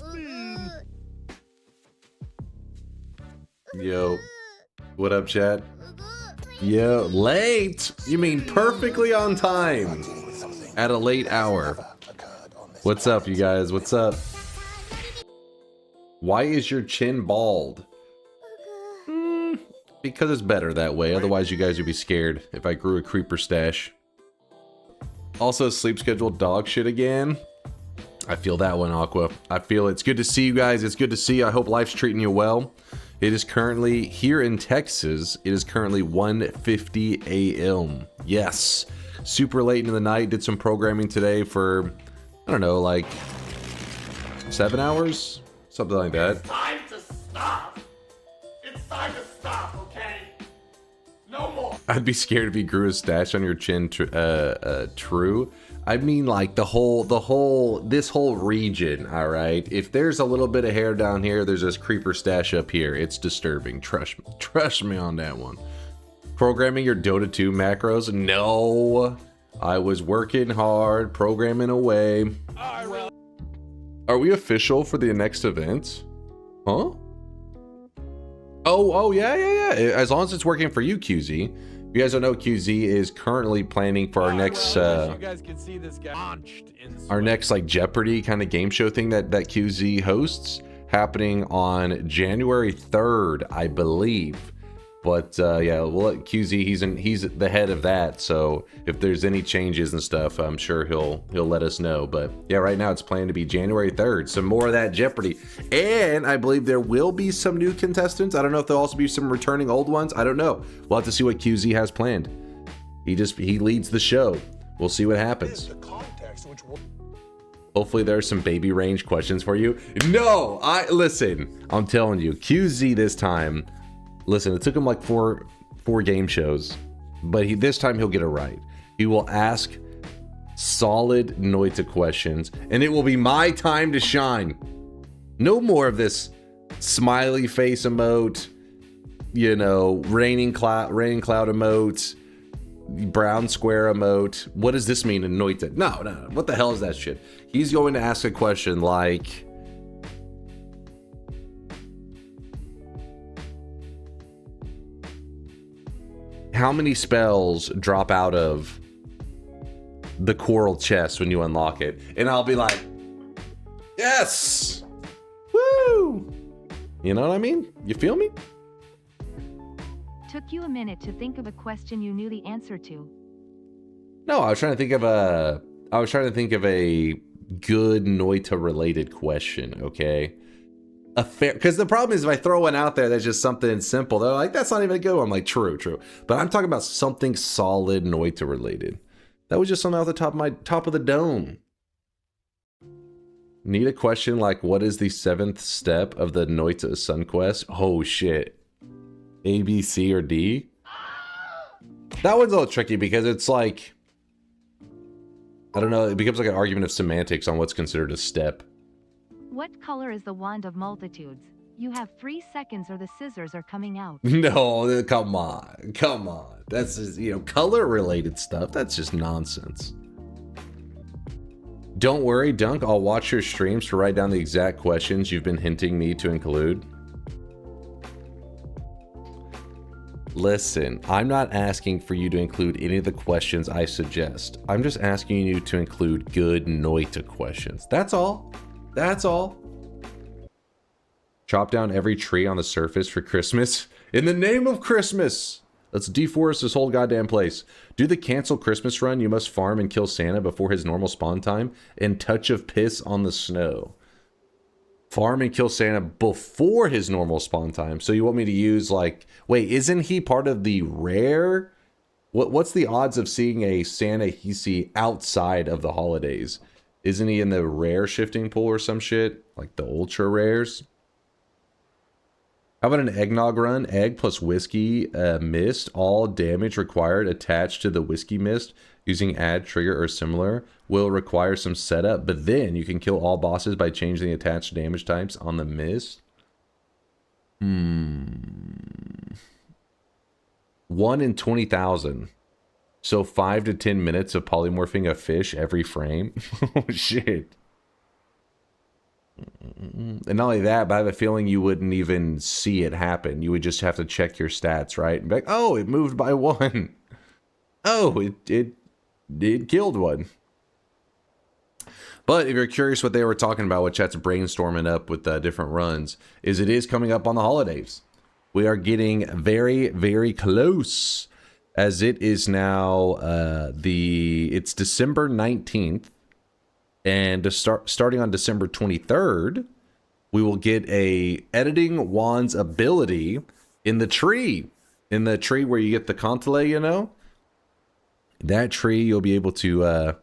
spin. Yo, what up, chat? Yo, late? You mean perfectly on time at a late hour. What's up, you guys? What's up? Why is your chin bald? Because it's better that way. Otherwise, you guys would be scared if I grew a creeper stash. Also, sleep schedule dog shit again. I feel that one, Aqua. I feel it's good to see you guys. It's good to see you. I hope life's treating you well. It is currently, here in Texas, it is currently 1:50 a.m. Yes. Super late into the night. Did some programming today for, I don't know, like 7 hours? Something like that. It's time to stop. It's time to stop, okay? No more. I'd be scared if you grew a stash on your chin. True. I mean, like this whole region. All right. If there's a little bit of hair down here, there's this creeper stash up here. It's disturbing. Trust me on that one. Programming your Dota 2 macros? No, I was working hard, programming away. Are we official for the next event? Huh? Oh, yeah. As long as it's working for you, QZ. If you guys don't know, QZ is currently planning for our next, you guys can see this guy launched in our next like Jeopardy kind of game show thing that QZ hosts, happening on January 3rd, I believe. But yeah, we'll let QZ. He's the head of that. So if there's any changes and stuff, I'm sure he'll let us know. But yeah, right now it's planned to be January 3rd. Some more of that Jeopardy, and I believe there will be some new contestants. I don't know if there'll also be some returning old ones. I don't know. We'll have to see what QZ has planned. He leads the show. We'll see what happens. Hopefully there's some baby range questions for you. No, listen. I'm telling you, QZ this time. Listen, it took him like four game shows, but this time he'll get it right. He will ask solid Noita questions, and it will be my time to shine. No more of this smiley face emote, you know, raining cloud emote, brown square emote. What does this mean in Noita? No. What the hell is that shit? He's going to ask a question like, how many spells drop out of the coral chest when you unlock it? And I'll be like, yes! Woo! You know what I mean? You feel me? Took you a minute to think of a question you knew the answer to. No, I was trying to think of a good Noita related question, okay? Because the problem is if I throw one out there that's just something simple, they're like, that's not even a good one. I'm like, true. But I'm talking about something solid Noita related. That was just something off the top of the dome. Need a question like, what is the 7th step of the Noita Sun Quest? Oh shit. A, B, C, or D? That one's a little tricky because it's like, I don't know, it becomes like an argument of semantics on what's considered a step. What color is the wand of multitudes? You have 3 seconds or the scissors are coming out. No, come on. That's just, you know, color related stuff. That's just nonsense. Don't worry, Dunk. I'll watch your streams to write down the exact questions you've been hinting me to include. Listen, I'm not asking for you to include any of the questions I suggest. I'm just asking you to include good Noita questions. That's all. That's all. Chop down every tree on the surface for Christmas. In the name of Christmas! Let's deforest this whole goddamn place. Do the cancel Christmas run. You must farm and kill Santa before his normal spawn time. And touch of piss on the snow. Farm and kill Santa before his normal spawn time. So you want me to use like... Wait, isn't he part of the rare? What's the odds of seeing a Santa hiisi outside of the holidays? Isn't he in the rare shifting pool or some shit? Like the ultra rares? How about an eggnog run? Egg plus whiskey mist. All damage required attached to the whiskey mist using add, trigger, or similar will require some setup. But then you can kill all bosses by changing the attached damage types on the mist. 1 in 20,000. So 5 to 10 minutes of polymorphing a fish every frame. Oh shit. And not only that, but I have a feeling you wouldn't even see it happen. You would just have to check your stats, right? And be like, oh, it moved by 1. Oh, it killed 1. But if you're curious what they were talking about, what chat's brainstorming up with different runs, is it is coming up on the holidays. We are getting very, very close, as it is now it's December 19th, and starting on December 23rd, we will get a editing wands ability in the tree where you get the Contele, you know, that tree. You'll be able to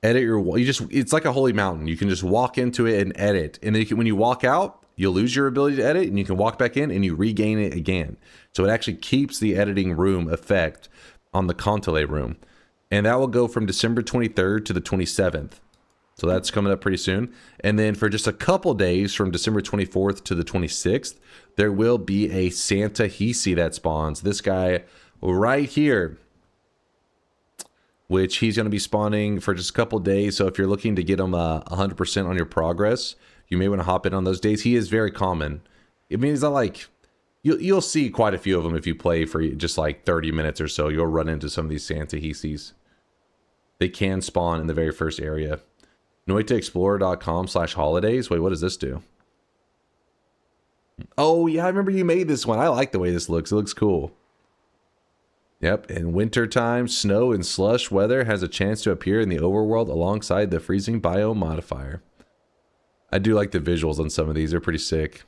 edit your, it's like a holy mountain. You can just walk into it and edit, and then when you walk out, you'll lose your ability to edit, and you can walk back in and you regain it again. So it actually keeps the editing room effect on the Contele room, and that will go from December 23rd to the 27th. So that's coming up pretty soon. And then for just a couple days, from December 24th to the 26th, there will be a Santa hiisi that spawns. This guy right here, which he's going to be spawning for just a couple days. So if you're looking to get him 100% on your progress, you may want to hop in on those days. He is very common. I mean, it's not like you'll see quite a few of them if you play for just like 30 minutes or so. You'll run into some of these Santa hiisis. They can spawn in the very first area. NoitaExplorer.com/holidays. Wait, what does this do? Oh, yeah, I remember you made this one. I like the way this looks. It looks cool. Yep, in wintertime, snow and slush weather has a chance to appear in the overworld alongside the freezing biome modifier. I do like the visuals on some of these. They're pretty sick.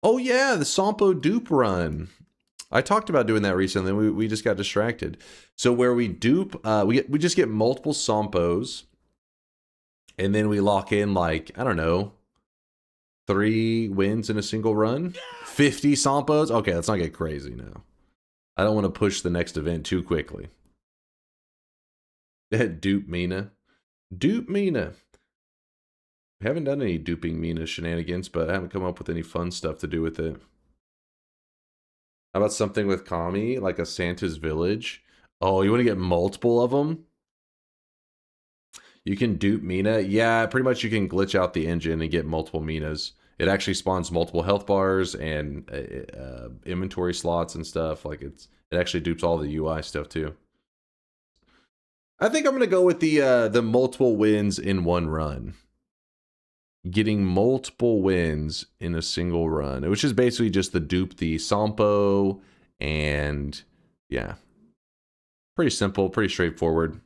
Oh, yeah, the Sampo dupe run. I talked about doing that recently. We just got distracted. So where we dupe, we just get multiple Sampos, and then we lock in, like, I don't know, 3 wins in a single run? 50 Sampos? Okay, let's not get crazy now. I don't want to push the next event too quickly. Dupe Mina. Dupe Mina. We haven't done any duping Mina shenanigans, but I haven't come up with any fun stuff to do with it. How about something with Kami, like a Santa's Village? Oh, you want to get multiple of them? You can dupe Mina. Yeah, pretty much you can glitch out the engine and get multiple Minas. It actually spawns multiple health bars and inventory slots and stuff. Like it actually dupes all the UI stuff too. I think I'm gonna go with the multiple wins in one run. Getting multiple wins in a single run, which is basically just the dupe the Sampo, and yeah, pretty simple, pretty straightforward.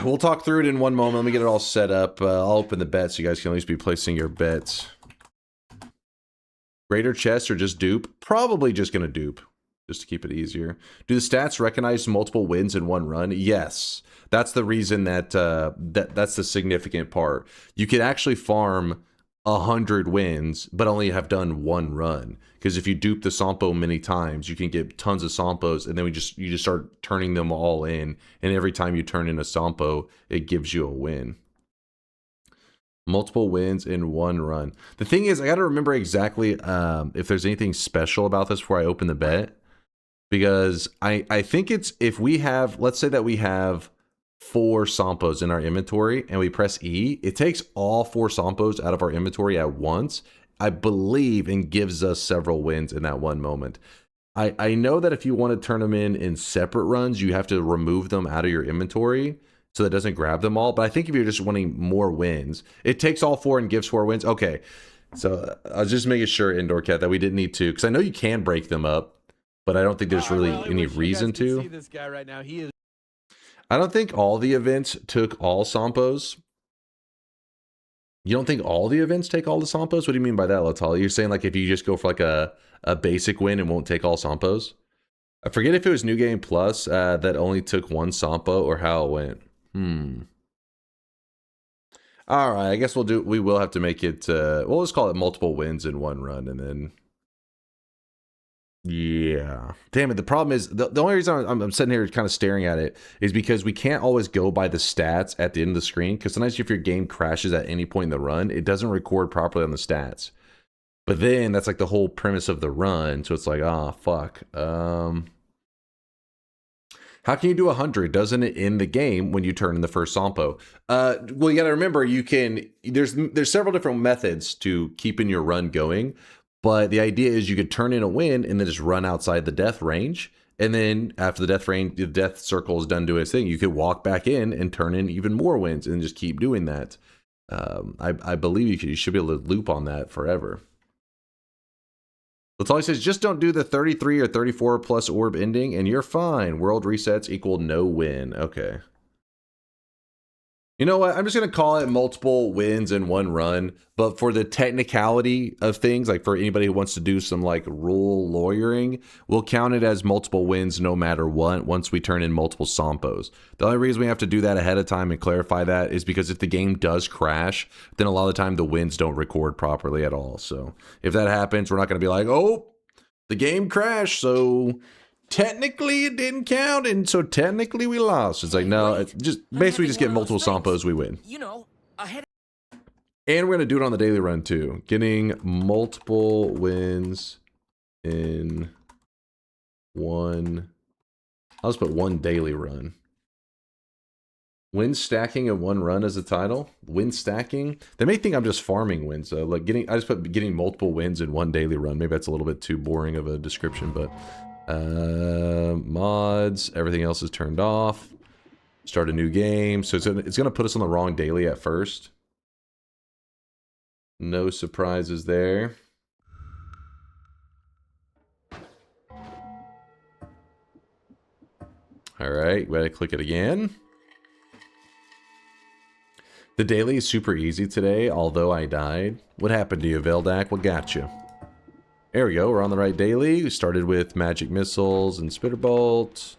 We'll talk through it in one moment. Let me get it all set up. I'll open the bets so you guys can at least be placing your bets. Greater chest or just dupe? Probably just going to dupe, just to keep it easier. Do the stats recognize multiple wins in one run? Yes. That's the reason that, that's the significant part. You could actually farm 100 wins, but only have done one run. Because if you dupe the Sampo many times, you can get tons of Sampos, and then you just start turning them all in. And every time you turn in a Sampo, it gives you a win. Multiple wins in one run. The thing is, I got to remember exactly if there's anything special about this before I open the bet. Because I think it's, if we have, let's say that we have 4 Sampos in our inventory and we press E, it takes all 4 Sampos out of our inventory at once, I believe, and gives us several wins in that one moment. I know that if you want to turn them in separate runs, you have to remove them out of your inventory so that it doesn't grab them all. But I think if you're just wanting more wins, it takes all 4 and gives 4 wins. Okay, so I was just making sure, Indoor Cat, that we didn't need to, because I know you can break them up, but I don't think there's really any reason to. See this guy right now. He is. I don't think all the events took all Sampos. You don't think all the events take all the Sampos? What do you mean by that, Latala? You're saying like if you just go for like a basic win, it won't take all Sampos? I forget if it was New Game Plus that only took 1 Sampo or how it went. All right, I guess we will have to make it, we'll just call it multiple wins in one run, and then, yeah. Damn it, the problem is, the only reason I'm sitting here kind of staring at it is because we can't always go by the stats at the end of the screen, because sometimes if your game crashes at any point in the run, it doesn't record properly on the stats. But then, that's like the whole premise of the run, so it's like, ah, fuck. How can you do 100? Doesn't it end the game when you turn in the first Sampo? Well, you got to remember, you can. There's several different methods to keeping your run going, but the idea is you could turn in a win and then just run outside the death range, and then after the death range, the death circle is done doing its thing, you could walk back in and turn in even more wins and just keep doing that. I believe you should be able to loop on that forever. That's all he says. Just don't do the 33 or 34 plus orb ending, and you're fine. World resets equal no win. Okay. You know what? I'm just going to call it multiple wins in one run. But for the technicality of things, like for anybody who wants to do some like rule lawyering, we'll count it as multiple wins no matter what once we turn in multiple Sampos. The only reason we have to do that ahead of time and clarify that is because if the game does crash, then a lot of the time the wins don't record properly at all. So if that happens, we're not going to be like, oh, the game crashed, so technically it didn't count, and so technically we lost. It's like, no, it's just basically just get multiple Sampos, we win. You know, ahead. And we're going to do it on the daily run too. Getting multiple wins in one. I'll just put one daily run. Win stacking in one run as a title. Win stacking. They may think I'm just farming wins though. Like I just put getting multiple wins in one daily run. Maybe that's a little bit too boring of a description, but mods, everything else is turned off. Start a new game. So it's gonna put us on the wrong daily at first. No surprises there. All right, we gotta click it again. The daily is super easy today, although I died. What happened to you, Veldak? What got you? There we go, we're on the right daily. We started with magic missiles and spitter bolt.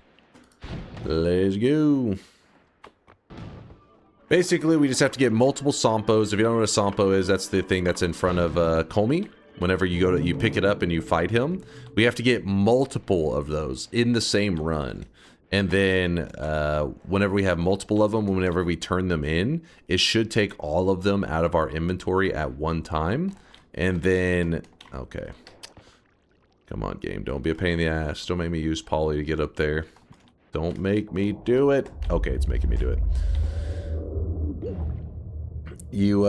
Let's go. Basically, we just have to get multiple Sampos. If you don't know what a Sampo is, that's the thing that's in front of Kolmi. Whenever you pick it up and you fight him, we have to get multiple of those in the same run. And then whenever we have multiple of them, whenever we turn them in, it should take all of them out of our inventory at one time. And then, okay. Come on, game. Don't be a pain in the ass. Don't make me use Polly to get up there. Don't make me do it. Okay, it's making me do it. You,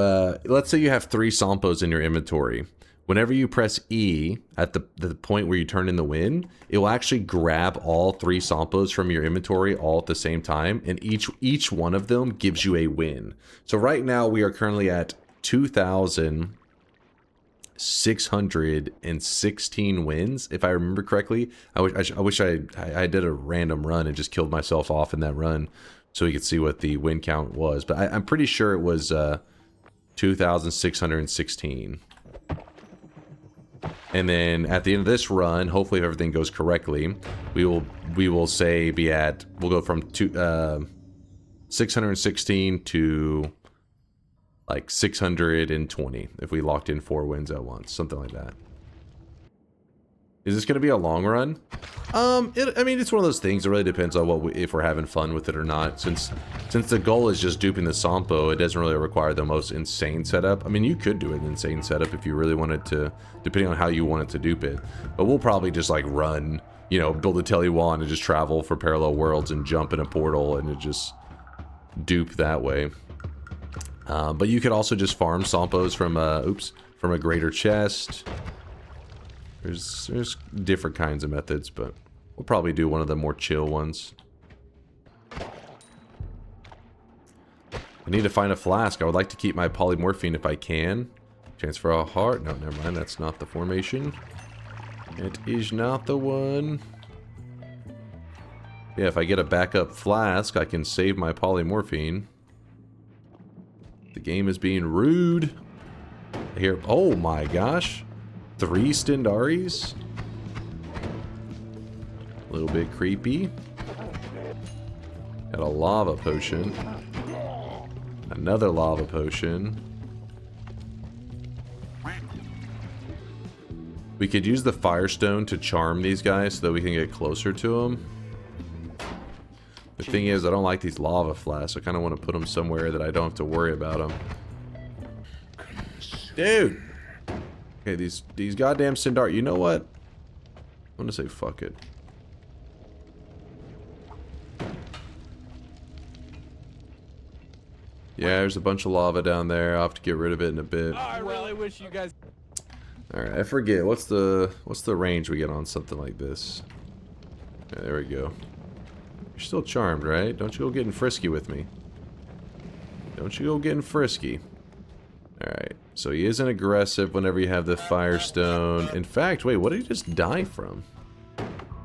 let's say you have 3 Sampos in your inventory. Whenever you press E at the point where you turn in the win, it will actually grab all 3 Sampos from your inventory all at the same time, and each one of them gives you a win. So right now we are currently at 2,616 wins, if I remember correctly. I wish I did a random run and just killed myself off in that run so we could see what the win count was. But I'm pretty sure it was 2,616. And then at the end of this run, hopefully if everything goes correctly, we will say we'll go from 616 to like 620 if we locked in 4 wins at once, something like that. Is this going to be a long run? I mean, it's one of those things. It really depends on if we're having fun with it or not. Since the goal is just duping the Sampo, it doesn't really require the most insane setup. I mean, you could do an insane setup if you really wanted to, depending on how you wanted to dupe it. But we'll probably just like run, you know, build a telewand and just travel for parallel worlds and jump in a portal and just dupe that way. But you could also just farm Sampos from a greater chest. There's different kinds of methods, but we'll probably do one of the more chill ones. I need to find a flask. I would like to keep my polymorphine if I can. Transfer a heart. No, never mind. That's not the formation. It is not the one. Yeah, if I get a backup flask, I can save my polymorphine. The game is being rude. Here. Oh my gosh. 3 Stendaris? A little bit creepy. Got a lava potion. Another lava potion. We could use the Firestone to charm these guys so that we can get closer to them. The thing is, I don't like these lava flasks. I kind of want to put them somewhere that I don't have to worry about them. Dude! Okay, these goddamn Sindar. You know what? I'm gonna say fuck it. Yeah, there's a bunch of lava down there. I'll have to get rid of it in a bit. Oh, I really wish you guys. Alright, I forget. What's the range we get on something like this? Yeah, there we go. You're still charmed, right? Don't you go getting frisky with me. Don't you go getting frisky. Alright, so he isn't aggressive whenever you have the firestone. In fact, wait, what did he just die from?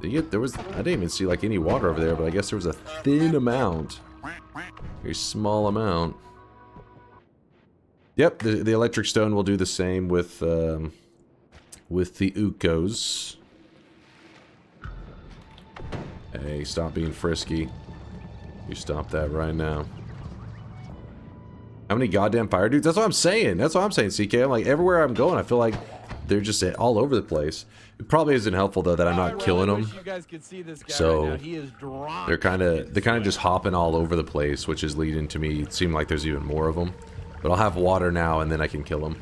Did he get, there was, I didn't even see like any water over there, but I guess there was a thin amount. Very small amount. Yep, the electric stone will do the same with the Ukos. Hey, stop being frisky. You stop that right now. How many goddamn fire dudes? That's what I'm saying. That's what I'm saying, CK. I'm like, everywhere I'm going, I feel like they're just all over the place. It probably isn't helpful though that I'm not killing them. So they're kind of just hopping all over the place, which is leading to me it seem like there's even more of them. But I'll have water now, and then I can kill them.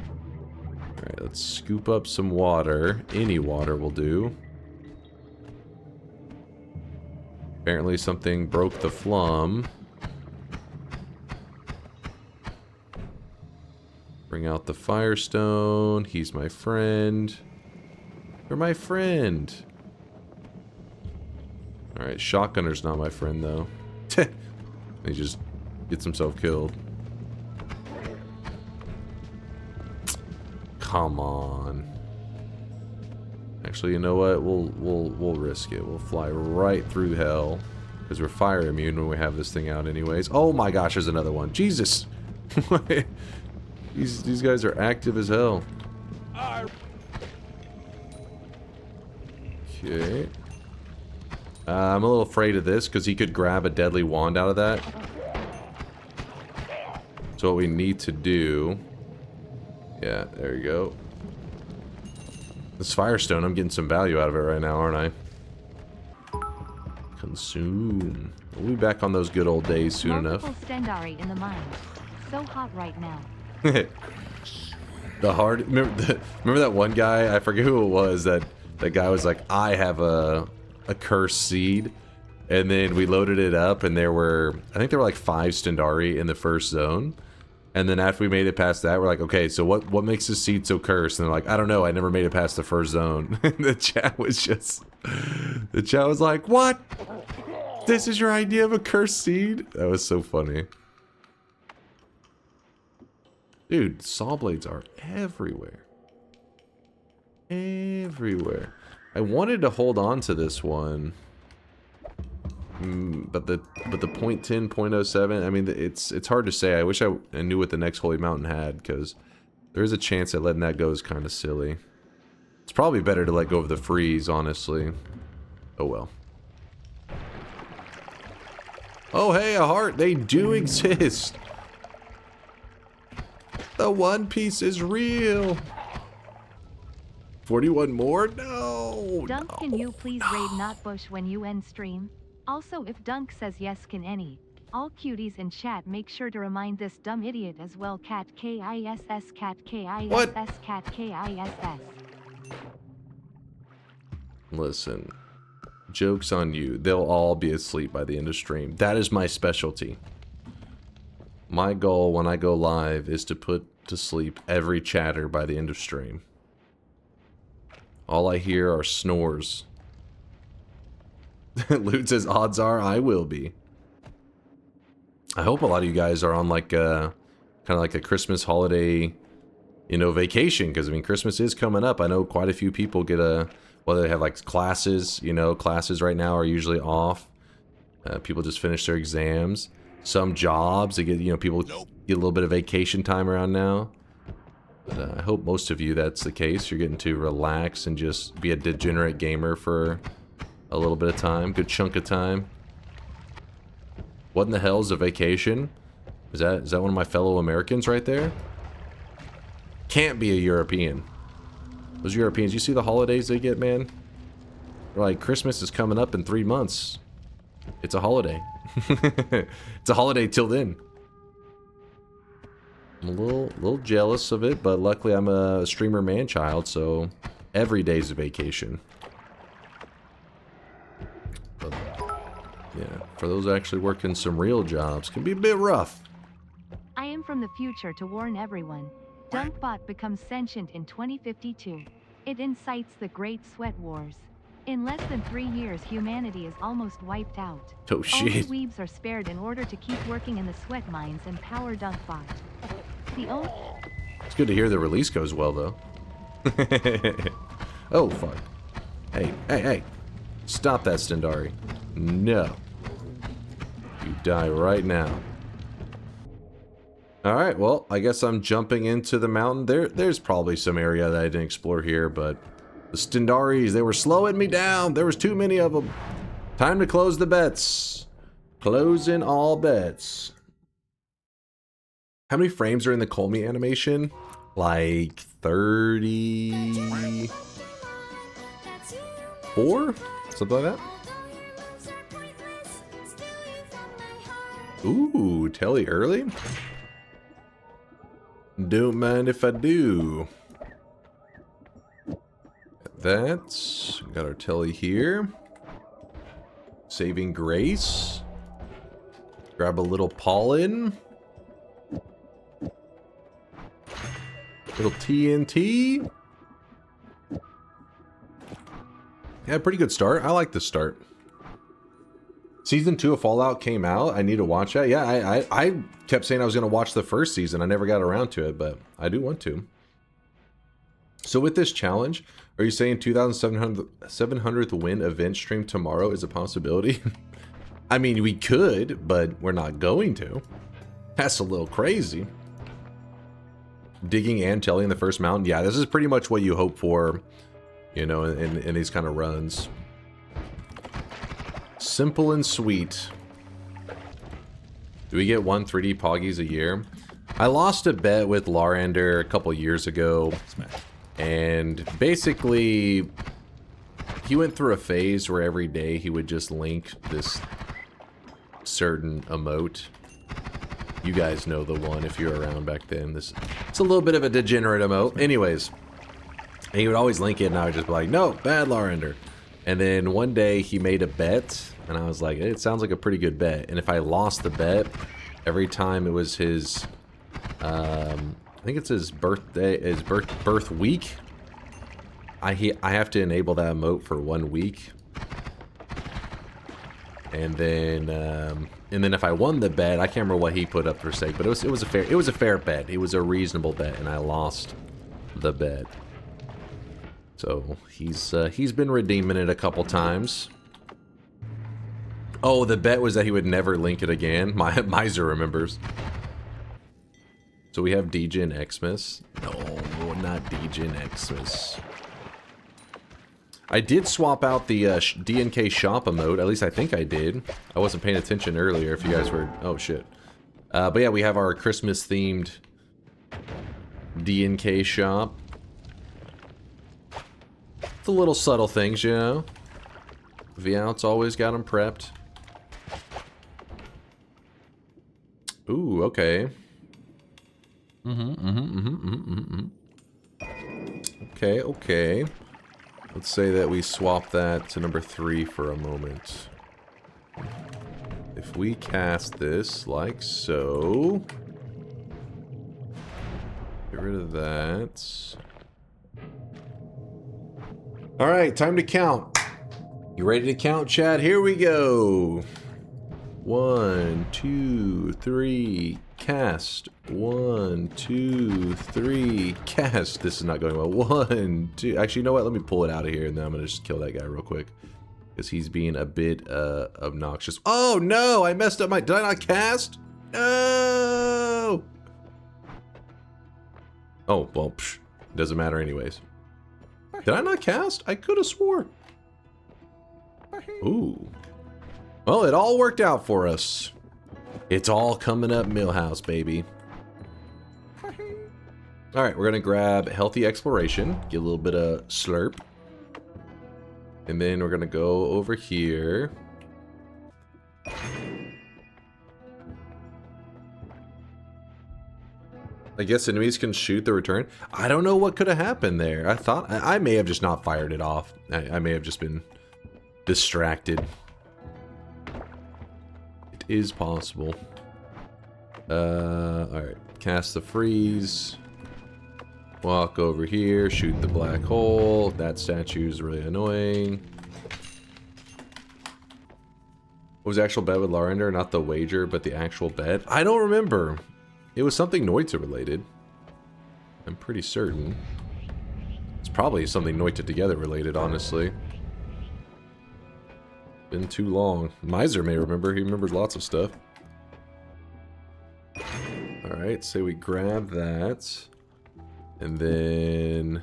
All right, let's scoop up some water. Any water will do. Apparently something broke the flum. Bring out the firestone. He's my friend. You're my friend. Alright, shotgunner's not my friend though. He just gets himself killed. Come on. Actually, you know what? We'll risk it. We'll fly right through hell. Because we're fire immune when we have this thing out anyways. Oh my gosh, there's another one. Jesus! These guys are active as hell. Okay. I'm a little afraid of this because he could grab a deadly wand out of that. So what we need to do... Yeah, there you go. This firestone, I'm getting some value out of it right now, aren't I? Consume. We'll be back on those good old days soon enough. Stendari in the mine. So hot right now. The hard... Remember that one guy? I forget who it was. That guy was like, I have a cursed seed. And then we loaded it up and there were... I think there were like 5 Stendari in the first zone. And then after we made it past that, we're like, okay, so what makes this seed so cursed? And they're like, I don't know, I never made it past the first zone. And the chat was just... The chat was like, what? This is your idea of a cursed seed? That was so funny. Dude, saw blades are everywhere. Everywhere. I wanted to hold on to this one. But the .10, .07, I mean, it's hard to say. I wish I knew what the next Holy Mountain had, because there is a chance that letting that go is kind of silly. It's probably better to let go of the freeze, honestly. Oh well. Oh hey, a heart! They do exist! The One Piece is real! 41 more? No! Dunk, can you please raid not Bush when you end stream? Also, if Dunk says yes, can any? All cuties in chat make sure to remind this dumb idiot as well. Cat KISS, cat KISS, what? cat KISS. Listen, joke's on you. They'll all be asleep by the end of stream. That is my specialty. My goal when I go live is to put to sleep every chatter by the end of stream. All I hear are snores. Loot says, odds are I will be. I hope a lot of you guys are on like kind of like a Christmas holiday, you know, vacation. Because, I mean, Christmas is coming up. I know quite a few people get whether they have like classes, you know, classes right now are usually off. People just finish their exams. Some jobs, they get, you know, people get a little bit of vacation time around now. But I hope most of you that's the case. You're getting to relax and just be a degenerate gamer for a little bit of time, good chunk of time. What in the hell is a vacation? Is that one of my fellow Americans right there? Can't be a European. Those Europeans, you see the holidays they get, man? They're like, Christmas is coming up in 3 months. It's a holiday. It's a holiday till then. I'm a little jealous of it, but luckily I'm a streamer man-child, so every day's a vacation. But, yeah, for those actually working some real jobs, can be a bit rough. I am from the future to warn everyone. DunkBot becomes sentient in 2052. It incites the Great Sweat Wars. In less than 3 years, humanity is almost wiped out. Oh Only shit. weebs are spared in order to keep working in the sweat mines and power DunkBot. It's good to hear the release goes well, though. Oh, fuck. Hey, hey, hey. Stop that, Stendari. No. You die right now. Alright, well, I guess I'm jumping into the mountain. There's probably some area that I didn't explore here, but the Stendaris, they were slowing me down. There was too many of them. Time to close the bets. Closing all bets. How many frames are in the Kolmi animation? Like 34? Something like that? Ooh, telly early? Don't mind if I do. That's got our telly here. Saving grace. Grab a little pollen. Little TNT. Yeah, pretty good start. I like this start. Season 2 of Fallout came out. I need to watch that. Yeah, I kept saying I was going to watch the first season. I never got around to it, but I do want to. So with this challenge, are you saying 2,700th win event stream tomorrow is a possibility? I mean, we could, but we're not going to. That's a little crazy. Digging and telling the first mountain. Yeah, this is pretty much what you hope for, you know, in these kind of runs. Simple and sweet. Do we get 1 3D Poggies a year? I lost a bet with Larander a couple years ago. And basically, he went through a phase where every day he would just link this certain emote. You guys know the one if you were around back then. It's a little bit of a degenerate emote. Anyways, and he would always link it, and I would just be like, no, bad Larander. And then one day he made a bet, and I was like, it sounds like a pretty good bet. And if I lost the bet, every time it was his, I think it's his birthday, his birth week, I have to enable that emote for 1 week. And then if I won the bet, I can't remember what he put up for stake, but it was a fair bet. It was a reasonable bet, and I lost the bet. So he's been redeeming it a couple times. Oh, the bet was that he would never link it again. Miser remembers. So we have DJ and Xmas. No, not DJ and Xmas. I did swap out the DNK shop emote. At least I think I did. I wasn't paying attention earlier if you guys were... Oh, shit. But yeah, we have our Christmas-themed DNK shop. The little subtle things, you know. V-Out's always got them prepped. Ooh, okay. Okay, okay. Let's say that we swap that to number 3 for a moment. If we cast this like so... Get rid of that. Alright, time to count. You ready to count, Chad? Here we go. 1, 2, 3, cast. 1, 2, 3, cast. This is not going well. 1, 2. Actually, you know what? Let me pull it out of here, and then I'm going to just kill that guy real quick. Because he's being a bit obnoxious. Oh, no! I messed up my... Did I not cast? No! Oh, well, psh, doesn't matter anyways. Did I not cast? I could have swore. Ooh. Well, it all worked out for us. It's all coming up Millhouse, baby. Alright, we're going to grab Healthy Exploration. Get a little bit of slurp. And then we're going to go over here. I guess enemies can shoot the return. I don't know what could have happened there. I thought... I may have just not fired it off. I may have just been distracted. It is possible. Alright. Cast the freeze. Walk over here. Shoot the black hole. That statue is really annoying. What was the actual bet with Larender? Not the wager, but the actual bet? I don't remember. It was something Noita related. I'm pretty certain. It's probably something Noita together related, honestly. Been too long. Miser may remember. He remembers lots of stuff. Alright, so we grab that. And then...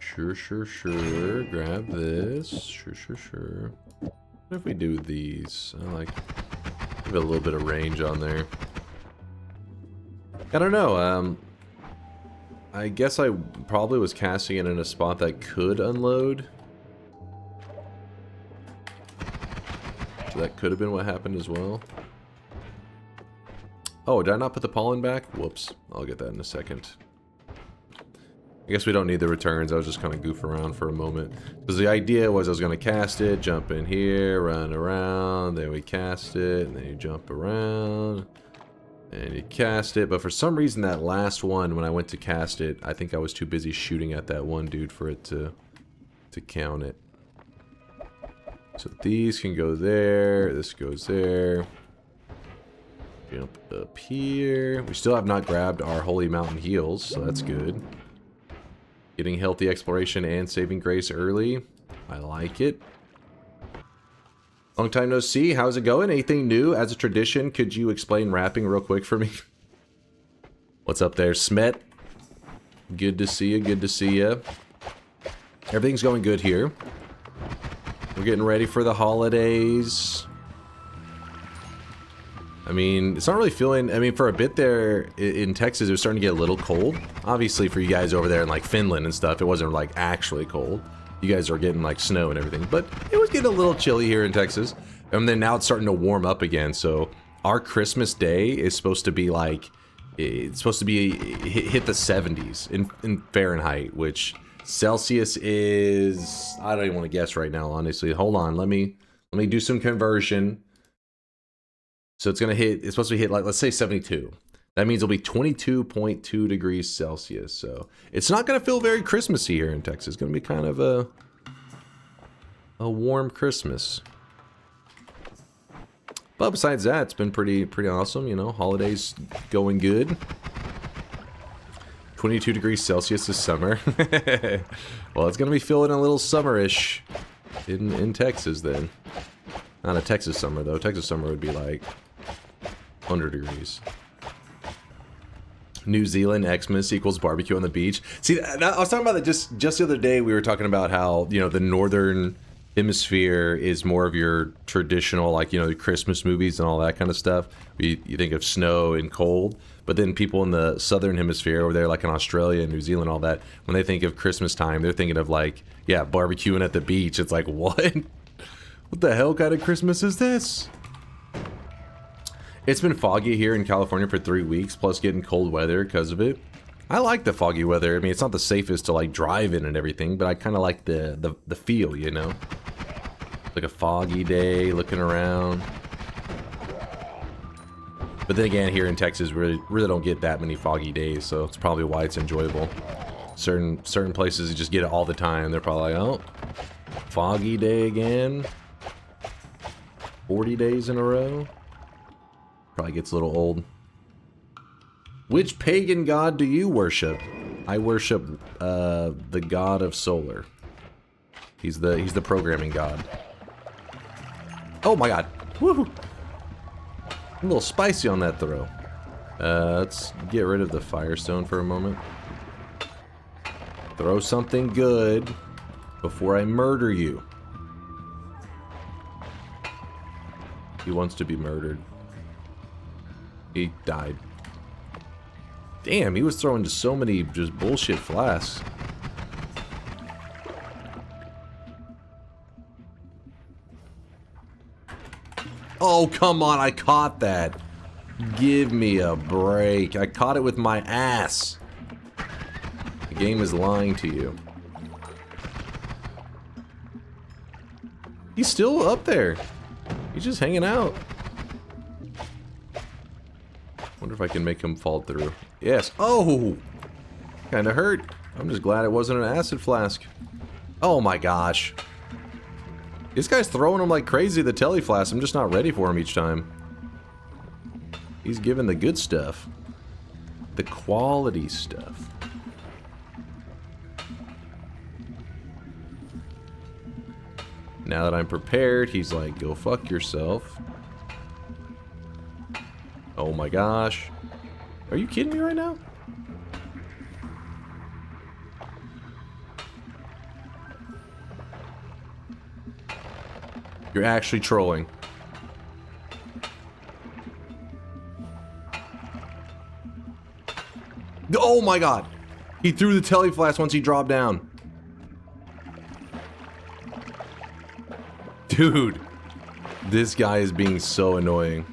Sure. Grab this. Sure. What if we do these? I like... Give it a little bit of range on there. I don't know. I guess I probably was casting it in a spot that could unload. So that could have been what happened as well. Oh, did I not put the pollen back? Whoops. I'll get that in a second. I guess we don't need the returns. I was just kind of goofing around for a moment. Because the idea was I was going to cast it, jump in here, run around, then we cast it, and then you jump around, and you cast it. But for some reason, that last one, when I went to cast it, I think I was too busy shooting at that one dude for it to count it. So these can go there, this goes there. Jump up here. We still have not grabbed our Holy Mountain Heals, so that's good. Getting healthy exploration and saving grace early. I like it. Long time no see. How's it going? Anything new? As a tradition, could you explain rapping real quick for me? What's up there, Smet? Good to see you. Good to see you. Everything's going good here. We're getting ready for the holidays. I mean, it's not really feeling... I mean, for a bit there in Texas, it was starting to get a little cold. Obviously, for you guys over there in, like, Finland and stuff, it wasn't, like, actually cold. You guys are getting, like, snow and everything. But it was getting a little chilly here in Texas. And then now it's starting to warm up again. So our Christmas Day is supposed to be, like... It's supposed to be... Hit the 70s in Fahrenheit, which Celsius is... I don't even want to guess right now, honestly. Hold on. Let me do some conversion. So it's supposed to hit, like, let's say 72. That means it'll be 22.2 degrees Celsius. So it's not going to feel very Christmassy here in Texas. It's going to be kind of a warm Christmas. But besides that, it's been pretty awesome, you know. Holidays going good. 22 degrees Celsius is summer. Well, it's going to be feeling a little summerish in Texas then. Not a Texas summer, though. Texas summer would be like 100 degrees. New Zealand Xmas equals barbecue on the beach. See, I was talking about that just the other day. We were talking about how, you know, the northern hemisphere is more of your traditional, like, you know, the Christmas movies and all that kind of stuff. You think of snow and cold. But then people in the southern hemisphere over there, like in Australia and New Zealand, all that, when they think of Christmas time, they're thinking of, like, yeah, barbecuing at the beach. It's like, what? What the hell kind of Christmas is this? It's been foggy here in California for 3 weeks, plus getting cold weather because of it. I like the foggy weather. I mean, it's not the safest to, like, drive in and everything, but I kind of like the feel, you know? Like a foggy day, looking around. But then again, here in Texas, we really don't get that many foggy days, so it's probably why it's enjoyable. Certain places, you just get it all the time. They're probably like, oh, foggy day again. 40 days in a row. Probably gets a little old. Which pagan god do you worship? I worship the god of solar. He's the programming god. Oh my god. Woo! A little spicy on that throw. Let's get rid of the firestone for a moment. Throw something good before I murder you. He wants to be murdered. He died. Damn, he was throwing just so many just bullshit flasks. Oh, come on, I caught that. Give me a break. I caught it with my ass. The game is lying to you. He's still up there. He's just hanging out. Wonder if I can make him fall through. Yes. Oh! Kinda hurt. I'm just glad it wasn't an acid flask. Oh my gosh. This guy's throwing him like crazy, the telly flask. I'm just not ready for him each time. He's giving the good stuff. The quality stuff. Now that I'm prepared, he's like, go fuck yourself. Oh my gosh. Are you kidding me right now? You're actually trolling. Oh my god! He threw the telly flask once he dropped down. Dude, this guy is being so annoying.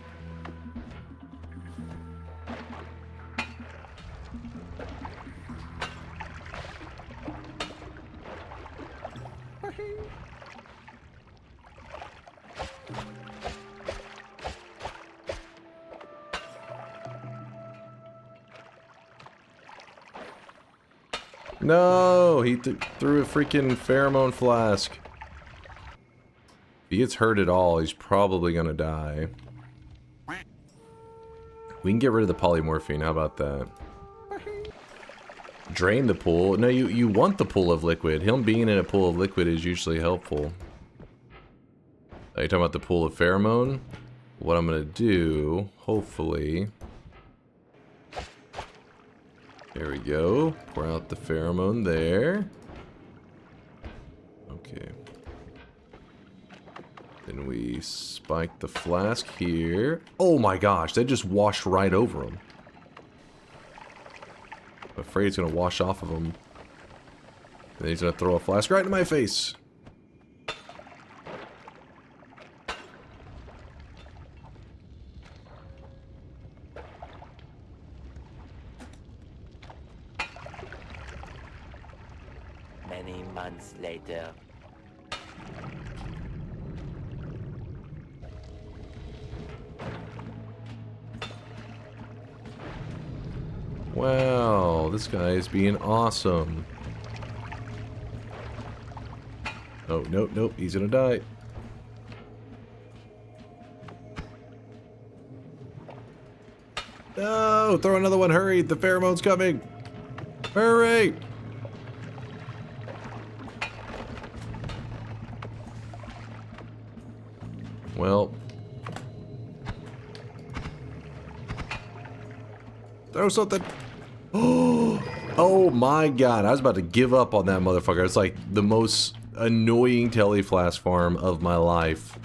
No, he threw a freaking pheromone flask. If he gets hurt at all, he's probably gonna die. We can get rid of the polymorphine, how about that? Drain the pool. No, you want the pool of liquid. Him being in a pool of liquid is usually helpful. Are you talking about the pool of pheromone? What I'm gonna do, hopefully... There we go. Pour out the pheromone there. Okay. Then we spike the flask here. Oh my gosh, that just washed right over him. I'm afraid it's gonna wash off of him. And then he's gonna throw a flask right in my face. Many months later. Wow, this guy is being awesome. Oh, nope, nope, he's gonna die. No, throw another one, hurry, the pheromone's coming. Hurry! Well. Throw something. Oh my god, I was about to give up on that motherfucker. It's like the most annoying teleflash farm of my life.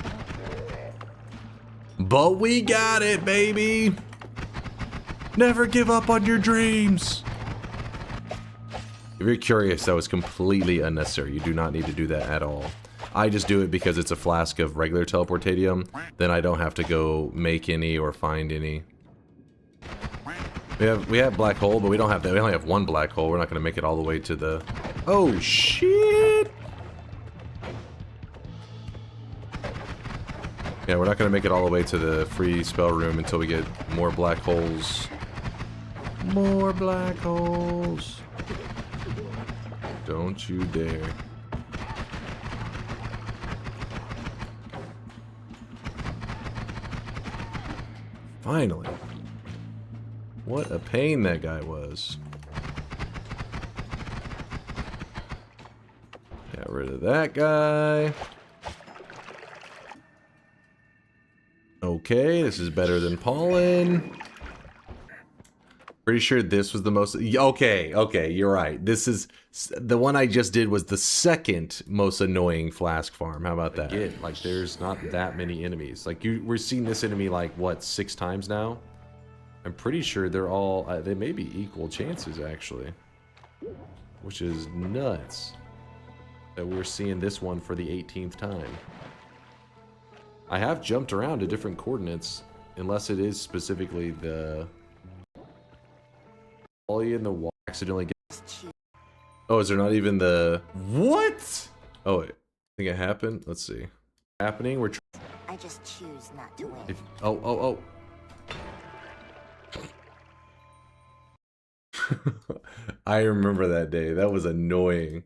But we got it, baby! Never give up on your dreams! If you're curious, that was completely unnecessary. You do not need to do that at all. I just do it because it's a flask of regular teleportatium. Then I don't have to go make any or find any. We have black hole, but we don't have that. We only have one black hole. We're not going to make it all the way to the... Oh, shit! Yeah, we're not going to make it all the way to the free spell room until we get more black holes. More black holes. Don't you dare. Finally. What a pain that guy was. Got rid of that guy. Okay, this is better than pollen. Pretty sure this was the most... Okay, you're right. This is... The one I just did was the second most annoying flask farm. How about that? Again, like, there's not that many enemies. Like, we're seeing this enemy, like, what, 6 times now? I'm pretty sure they're all... they may be equal chances, actually. Which is nuts. That we're seeing this one for the 18th time. I have jumped around to different coordinates. Unless it is specifically the... Ollie in the wall accidentally gets... Oh, is there not even the... What? Oh, wait. I think it happened. Let's see. Happening. We're... I just choose not to win. Oh. I remember that day. That was annoying.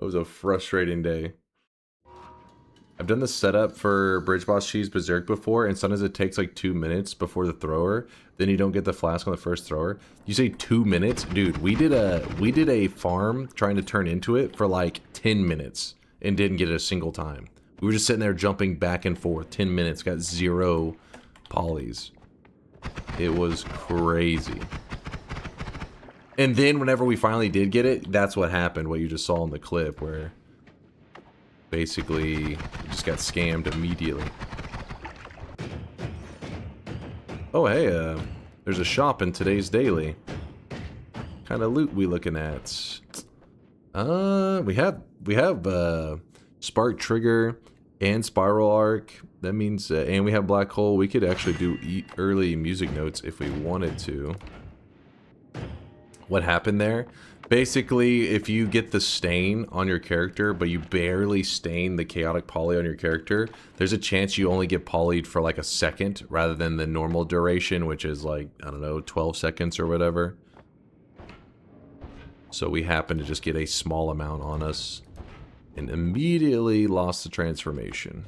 It was a frustrating day. I've done the setup for Bridge Boss Cheese Berserk before, and sometimes it takes like 2 minutes before the thrower. Then you don't get the flask on the first thrower. You say 2 minutes? Dude, we did a farm trying to turn into it for like 10 minutes and didn't get it a single time. We were just sitting there jumping back and forth. 10 minutes, got 0 polys. It was crazy. And then whenever we finally did get it, that's what happened, what you just saw in the clip, where basically we just got scammed immediately. Oh hey, there's a shop in today's daily. Kind of loot we looking at? We have Spark Trigger and Spiral Arc. That means, and we have Black Hole. We could actually do early music notes if we wanted to. What happened there? Basically, if you get the stain on your character, but you barely stain the chaotic poly on your character, there's a chance you only get polyed for like a second rather than the normal duration, which is like, I don't know, 12 seconds or whatever. So we happened to just get a small amount on us and immediately lost the transformation.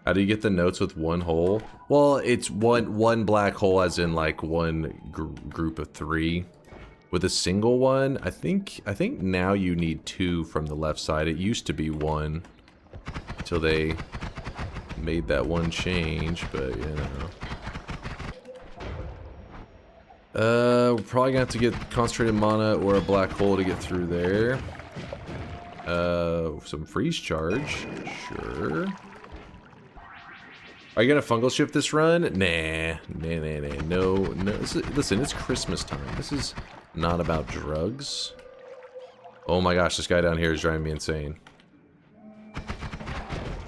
How do you get the notes with one hole? Well, it's one black hole, as in like one group of 3. With a single one, I think now you need 2 from the left side. It used to be 1 until they made that one change, but you know. We're probably gonna have to get concentrated mana or a black hole to get through there. Some freeze charge, sure. Are you gonna fungal shift this run? Nah. No. Listen, it's Christmas time. This is not about drugs. Oh my gosh, this guy down here is driving me insane.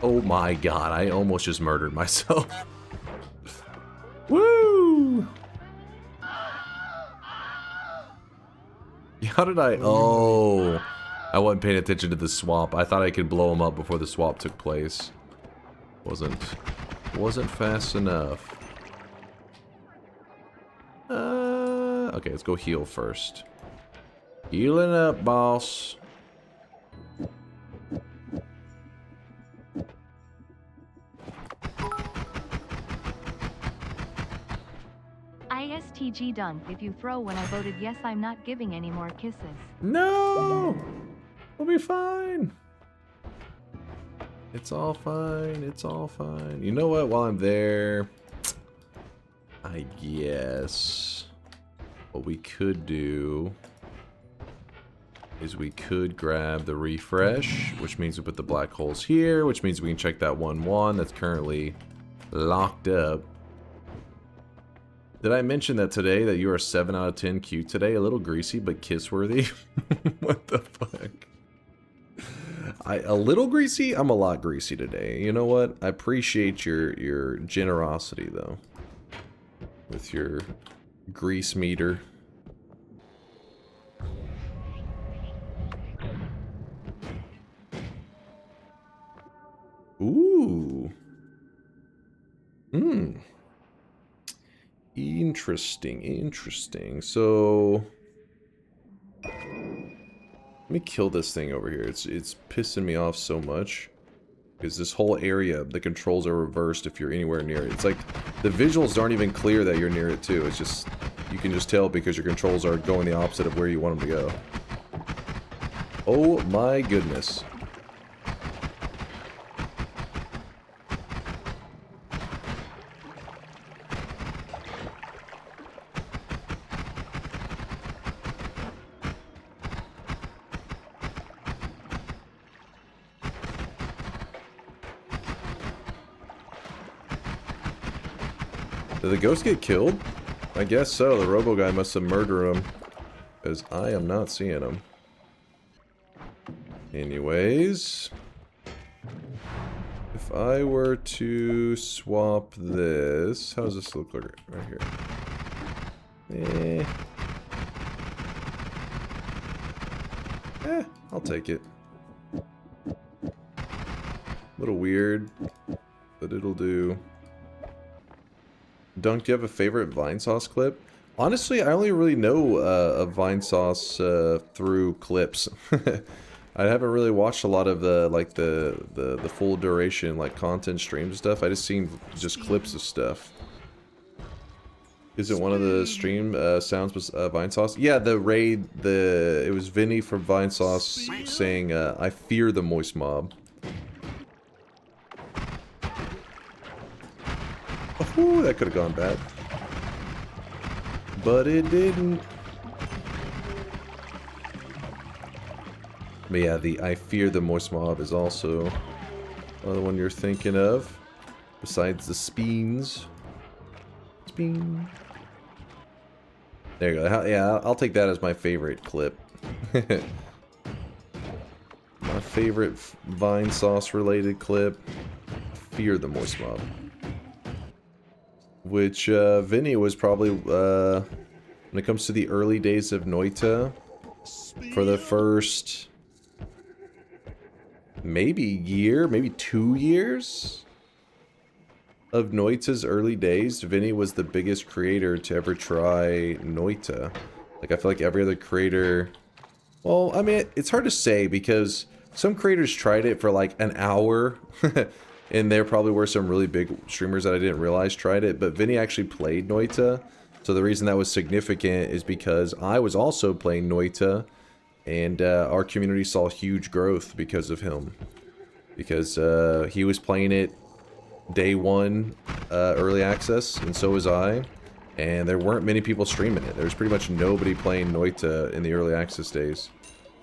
Oh my god, I almost just murdered myself. Woo! How did I... Oh, I wasn't paying attention to the swap. I thought I could blow him up before the swap took place. Wasn't fast enough. Okay, let's go heal first. Healing up, boss. ISTG Dunk, if you throw when I voted yes, I'm not giving any more kisses. No! We'll be fine. It's all fine. It's all fine. You know what? While I'm there, I guess what we could do is we could grab the refresh, which means we put the black holes here, which means we can check that one that's currently locked up. Did I mention that today that you are 7 out of 10 cute today? A little greasy, but kiss-worthy? What the fuck? A little greasy? I'm a lot greasy today. You know what? I appreciate your generosity, though. With your grease meter. Ooh. Interesting. So let me kill this thing over here. It's pissing me off so much. Because this whole area, the controls are reversed if you're anywhere near it. It's like, the visuals aren't even clear that you're near it too. It's just, you can just tell because your controls are going the opposite of where you want them to go. Oh my goodness. Did the ghost get killed? I guess so. The robo guy must have murdered him. Because I am not seeing him. Anyways. If I were to swap this... How does this look like right here? I'll take it. A little weird. But it'll do. Dunk, do you have a favorite Vine Sauce clip? Honestly, I only really know of Vine Sauce through clips. I haven't really watched a lot of the full duration like content streams and stuff. I just seen just clips of stuff. Is it one of the stream sounds was Vine Sauce? Yeah, the raid, it was Vinny from Vine Sauce saying, I fear the moist mob. Oh, that could have gone bad. But it didn't. But yeah, the I fear the moist mob is also another one you're thinking of. Besides the Speens. Speen. There you go. Yeah, I'll take that as my favorite clip. My favorite Vine Sauce related clip. Fear the moist mob. Which Vinny was probably, when it comes to the early days of Noita, for the first maybe year, maybe 2 years of Noita's early days, Vinny was the biggest creator to ever try Noita. Like, I feel like every other creator, well, I mean, it's hard to say because some creators tried it for like an hour. And there probably were some really big streamers that I didn't realize tried it, but Vinny actually played Noita. So the reason that was significant is because I was also playing Noita, and our community saw huge growth because of him. Because he was playing it day one, early access, and so was I. And there weren't many people streaming it. There was pretty much nobody playing Noita in the early access days.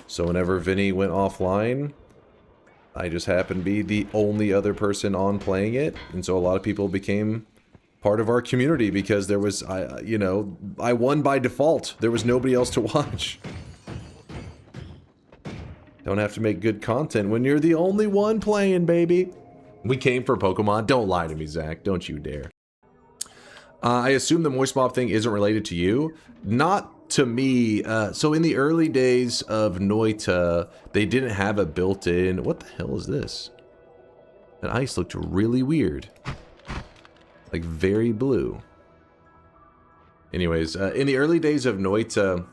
So whenever Vinny went offline, I just happened to be the only other person on playing it, and so a lot of people became part of our community because there was, you know, I won by default. There was nobody else to watch. Don't have to make good content when you're the only one playing, baby. We came for Pokemon. Don't lie to me, Zach. Don't you dare. I assume the moist mob thing isn't related to you. Not to me. So in the early days of Noita, they didn't have a built-in... What the hell is this? That ice looked really weird. Like very blue. Anyways, in the early days of Noita,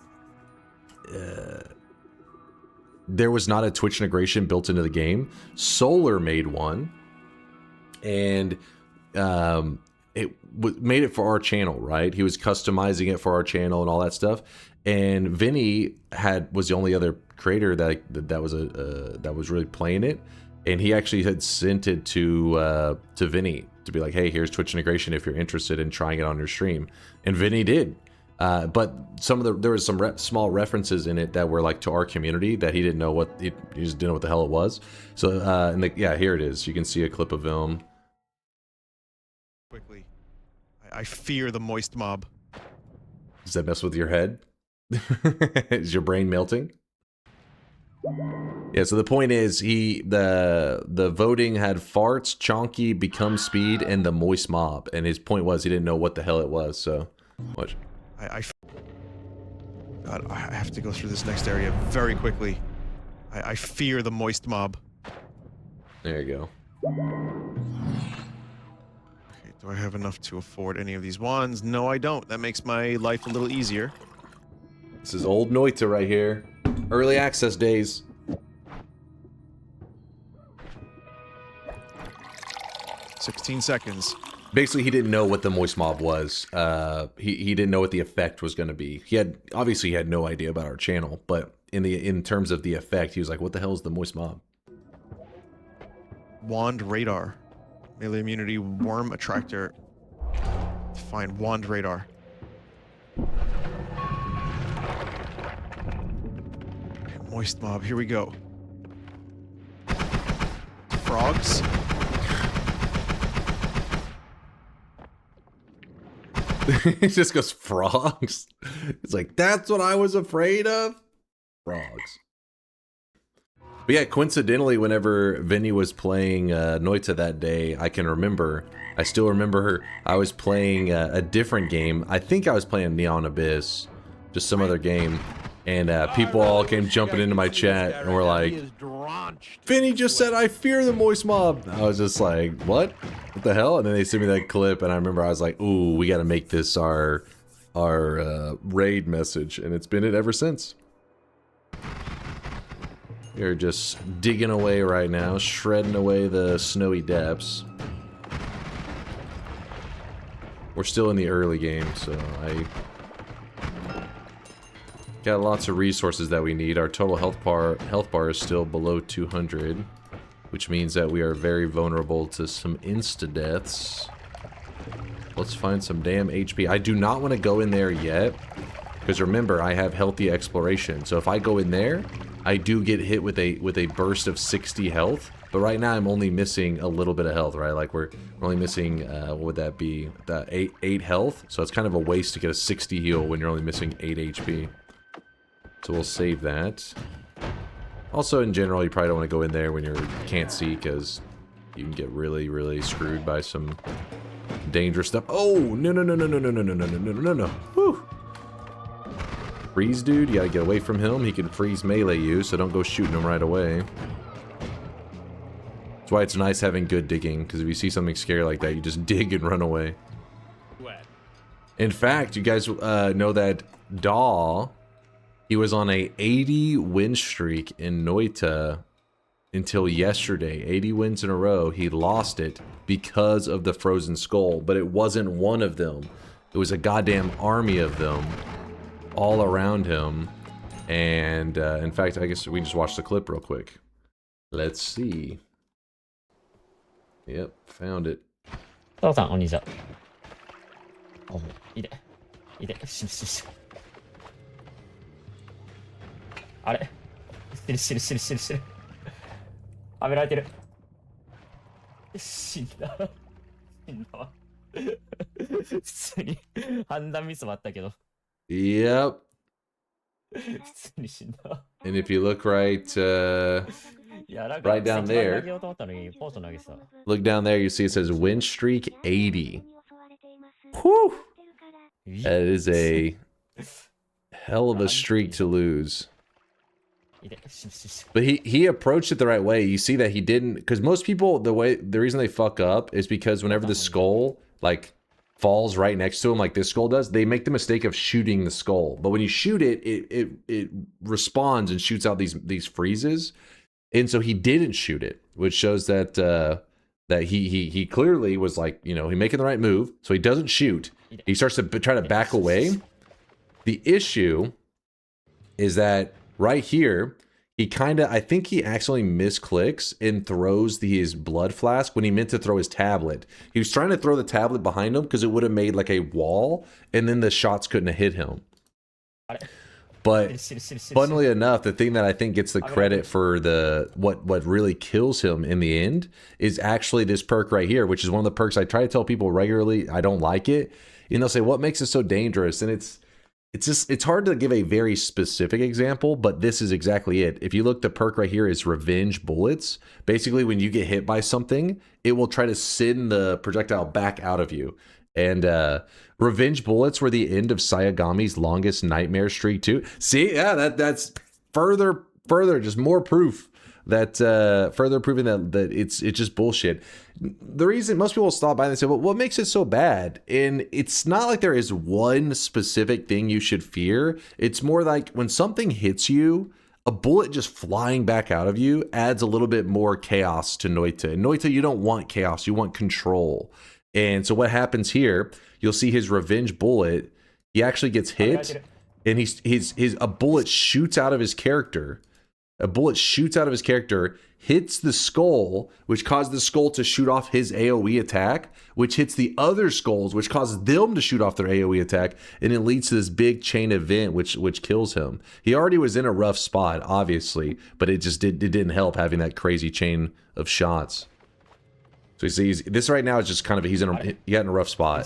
there was not a Twitch integration built into the game. Solar made one. And made it for our channel, right? He was customizing it for our channel and all that stuff. And Vinny was the only other creator that was really playing it. And he actually had sent it to Vinny to be like, hey, here's Twitch integration if you're interested in trying it on your stream. And Vinny did. But there was some small references in it that were like to our community that he didn't know he just didn't know what the hell it was. So yeah, here it is. You can see a clip of him. Quickly. I fear the moist mob. Does that mess with your head? Is your brain melting? Yeah, so the point is the voting had farts, chonky, become speed, and the moist mob. And his point was he didn't know what the hell it was, so watch. God, I have to go through this next area very quickly. I fear the moist mob. There you go. Do I have enough to afford any of these wands? No, I don't. That makes my life a little easier. This is old Noita right here. Early access days. 16 seconds. Basically, he didn't know what the moist mob was. He didn't know what the effect was going to be. Obviously he had no idea about our channel, but in terms of the effect, he was like, "What the hell is the moist mob?" Wand radar. Melee immunity worm attractor. Find wand radar. Okay, moist mob, here we go. Frogs. He just goes, frogs. It's like, that's what I was afraid of? Frogs. But yeah, coincidentally, whenever Vinny was playing Noita that day, I still remember I was playing a different game. I think I was playing Neon Abyss, just some other game. And people all came jumping into my chat and were like, Vinny just said, I fear the moist mob. I was just like, what? What the hell? And then they sent me that clip, and I remember I was like, ooh, we got to make this our raid message, and it's been it ever since. We're just digging away right now, shredding away the snowy depths. We're still in the early game, so I got lots of resources that we need. Our total health bar is still below 200, which means that we are very vulnerable to some insta-deaths. Let's find some damn HP. I do not want to go in there yet, because remember, I have healthy exploration. So if I go in there, I do get hit with a burst of 60 health. But right now, I'm only missing a little bit of health, right? Like we're only missing, what would that be? 8 health. So it's kind of a waste to get a 60 heal when you're only missing 8 HP. So we'll save that. Also, in general, you probably don't want to go in there when you can't see, because you can get really, really screwed by some dangerous stuff. Oh, no, no, no, no, no, no, no, no, no, no, no, no, no. Whew. Freeze, dude. You gotta get away from him. He can freeze melee you, so don't go shooting him right away. That's why it's nice having good digging, because if you see something scary like that, you just dig and run away. In fact, you guys know that Daw, he was on a 80 win streak in Noita until yesterday. 80 wins in a row. He lost it because of the frozen skull, but it wasn't one of them. It was a goddamn army of them all around him. And in fact, I guess we can just watch the clip real quick. Let's see. Yep, found it. 父さん、お兄ちゃん。おいで。いで。死ぬ死ぬ死ぬ。あれ死ぬ死ぬ死ぬ死ぬ死ぬ。はめられてる。死んだ。死んだわ。普通に判断ミスもあったけど。Yep. 普通に死んだわ。And if you look right, right down there, look down there, you see it says win streak 80. Whew! That is a hell of a streak to lose. But he approached it the right way. You see that he didn't, because most people, the reason they fuck up is because whenever the skull like falls right next to him like this skull does, they make the mistake of shooting the skull. But when you shoot it, it responds and shoots out these freezes. And so he didn't shoot it, which shows that that he clearly was like, you know, he making the right move. So he doesn't shoot. He starts to try to back away. The issue is that right here, he kind of, I think he accidentally misclicks and throws his blood flask when he meant to throw his tablet. He was trying to throw the tablet behind him because it would have made like a wall, and then the shots couldn't have hit him. But funnily enough, the thing that I think gets the credit for what really kills him in the end is actually this perk right here, which is one of the perks I try to tell people regularly. I don't like it, and they'll say, "What makes it so dangerous?" And it's hard to give a very specific example, but this is exactly it. If you look, the perk right here is revenge bullets. Basically, when you get hit by something, it will try to send the projectile back out of you. And revenge bullets were the end of Sayagami's longest nightmare streak too. See, yeah, that's further, just more proof that further proving that it's just bullshit. The reason most people stop by and say, well, what makes it so bad? And it's not like there is one specific thing you should fear. It's more like when something hits you, a bullet just flying back out of you adds a little bit more chaos to Noita. In Noita, you don't want chaos, you want control. And so what happens here, you'll see his revenge bullet, he actually gets hit, and a bullet shoots out of his character. A bullet shoots out of his character, hits the skull, which caused the skull to shoot off his AoE attack, which hits the other skulls, which causes them to shoot off their AoE attack, and it leads to this big chain event, which kills him. He already was in a rough spot, obviously, but it didn't help having that crazy chain of shots. So you see, this right now is just kind of, he got in a rough spot.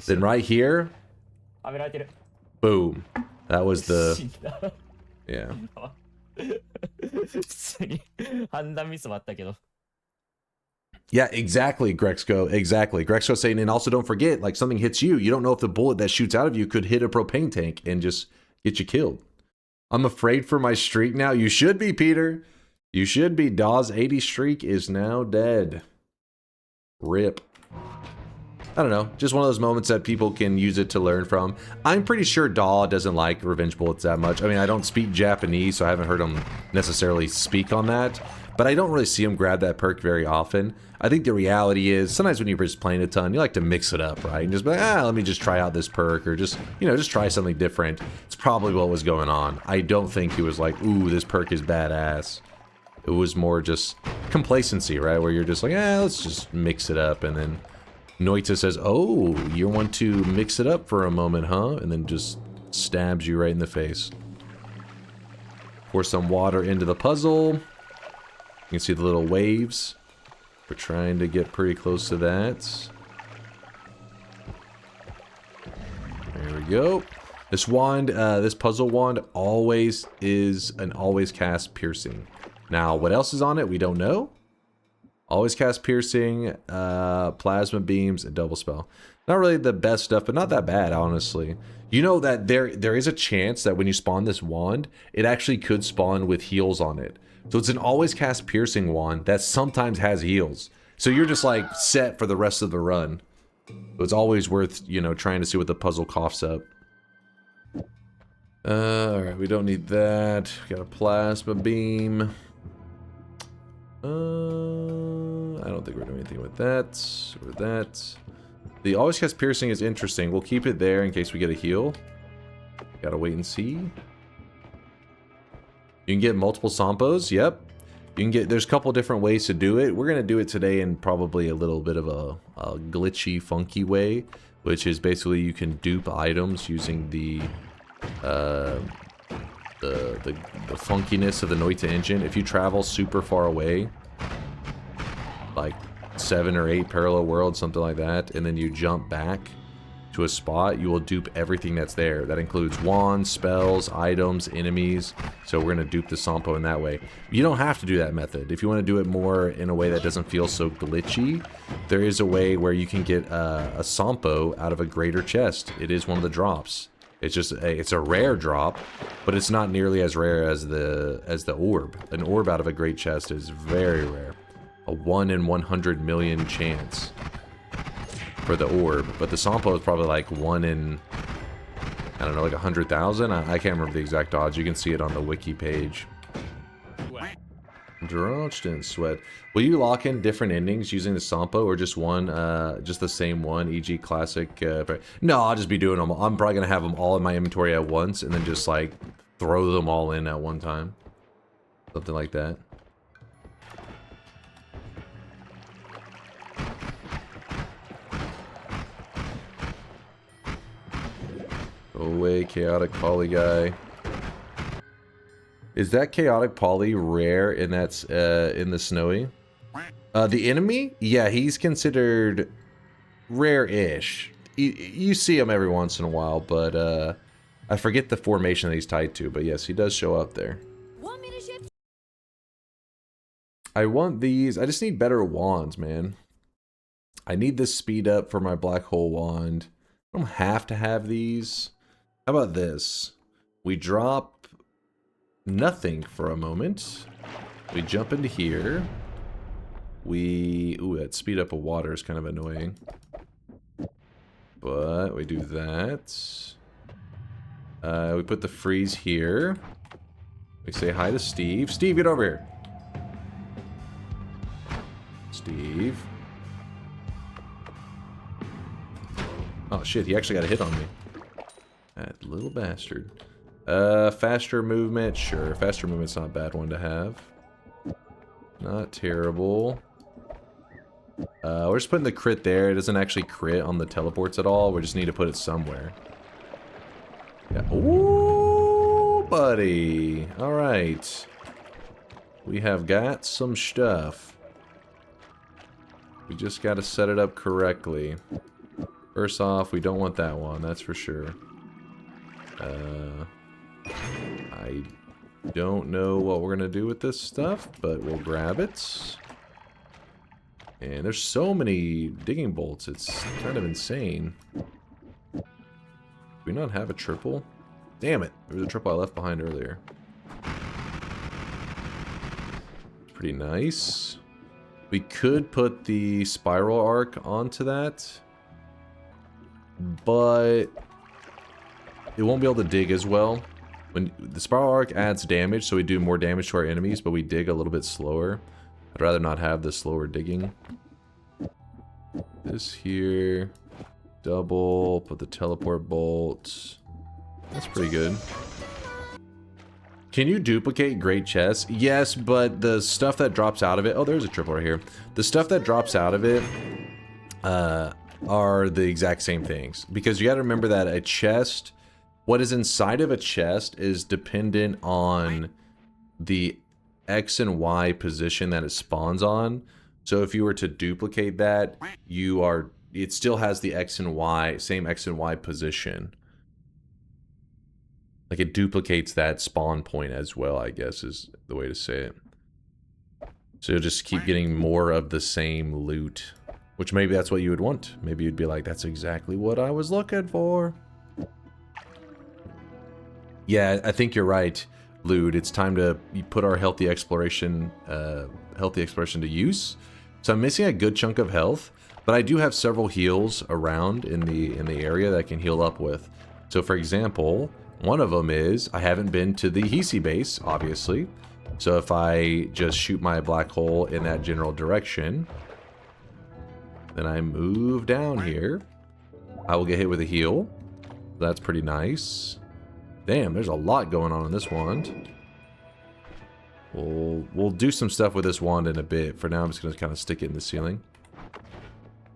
Then right here, boom. That was the, yeah. Yeah, exactly, Grexco. Exactly. Grexco saying, and also don't forget, like something hits you, you don't know if the bullet that shoots out of you could hit a propane tank and just get you killed. I'm afraid for my streak now. You should be, Peter. You should be. Daw's 80 streak is now dead. RIP. I don't know, just one of those moments that people can use it to learn from. I'm pretty sure Daw doesn't like revenge bullets that much. I mean, I don't speak Japanese, so I haven't heard him necessarily speak on that, but I don't really see him grab that perk very often. I think the reality is, sometimes when you're just playing a ton, you like to mix it up, right? And just be like, let me just try out this perk, or just, you know, just try something different. It's probably what was going on. I don't think he was like, ooh, this perk is badass. It was more just complacency, right? Where you're just like, let's just mix it up, and then Noita says, oh, you want to mix it up for a moment, huh? And then just stabs you right in the face. Pour some water into the puzzle. You can see the little waves. We're trying to get pretty close to that. There we go. This wand, this puzzle wand always is an always cast piercing. Now, what else is on it? We don't know. Always cast piercing, plasma beams, and double spell. Not really the best stuff, but not that bad, honestly. You know that there is a chance that when you spawn this wand, it actually could spawn with heals on it. So it's an always cast piercing wand that sometimes has heals. So you're just like set for the rest of the run. So it's always worth, you know, trying to see what the puzzle coughs up. Alright, we don't need that. Got a plasma beam. I don't think we're doing anything with that or that. The always cast piercing is interesting. We'll keep it there in case we get a heal. Gotta wait and see. You can get multiple Sampos. Yep. You can get, there's a couple different ways to do it. We're gonna do it today in probably a little bit of a glitchy, funky way, which is basically you can dupe items using the funkiness of the Noita engine. If you travel super far away, like 7 or 8 parallel worlds, something like that, and then you jump back to a spot, you will dupe everything that's there. That includes wands, spells, items, enemies. So we're going to dupe the Sampo in that way. You don't have to do that method. If you want to do it more in a way that doesn't feel so glitchy, there is a way where you can get a Sampo out of a greater chest. It is one of the drops. It's just it's a rare drop, but it's not nearly as rare as the orb. An orb out of a great chest is very rare. A 1 in 100 million chance for the orb, but the Sampo is probably like 1 in, I don't know, like 100,000. I can't remember the exact odds. You can see it on the wiki page. Drenched in sweat. Will you lock in different endings using the Sampo, or just one, just the same one, e.g. classic? No, I'll just be doing them. I'm probably gonna have them all in my inventory at once, and then just like throw them all in at one time, something like that. Go away, chaotic poly guy. Is that chaotic poly rare in that's in the snowy? The enemy? Yeah, he's considered rare-ish. You see him every once in a while, but I forget the formation that he's tied to. But yes, he does show up there. I want these. I just need better wands, man. I need this speed up for my black hole wand. I don't have to have these. How about this? We drop nothing for a moment. We jump into here. Ooh, that speed up of water is kind of annoying. But we do that. We put the freeze here. We say hi to Steve. Steve, get over here. Steve. Oh shit, he actually got a hit on me. That little bastard. Faster movement, sure. Faster movement's not a bad one to have. Not terrible. We're just putting the crit there. It doesn't actually crit on the teleports at all. We just need to put it somewhere. Yeah. Ooh, buddy. Alright. We have got some stuff. We just got to set it up correctly. First off, we don't want that one, that's for sure. I don't know what we're gonna do with this stuff, but we'll grab it. And there's so many digging bolts, it's kind of insane. Do we not have a triple? Damn it, there was a triple I left behind earlier. Pretty nice. We could put the spiral arc onto that. but it won't be able to dig as well. When the spiral arc adds damage, so we do more damage to our enemies, but we dig a little bit slower. I'd rather not have the slower digging. This here, double, put the teleport bolt. That's pretty good. Can you duplicate great chests? Yes, but the stuff that drops out of it, oh, there's a triple right here. The stuff that drops out of it are the exact same things, because you got to remember that a chest, what is inside of a chest is dependent on the X and Y position that it spawns on. So if you were to duplicate that, it still has the X and Y, same X and Y position. Like it duplicates that spawn point as well, I guess is the way to say it. So you'll just keep getting more of the same loot, which maybe that's what you would want. Maybe you'd be like, that's exactly what I was looking for. Yeah, I think you're right, Lude. It's time to put our healthy exploration to use. So I'm missing a good chunk of health, but I do have several heals around in the area that I can heal up with. So for example, one of them is, I haven't been to the hiisi base, obviously. So if I just shoot my black hole in that general direction, then I move down here, I will get hit with a heal. That's pretty nice. Damn, there's a lot going on in this wand. We'll do some stuff with this wand in a bit. For now, I'm just going to kind of stick it in the ceiling.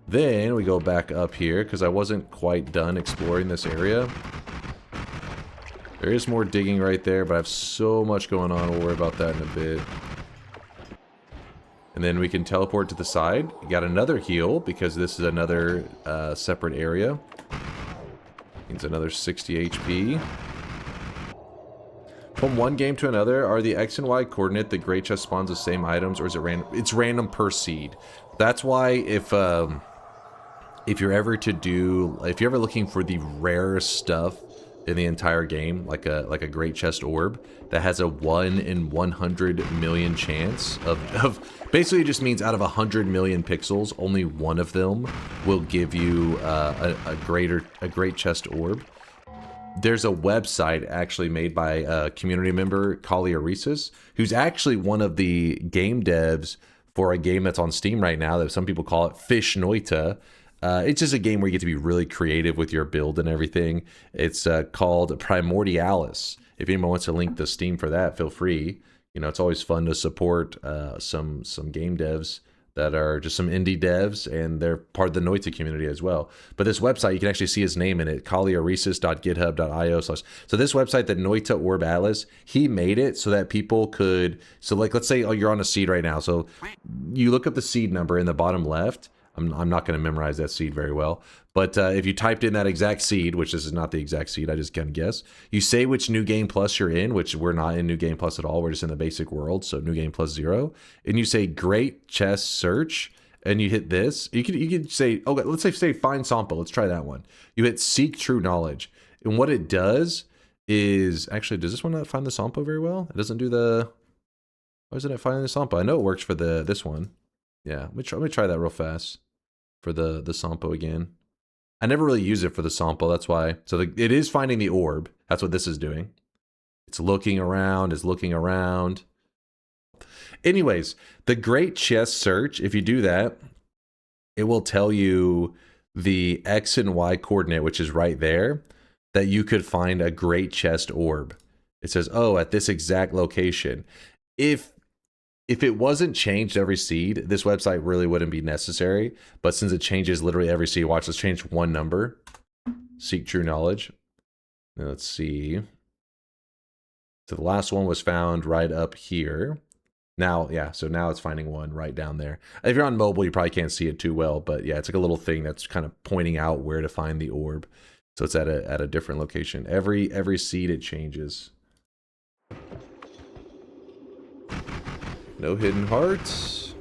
Then we go back up here, because I wasn't quite done exploring this area. There is more digging right there, but I have so much going on. We'll worry about that in a bit. And then we can teleport to the side. We got another heal, because this is another separate area. Needs another 60 HP. From one game to another, are the X and Y coordinate the great chest spawns the same items, or is it random? It's random per seed. That's why if you're ever looking for the rarest stuff in the entire game, like a great chest orb that has a 1 in 100 million chance of basically it just means out of 100 million pixels, only one of them will give you a great chest orb. There's a website actually made by a community member, Kolmi, who's actually one of the game devs for a game that's on Steam right now that some people call it Fish Noita. It's just a game where you get to be really creative with your build and everything. It's called Primordialis. If anyone wants to link the Steam for that, feel free. You know, it's always fun to support some game devs that are just some indie devs, and they're part of the Noita community as well. But this website, you can actually see his name in it, kolmi.github.io/. So this website, the Noita Orb Atlas, he made it so that people could, so like, let's say, oh, you're on a seed right now. So you look up the seed number in the bottom left. I'm not going to memorize that seed very well, but if you typed in that exact seed, which this is not the exact seed, I just can guess, you say which New Game Plus you're in, which we're not in New Game Plus at all, we're just in the basic world, so New Game Plus 0, and you say Great Chest Search, and you hit this. You could say, okay, let's say Find Sampo, let's try that one. You hit Seek True Knowledge, and what it does is, actually, does this one not find the Sampo very well? It doesn't do the, why isn't it finding the Sampo? I know it works for this one. Yeah, let me try that real fast. For the Sampo again. I never really use it for the Sampo, that's why. So it is finding the orb. That's what this is doing. It's looking around, Anyways, the Great Chest Search, if you do that, it will tell you the X and Y coordinate, which is right there, that you could find a Great Chest Orb. It says, oh, at this exact location. If it wasn't changed every seed, this website really wouldn't be necessary. But since it changes literally every seed, watch, let's change one number. Seek True Knowledge. Now let's see. So the last one was found right up here. Now, yeah, so now it's finding one right down there. If you're on mobile, you probably can't see it too well. But yeah, it's like a little thing that's kind of pointing out where to find the orb. So it's at a different location. Every seed it changes. No hidden hearts.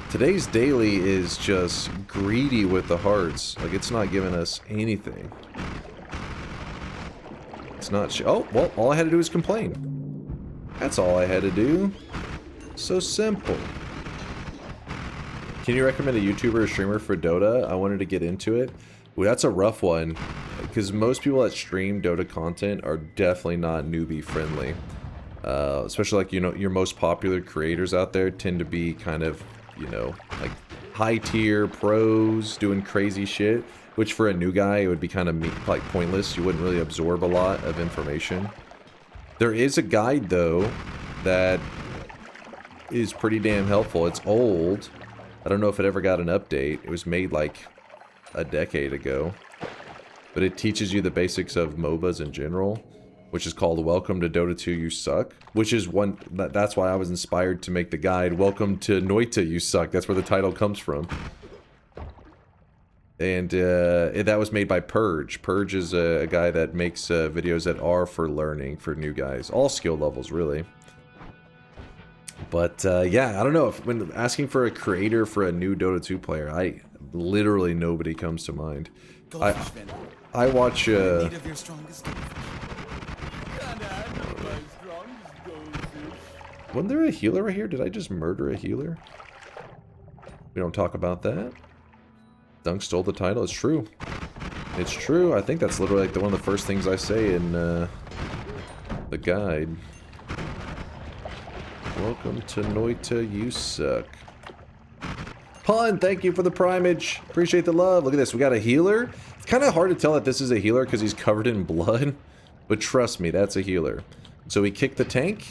Today's daily is just greedy with the hearts. Like, it's not giving us anything. It's not... oh, well, all I had to do was complain. That's all I had to do. So simple. Can you recommend a YouTuber or streamer for Dota? I wanted to get into it. Ooh, that's a rough one, because most people that stream Dota content are definitely not newbie friendly. Especially like, you know, your most popular creators out there tend to be kind of, you know, like high tier pros doing crazy shit, which for a new guy it would be kind of like pointless. You wouldn't really absorb a lot of information. There is a guide though that is pretty damn helpful. It's old. I don't know if it ever got an update. It was made like a decade ago, but it teaches you the basics of MOBAs in general, which is called Welcome to Dota 2 You Suck, which is one that's why I was inspired to make the guide Welcome to Noita You Suck. That's where the title comes from. And that was made by Purge. Purge is a guy that makes videos that are for learning for new guys, all skill levels really. But yeah, I don't know, if when asking for a creator for a new Dota 2 player, literally nobody comes to mind. I watch wasn't there a healer right here? Did I just murder a healer? We don't talk about that. Dunk stole the title. It's true. It's true. I think that's literally like one of the first things I say in the guide. Welcome to Noita, you suck. Pun, thank you for the primage. Appreciate the love. Look at this. We got a healer. It's kind of hard to tell that this is a healer because he's covered in blood. But trust me, that's a healer. So we kick the tank.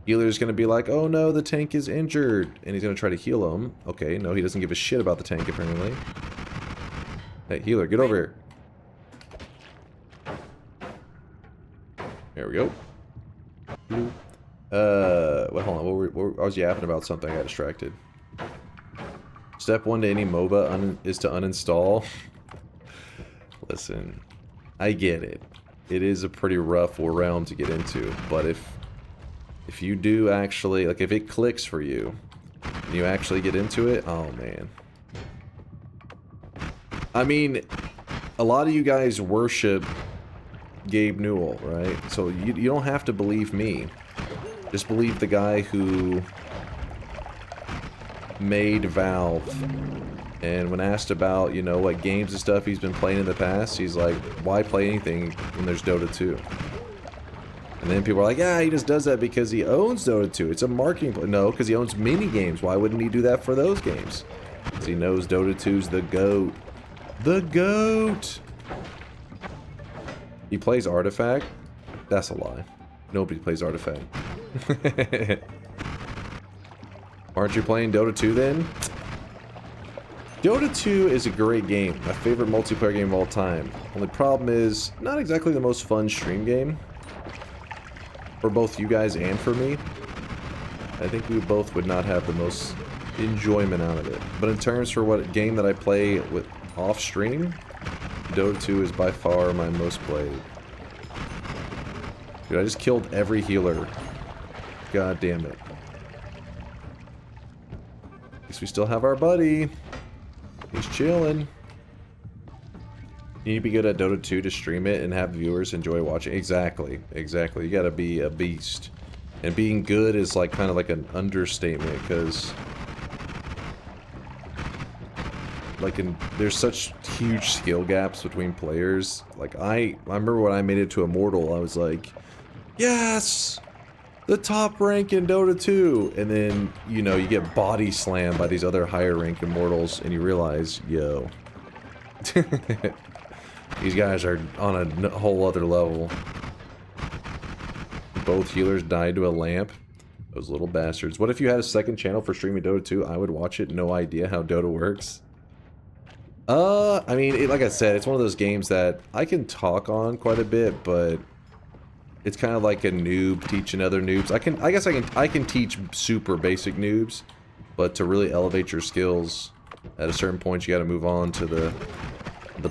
Healer's going to be like, oh no, the tank is injured. And he's going to try to heal him. Okay, no, he doesn't give a shit about the tank apparently. Hey, healer, get over here. There we go. Well, hold on. I was yapping about something. I got distracted. Step 1 to any MOBA is to uninstall. Listen, I get it. It is a pretty rough realm to get into, but if you do actually, like if it clicks for you, and you actually get into it, oh man. I mean, a lot of you guys worship Gabe Newell, right? So you don't have to believe me. Just believe the guy who made Valve. And when asked about, you know, what games and stuff he's been playing in the past, he's like, why play anything when there's Dota 2? And then people are like, yeah, he just does that because he owns Dota 2. It's a marketing play. No, because he owns mini games. Why wouldn't he do that for those games? Because he knows Dota 2's the GOAT. The GOAT! He plays Artifact? That's a lie. Nobody plays Artifact. Aren't you playing Dota 2 then? Dota 2 is a great game. My favorite multiplayer game of all time. Only problem is, not exactly the most fun stream game. For both you guys and for me. I think we both would not have the most enjoyment out of it. But in terms for what game that I play with off stream, Dota 2 is by far my most played. Dude, I just killed every healer. God damn it. At least we still have our buddy. He's chilling. You need to be good at Dota 2 to stream it and have viewers enjoy watching. Exactly. Exactly. You gotta be a beast. And being good is like kind of like an understatement because like there's such huge skill gaps between players. Like I remember when I made it to Immortal, I was like, yes! The top rank in Dota 2! And then, you know, you get body slammed by these other higher rank Immortals and you realize, yo. These guys are on a whole other level. Both healers died to a lamp. Those little bastards. What if you had a second channel for streaming Dota 2? I would watch it. No idea how Dota works. I mean, like I said, it's one of those games that I can talk on quite a bit, but it's kind of like a noob teaching other noobs. I guess I can teach super basic noobs, but to really elevate your skills, at a certain point you got to move on to the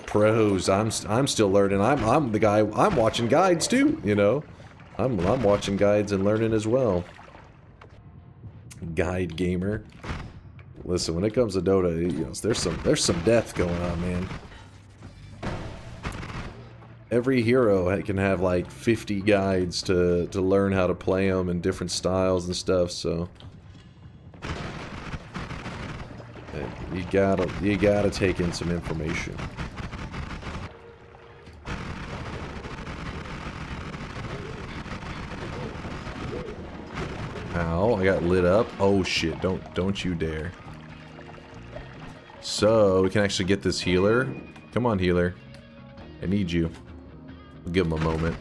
pros. I'm still learning. I'm the guy. I'm watching guides too. You know, I'm watching guides and learning as well. Guide gamer. Listen, when it comes to Dota, you know, there's some depth going on, man. Every hero can have like 50 guides to learn how to play them in different styles and stuff. So You gotta take in some information. Ow, I got lit up. Oh shit, don't you dare. So, we can actually get this healer. Come on, healer. I need you. We'll give him a moment.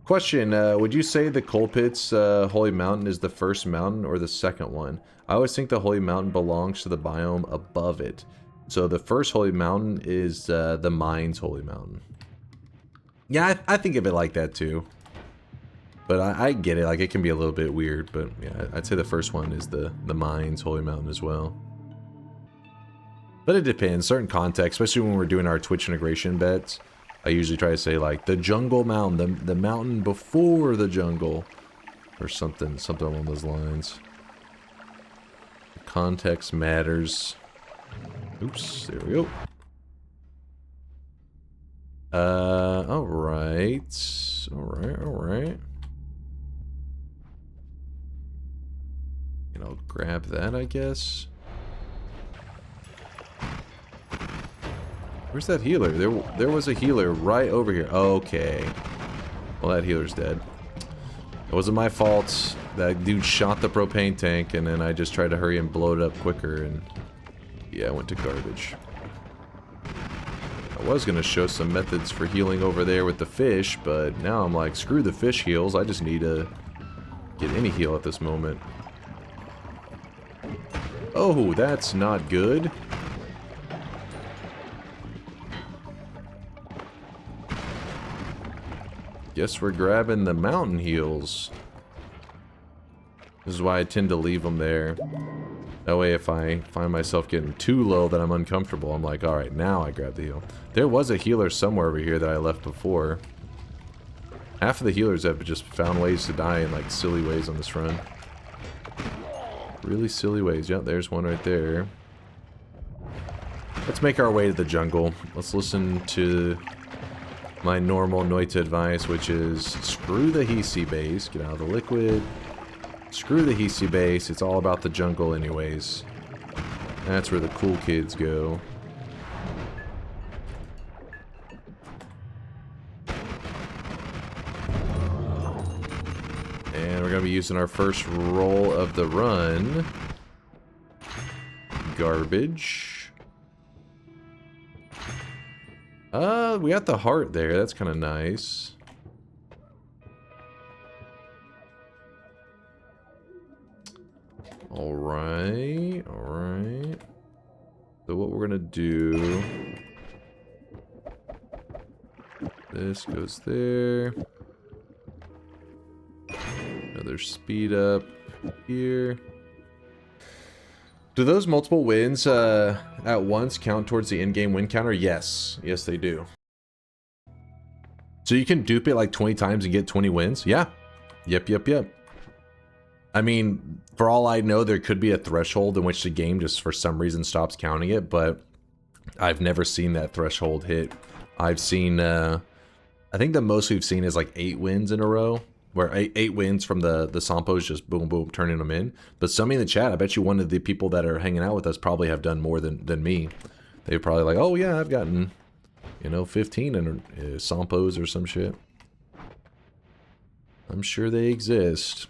Question, would you say the Coal Pits Holy Mountain is the first mountain or the second one? I always think the Holy Mountain belongs to the biome above it. So the first Holy Mountain is the Mines Holy Mountain. Yeah, I think of it like that too. But I get it, like it can be a little bit weird, but yeah, I'd say the first one is the Mines Holy Mountain as well. But it depends, certain contexts, especially when we're doing our Twitch integration bets. I usually try to say like the Jungle Mountain, the mountain before the jungle, or something along those lines. Context matters. Oops, there we go. Alright. And I'll grab that, I guess. Where's that healer? There was a healer right over here. Okay. Well, that healer's dead. It wasn't my fault. That dude shot the propane tank, and then I just tried to hurry and blow it up quicker, and yeah, I went to garbage. I was going to show some methods for healing over there with the fish, but now I'm like, screw the fish heals. I just need to get any heal at this moment. Oh, that's not good. Guess we're grabbing the mountain heals. This is why I tend to leave them there. That way if I find myself getting too low that I'm uncomfortable, I'm like, alright, now I grab the heal. There was a healer somewhere over here that I left before. Half of the healers have just found ways to die in like silly ways on this run. Really silly ways. Yep, there's one right there. Let's make our way to the jungle. Let's listen to my normal Noita advice, which is screw the hiisi base, get out of the liquid. Screw the hiisi base, it's all about the jungle anyways. That's where the cool kids go. And we're going to be using our first roll of the run. Garbage. We got the heart there. That's kind of nice. Alright. So what we're going to do... This goes there. Another speed up here. Do those multiple wins at once count towards the in-game win counter? Yes. Yes, they do. So you can dupe it like 20 times and get 20 wins? Yeah. Yep. I mean, for all I know, there could be a threshold in which the game just for some reason stops counting it, but I've never seen that threshold hit. I've seen, I think the most we've seen is like 8 wins in a row. Where 8 wins from the Sampos, just boom, boom, turning them in. But somebody in the chat, I bet you one of the people that are hanging out with us probably have done more than me. They're probably like, oh yeah, I've gotten, 15 in Sampos or some shit. I'm sure they exist.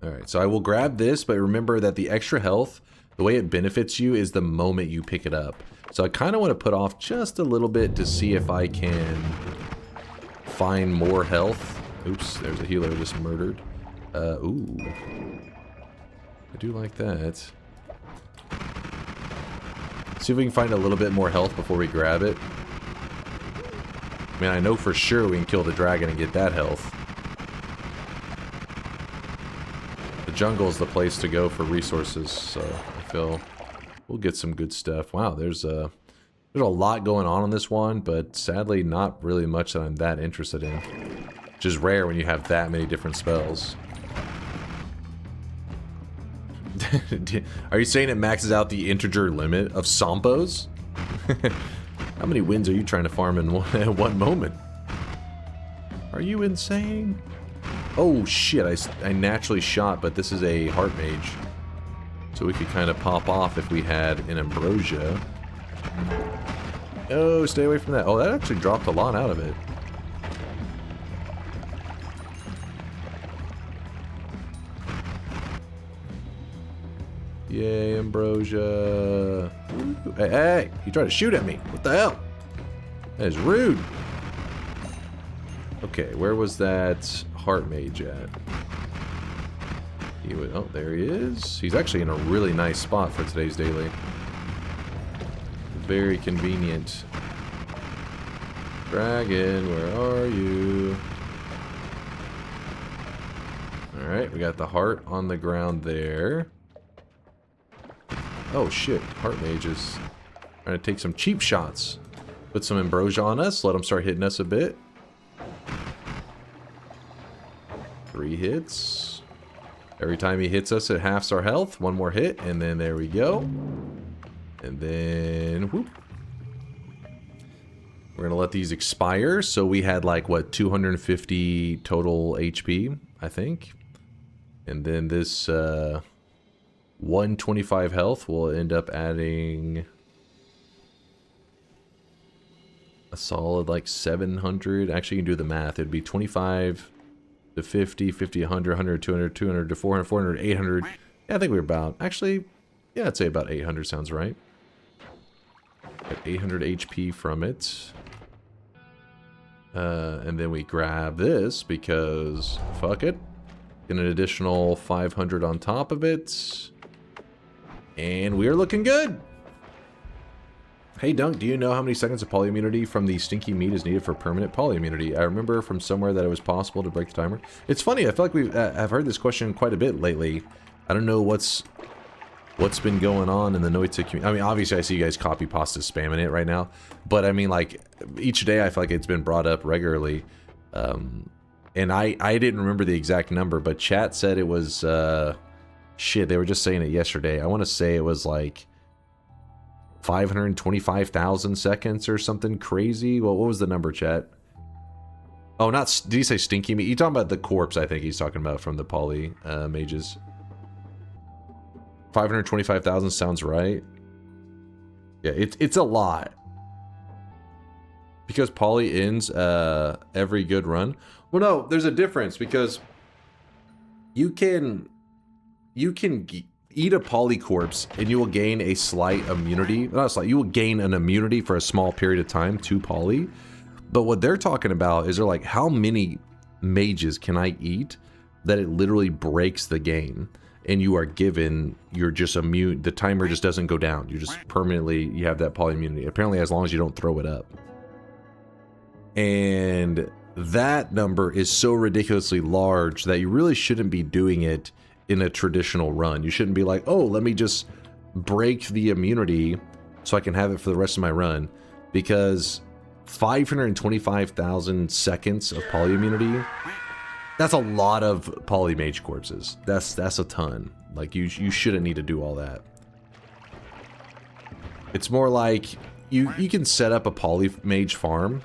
Alright, so I will grab this, but remember that the extra health, the way it benefits you is the moment you pick it up. So I kind of want to put off just a little bit to see if I can... find more health. Oops, there's a healer just murdered. Ooh. I do like that. See if we can find a little bit more health before we grab it. I mean, I know for sure we can kill the dragon and get that health. The jungle is the place to go for resources, so I feel we'll get some good stuff. Wow, there's a lot going on this one, but sadly not really much that I'm that interested in. Which is rare when you have that many different spells. Are you saying it maxes out the integer limit of Sampos? How many wins are you trying to farm in one moment? Are you insane? Oh shit, I naturally shot, but this is a heart mage. So we could kind of pop off if we had an ambrosia. Oh, stay away from that. Oh, that actually dropped a lot out of it. Yay, ambrosia. Ooh, hey, hey, you tried to shoot at me. What the hell? That is rude. Okay, where was that heart mage at? He was, oh, there he is. He's actually in a really nice spot for today's daily. Very convenient. Dragon, where are you? Alright, we got the heart on the ground there. Oh shit, heart mage is trying to take some cheap shots. Put some ambrosia on us, let him start hitting us a bit. 3 hits. Every time he hits us, it halves our health. 1 more hit, and then there we go. And then, whoop. We're going to let these expire. So we had like, what, 250 total HP, I think. And then this 125 health will end up adding a solid like 700. Actually, you can do the math. It'd be 25 to 50, 50, 100, 100, 200, 200 to 400, 400, 800. Yeah, I think we're about, actually, yeah, I'd say about 800 sounds right. Got 800 HP from it. And then we grab this because fuck it. Get an additional 500 on top of it. And we are looking good. Hey Dunk, do you know how many seconds of poly immunity from the stinky meat is needed for permanent poly immunity? I remember from somewhere that it was possible to break the timer. It's funny, I feel like we've have heard this question quite a bit lately. I don't know what's been going on in the Noita community. I mean, obviously I see you guys copy pasta spamming it right now, but I mean, like, each day I feel like it's been brought up regularly. And I didn't remember the exact number, but chat said it was, shit, they were just saying it yesterday. I want to say it was like 525,000 seconds or something crazy. Well, what was the number, chat? Oh, not, did he say stinky meat? You talking about the corpse, I think he's talking about from the poly mages. 525,000 sounds right. Yeah, it's a lot. Because poly ends every good run. Well, no, there's a difference because you can eat a poly corpse and you will gain a slight immunity. Not a slight, you will gain an immunity for a small period of time to poly. But what they're talking about is they're like, how many mages can I eat that it literally breaks the game? And you are given, you're just immune, the timer just doesn't go down. You just permanently, you have that poly immunity. Apparently as long as you don't throw it up. And that number is so ridiculously large that you really shouldn't be doing it in a traditional run. You shouldn't be like, oh, let me just break the immunity so I can have it for the rest of my run. Because 525,000 seconds of poly immunity, that's a lot of poly mage corpses. That's a ton. Like, you shouldn't need to do all that. It's more like you can set up a poly mage farm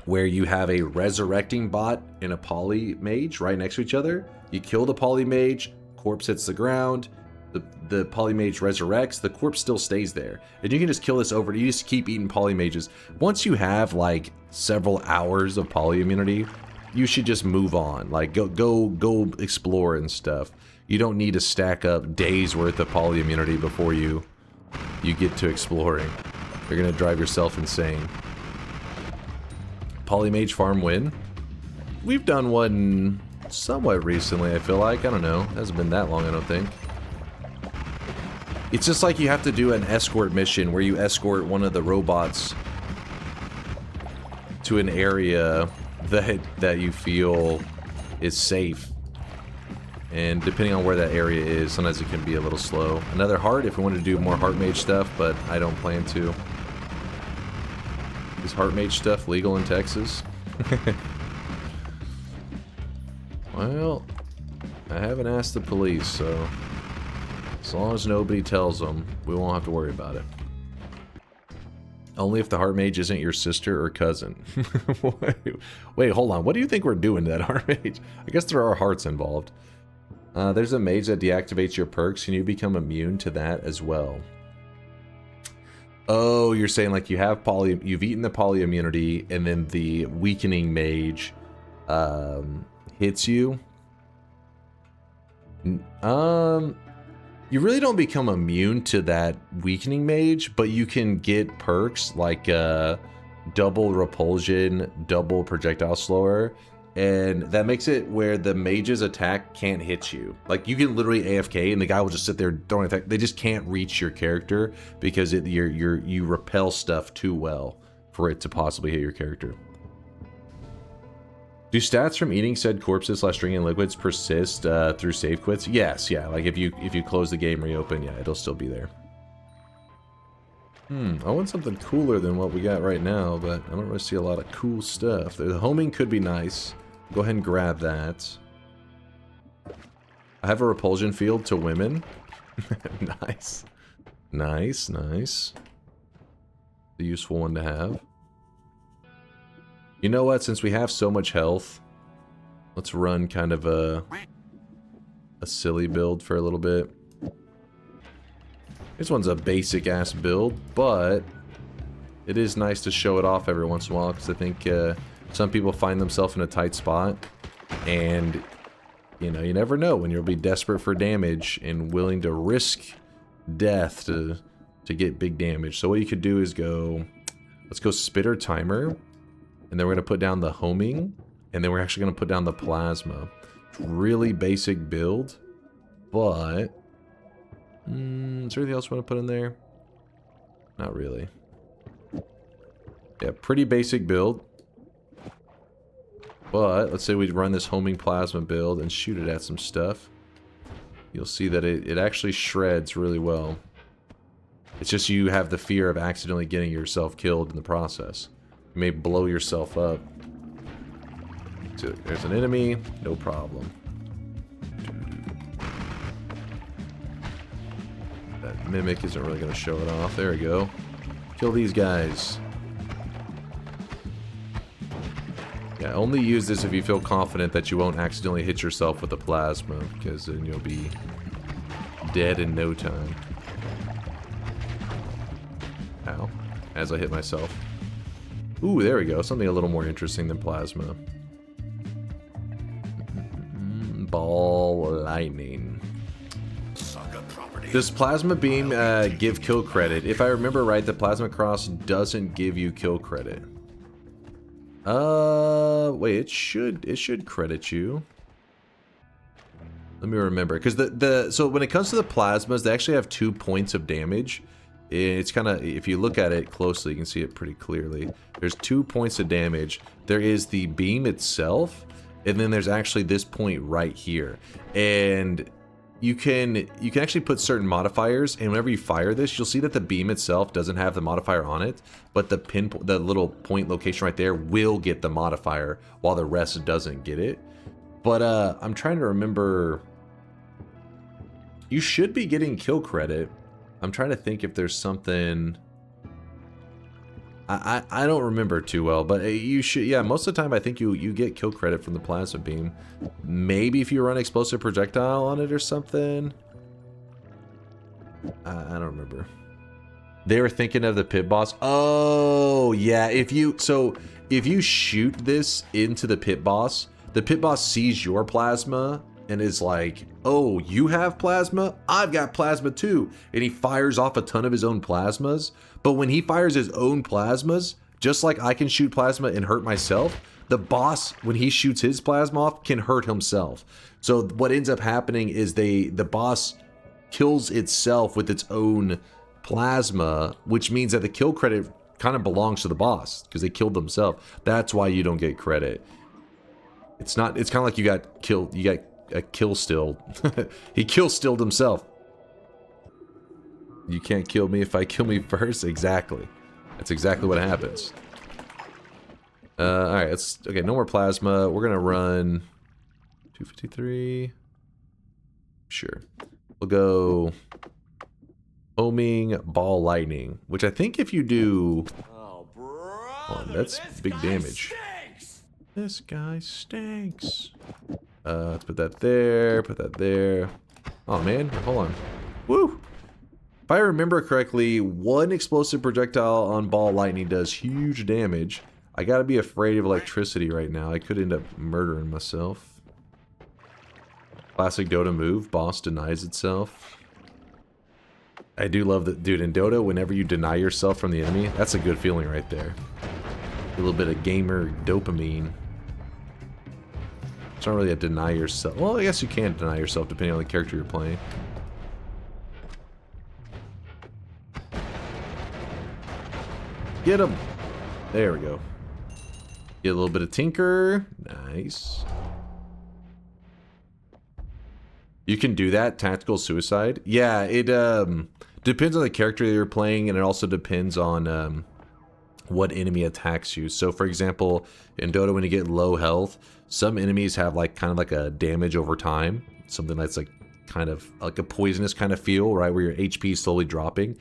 where you have a resurrecting bot and a poly mage right next to each other. You kill the poly mage, corpse hits the ground, the poly mage resurrects, the corpse still stays there. And you can just kill this over, you just keep eating poly mages. Once you have like several hours of poly immunity, you should just move on. Like go explore and stuff. You don't need to stack up days worth of poly immunity before you get to exploring. You're gonna drive yourself insane. Polymage farm win. We've done one somewhat recently, I feel like. I don't know. It hasn't been that long, I don't think. It's just like you have to do an escort mission where you escort one of the robots to an area that you feel is safe. And depending on where that area is, sometimes it can be a little slow. Another heart if we want to do more heart mage stuff, but I don't plan to. Is heart mage stuff legal in Texas? Well, I haven't asked the police, so as long as nobody tells them, we won't have to worry about it. Only if the heart mage isn't your sister or cousin. Wait, hold on. What do you think we're doing to that heart mage? I guess there are hearts involved. There's a mage that deactivates your perks and you become immune to that as well. Oh, you're saying like you've eaten the poly immunity and then the weakening mage hits you. You really don't become immune to that weakening mage, but you can get perks like double repulsion, double projectile slower, and that makes it where the mage's attack can't hit you. Like you can literally AFK and the guy will just sit there throwing attack. They just can't reach your character because you repel stuff too well for it to possibly hit your character. Do stats from eating said corpses / drinking liquids persist through save quits? Yes, yeah. Like if you close the game, reopen, yeah, it'll still be there. I want something cooler than what we got right now, but I don't really see a lot of cool stuff. The homing could be nice. Go ahead and grab that. I have a repulsion field to women. Nice. Nice, nice. A useful one to have. You know what? Since we have so much health, let's run kind of a silly build for a little bit. This one's a basic ass build, but it is nice to show it off every once in a while because I think some people find themselves in a tight spot, and you know, you never know when you'll be desperate for damage and willing to risk death to get big damage. So what you could do is let's go spitter timer. And then we're going to put down the homing. And then we're actually going to put down the plasma. Really basic build. But... is there anything else we want to put in there? Not really. Yeah, pretty basic build. But, let's say we run this homing plasma build and shoot it at some stuff. You'll see that it actually shreds really well. It's just you have the fear of accidentally getting yourself killed in the process. You may blow yourself up. So there's an enemy, no problem. That mimic isn't really going to show it off. There we go. Kill these guys. Yeah, only use this if you feel confident that you won't accidentally hit yourself with the plasma, because then you'll be dead in no time. Ow. As I hit myself. Ooh, there we go. Something a little more interesting than plasma. Ball lightning. Does plasma beam give kill credit? If I remember right, the plasma cross doesn't give you kill credit. Wait, it should credit you. Let me remember, because so when it comes to the plasmas, they actually have 2 points of damage. It's kind of, if you look at it closely, you can see it pretty clearly. There's 2 points of damage. There is the beam itself, and then there's actually this point right here. And you can actually put certain modifiers, and whenever you fire this, you'll see that the beam itself doesn't have the modifier on it, but the little point location right there will get the modifier, while the rest doesn't get it. But I'm trying to remember. You should be getting kill credit. I'm trying to think if there's something. I don't remember too well, but you should. Yeah, most of the time I think you get kill credit from the plasma beam. Maybe if you run explosive projectile on it or something. I don't remember. They were thinking of the pit boss. Oh yeah, if you shoot this into the pit boss sees your plasma and is like, oh, you have plasma? I've got plasma too. And he fires off a ton of his own plasmas. But when he fires his own plasmas, just like I can shoot plasma and hurt myself, the boss, when he shoots his plasma off, can hurt himself. So what ends up happening is the boss kills itself with its own plasma, which means that the kill credit kind of belongs to the boss because they killed themselves. That's why you don't get credit. It's kind of like you got killed. You got a kill still. He kill stilled himself. You can't kill me if I kill me first. Exactly. That's exactly what happens. Alright, okay, no more plasma. We're gonna run 253. Sure. We'll go Homing, ball lightning, which I think if you do... Oh, brother, that's this big guy damage. stinks. This guy stinks. Let's put that there, put that there. Oh man, hold on. Woo! If I remember correctly, one explosive projectile on ball lightning does huge damage. I gotta be afraid of electricity right now. I could end up murdering myself. Classic Dota move, boss denies itself. I do love that, dude, in Dota, whenever you deny yourself from the enemy, that's a good feeling right there. A little bit of gamer dopamine. It's not really a deny yourself. Well, I guess you can deny yourself depending on the character you're playing. Get him! There we go. Get a little bit of tinker. Nice. You can do that, tactical suicide. Yeah, it depends on the character that you're playing, and it also depends on what enemy attacks you. So for example, in Dota, when you get low health, some enemies have like kind of like a damage over time. Something that's like kind of like a poisonous kind of feel, right? Where your HP is slowly dropping.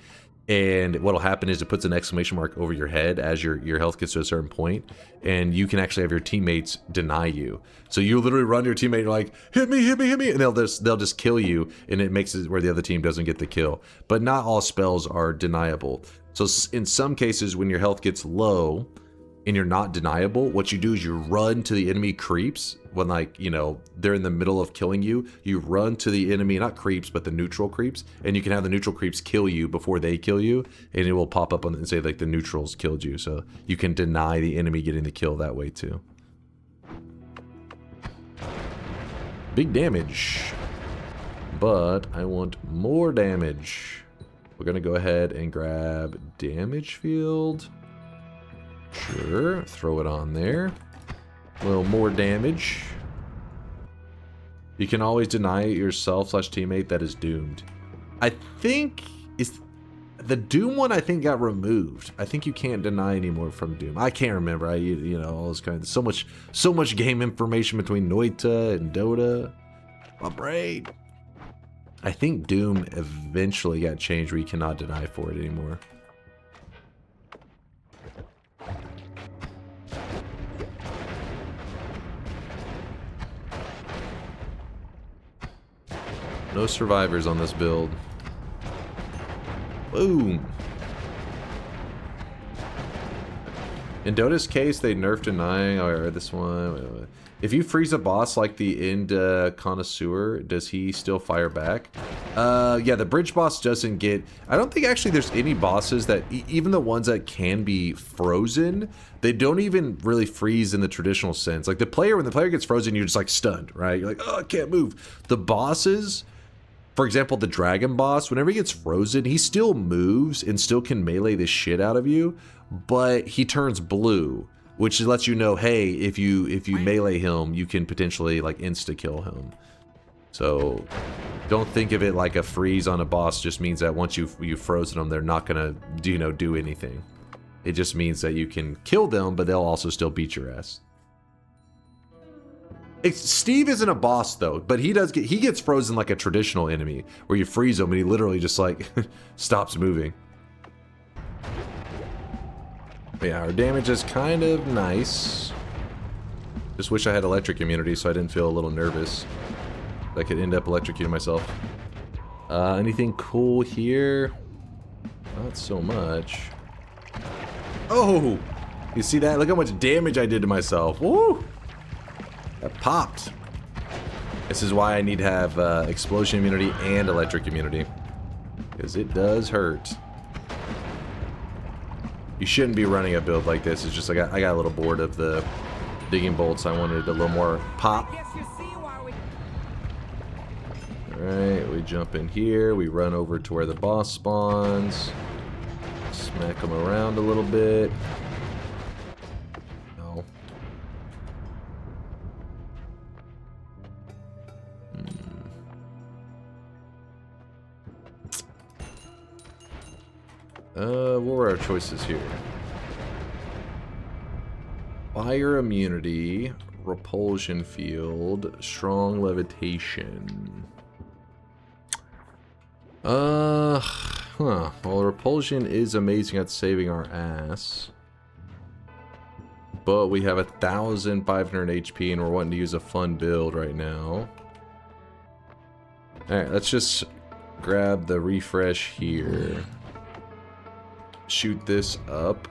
And what'll happen is it puts an exclamation mark over your head as your health gets to a certain point, and you can actually have your teammates deny you. So you literally run to your teammate and you're like, hit me, hit me, hit me, and they'll just kill you, and it makes it where the other team doesn't get the kill. But not all spells are deniable. So in some cases, when your health gets low and you're not deniable, what you do is you run to the enemy creeps. When, like, you know, they're in the middle of killing you, you run to the enemy, not creeps, but the neutral creeps, and you can have the neutral creeps kill you before they kill you, and it will pop up on and say, like, the neutrals killed you. So you can deny the enemy getting the kill that way too. Big damage. But I want more damage. We're gonna go ahead and grab damage field. Sure, throw it on there. A little more damage. You can always deny yourself / teammate that is doomed. I think is the Doom one. I think got removed. I think you can't deny anymore from Doom. I can't remember. You know, all this kind of so much game information between Noita and Dota. My brain. I think Doom eventually got changed where you cannot deny for it anymore. No survivors on this build. Boom. In Dota's case, they nerfed denying. Or this one. If you freeze a boss like the end connoisseur, does he still fire back? Yeah, the bridge boss doesn't get... I don't think actually there's any bosses that... even the ones that can be frozen, they don't even really freeze in the traditional sense. Like when the player gets frozen, you're just like stunned, right? You're like, oh, I can't move. The bosses... For example, the dragon boss, whenever he gets frozen, he still moves and still can melee the shit out of you, but he turns blue, which lets you know, hey, if you melee him, you can potentially like insta-kill him. So don't think of it like a freeze on a boss just means that once you've frozen them, they're not gonna do anything. It just means that you can kill them, but they'll also still beat your ass. Steve isn't a boss though, but he gets frozen like a traditional enemy, where you freeze him and he literally just like stops moving. But yeah, our damage is kind of nice. Just wish I had electric immunity so I didn't feel a little nervous. I could end up electrocuting myself. Anything cool here? Not so much. Oh! You see that? Look how much damage I did to myself. Woo! That popped. This is why I need to have explosion immunity and electric immunity. Because it does hurt. You shouldn't be running a build like this. It's just I got a little bored of the digging bolts. I wanted a little more pop. Alright, we jump in here. We run over to where the boss spawns. Smack him around a little bit. No. What were our choices here? Fire immunity, repulsion field, strong levitation. Huh. Well, Repulsion is amazing at saving our ass. But we have 1,500 HP and we're wanting to use a fun build right now. Alright, let's just grab the refresh here. Shoot this up.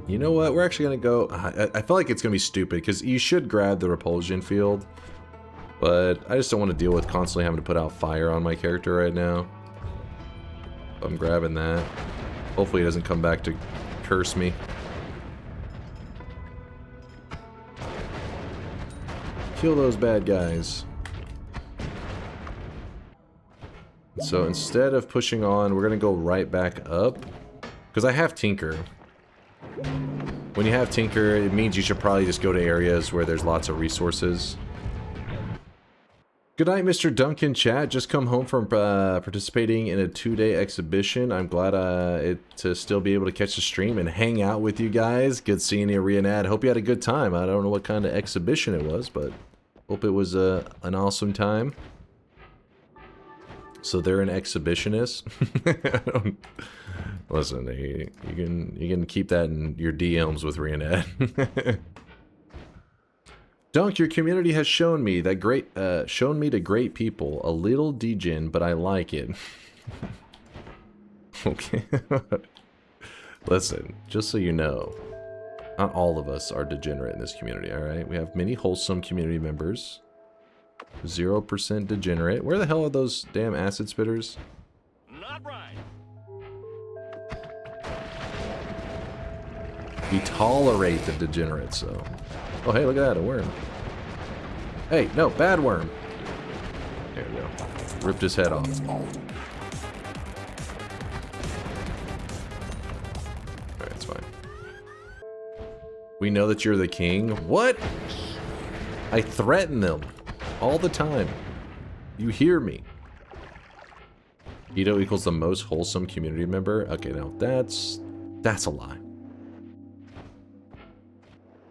You know what? We're actually going to go... I feel like it's going to be stupid because you should grab the repulsion field. But I just don't want to deal with constantly having to put out fire on my character right now. I'm grabbing that. Hopefully he doesn't come back to curse me. Kill those bad guys. So instead of pushing on, we're going to go right back up. Because I have Tinker. When you have Tinker, it means you should probably just go to areas where there's lots of resources. Good night, Mr. Duncan chat. Just come home from participating in a 2-day exhibition. I'm glad to still be able to catch the stream and hang out with you guys. Good seeing you, Reenad. Hope you had a good time. I don't know what kind of exhibition it was, but hope it was an awesome time. So they're an exhibitionist. Listen, you can keep that in your DMs with Reenad. Dunk, your community has shown me to great people. A little degen, but I like it. Okay. Listen, just so you know, not all of us are degenerate in this community, alright? We have many wholesome community members. 0% degenerate. Where the hell are those damn acid spitters? Not right. We tolerate the degenerates, so... Oh, hey, look at that, a worm. Hey, no, bad worm. There we go. Ripped his head off. Alright, it's fine. We know that you're the king. What? I threaten them all the time. You hear me. Ito equals the most wholesome community member. Okay, now that's a lie.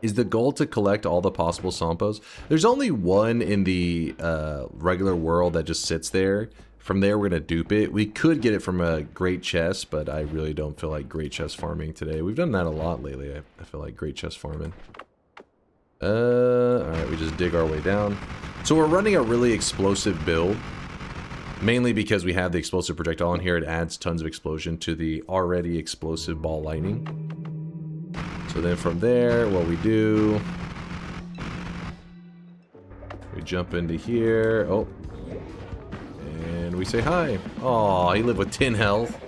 Is the goal to collect all the possible Sampos? There's only one in the regular world that just sits there. From there, we're going to dupe it. We could get it from a great chest, but I really don't feel like great chest farming today. We've done that a lot lately. I feel like great chest farming. Alright, we just dig our way down. So we're running a really explosive build. Mainly because we have the explosive projectile in here. It adds tons of explosion to the already explosive ball lightning. So then from there, what we do... We jump into here. Oh. And we say hi. Aw, he lived with 10 health.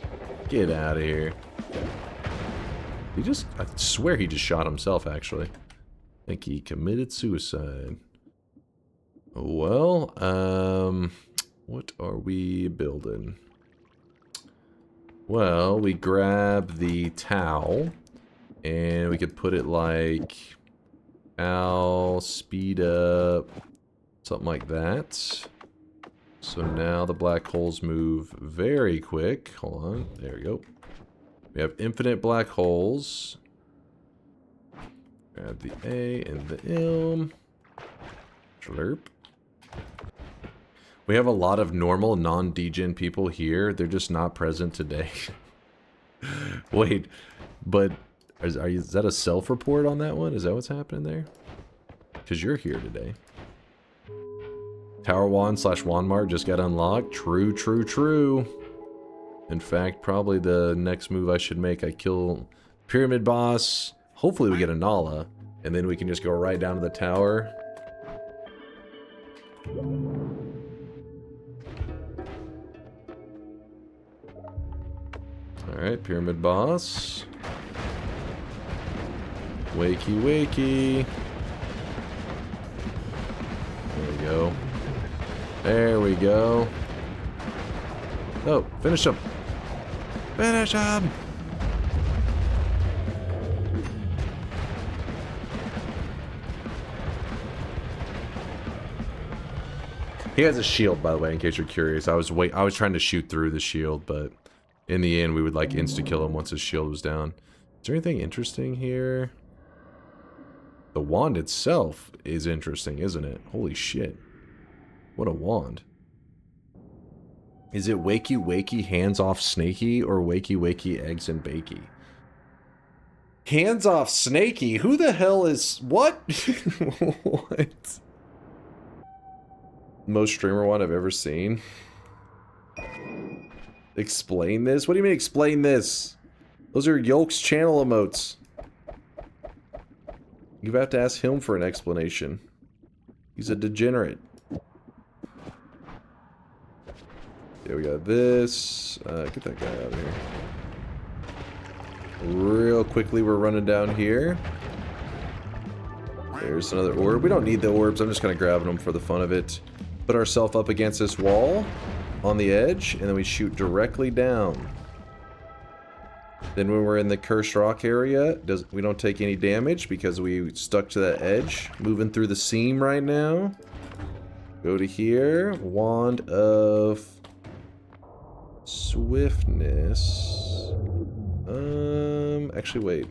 Get out of here. He just... I swear he just shot himself, actually. I think he committed suicide. Well, what are we building? Well, we grab the towel, and we could put it like, ow, speed up, something like that. So now the black holes move very quick. Hold on, there we go. We have infinite black holes. Grab the A and the M. Slurp. We have a lot of normal, non-degen people here. They're just not present today. Wait, but is that a self-report on that one? Is that what's happening there? Because you're here today. Tower Wand / Wand-Mart just got unlocked. True, true, true. In fact, probably the next move I should make, I kill Pyramid Boss. Hopefully we get a Nala, and then we can just go right down to the tower. Alright, Pyramid Boss. Wakey, wakey. There we go. There we go. Oh, finish him. Finish him! He has a shield, by the way, in case you're curious. I was trying to shoot through the shield, but in the end, we would like insta-kill him once his shield was down. Is there anything interesting here? The wand itself is interesting, isn't it? Holy shit. What a wand. Is it wakey wakey hands off snaky or wakey wakey eggs and bakey? Hands off snaky? Who the hell is what? What? Most streamer one I've ever seen. Explain this? What do you mean explain this? Those are Yolk's channel emotes. You have to ask him for an explanation. He's a degenerate. Yeah, we got this. Get that guy out of here. Real quickly, we're running down here. There's another orb. We don't need the orbs. I'm just kind of grabbing them for the fun of it. Put ourselves up against this wall on the edge, and then we shoot directly down. Then when we're in the cursed rock area, we don't take any damage because we stuck to that edge. Moving through the seam right now. Go to here. Wand of Swiftness. Actually, wait.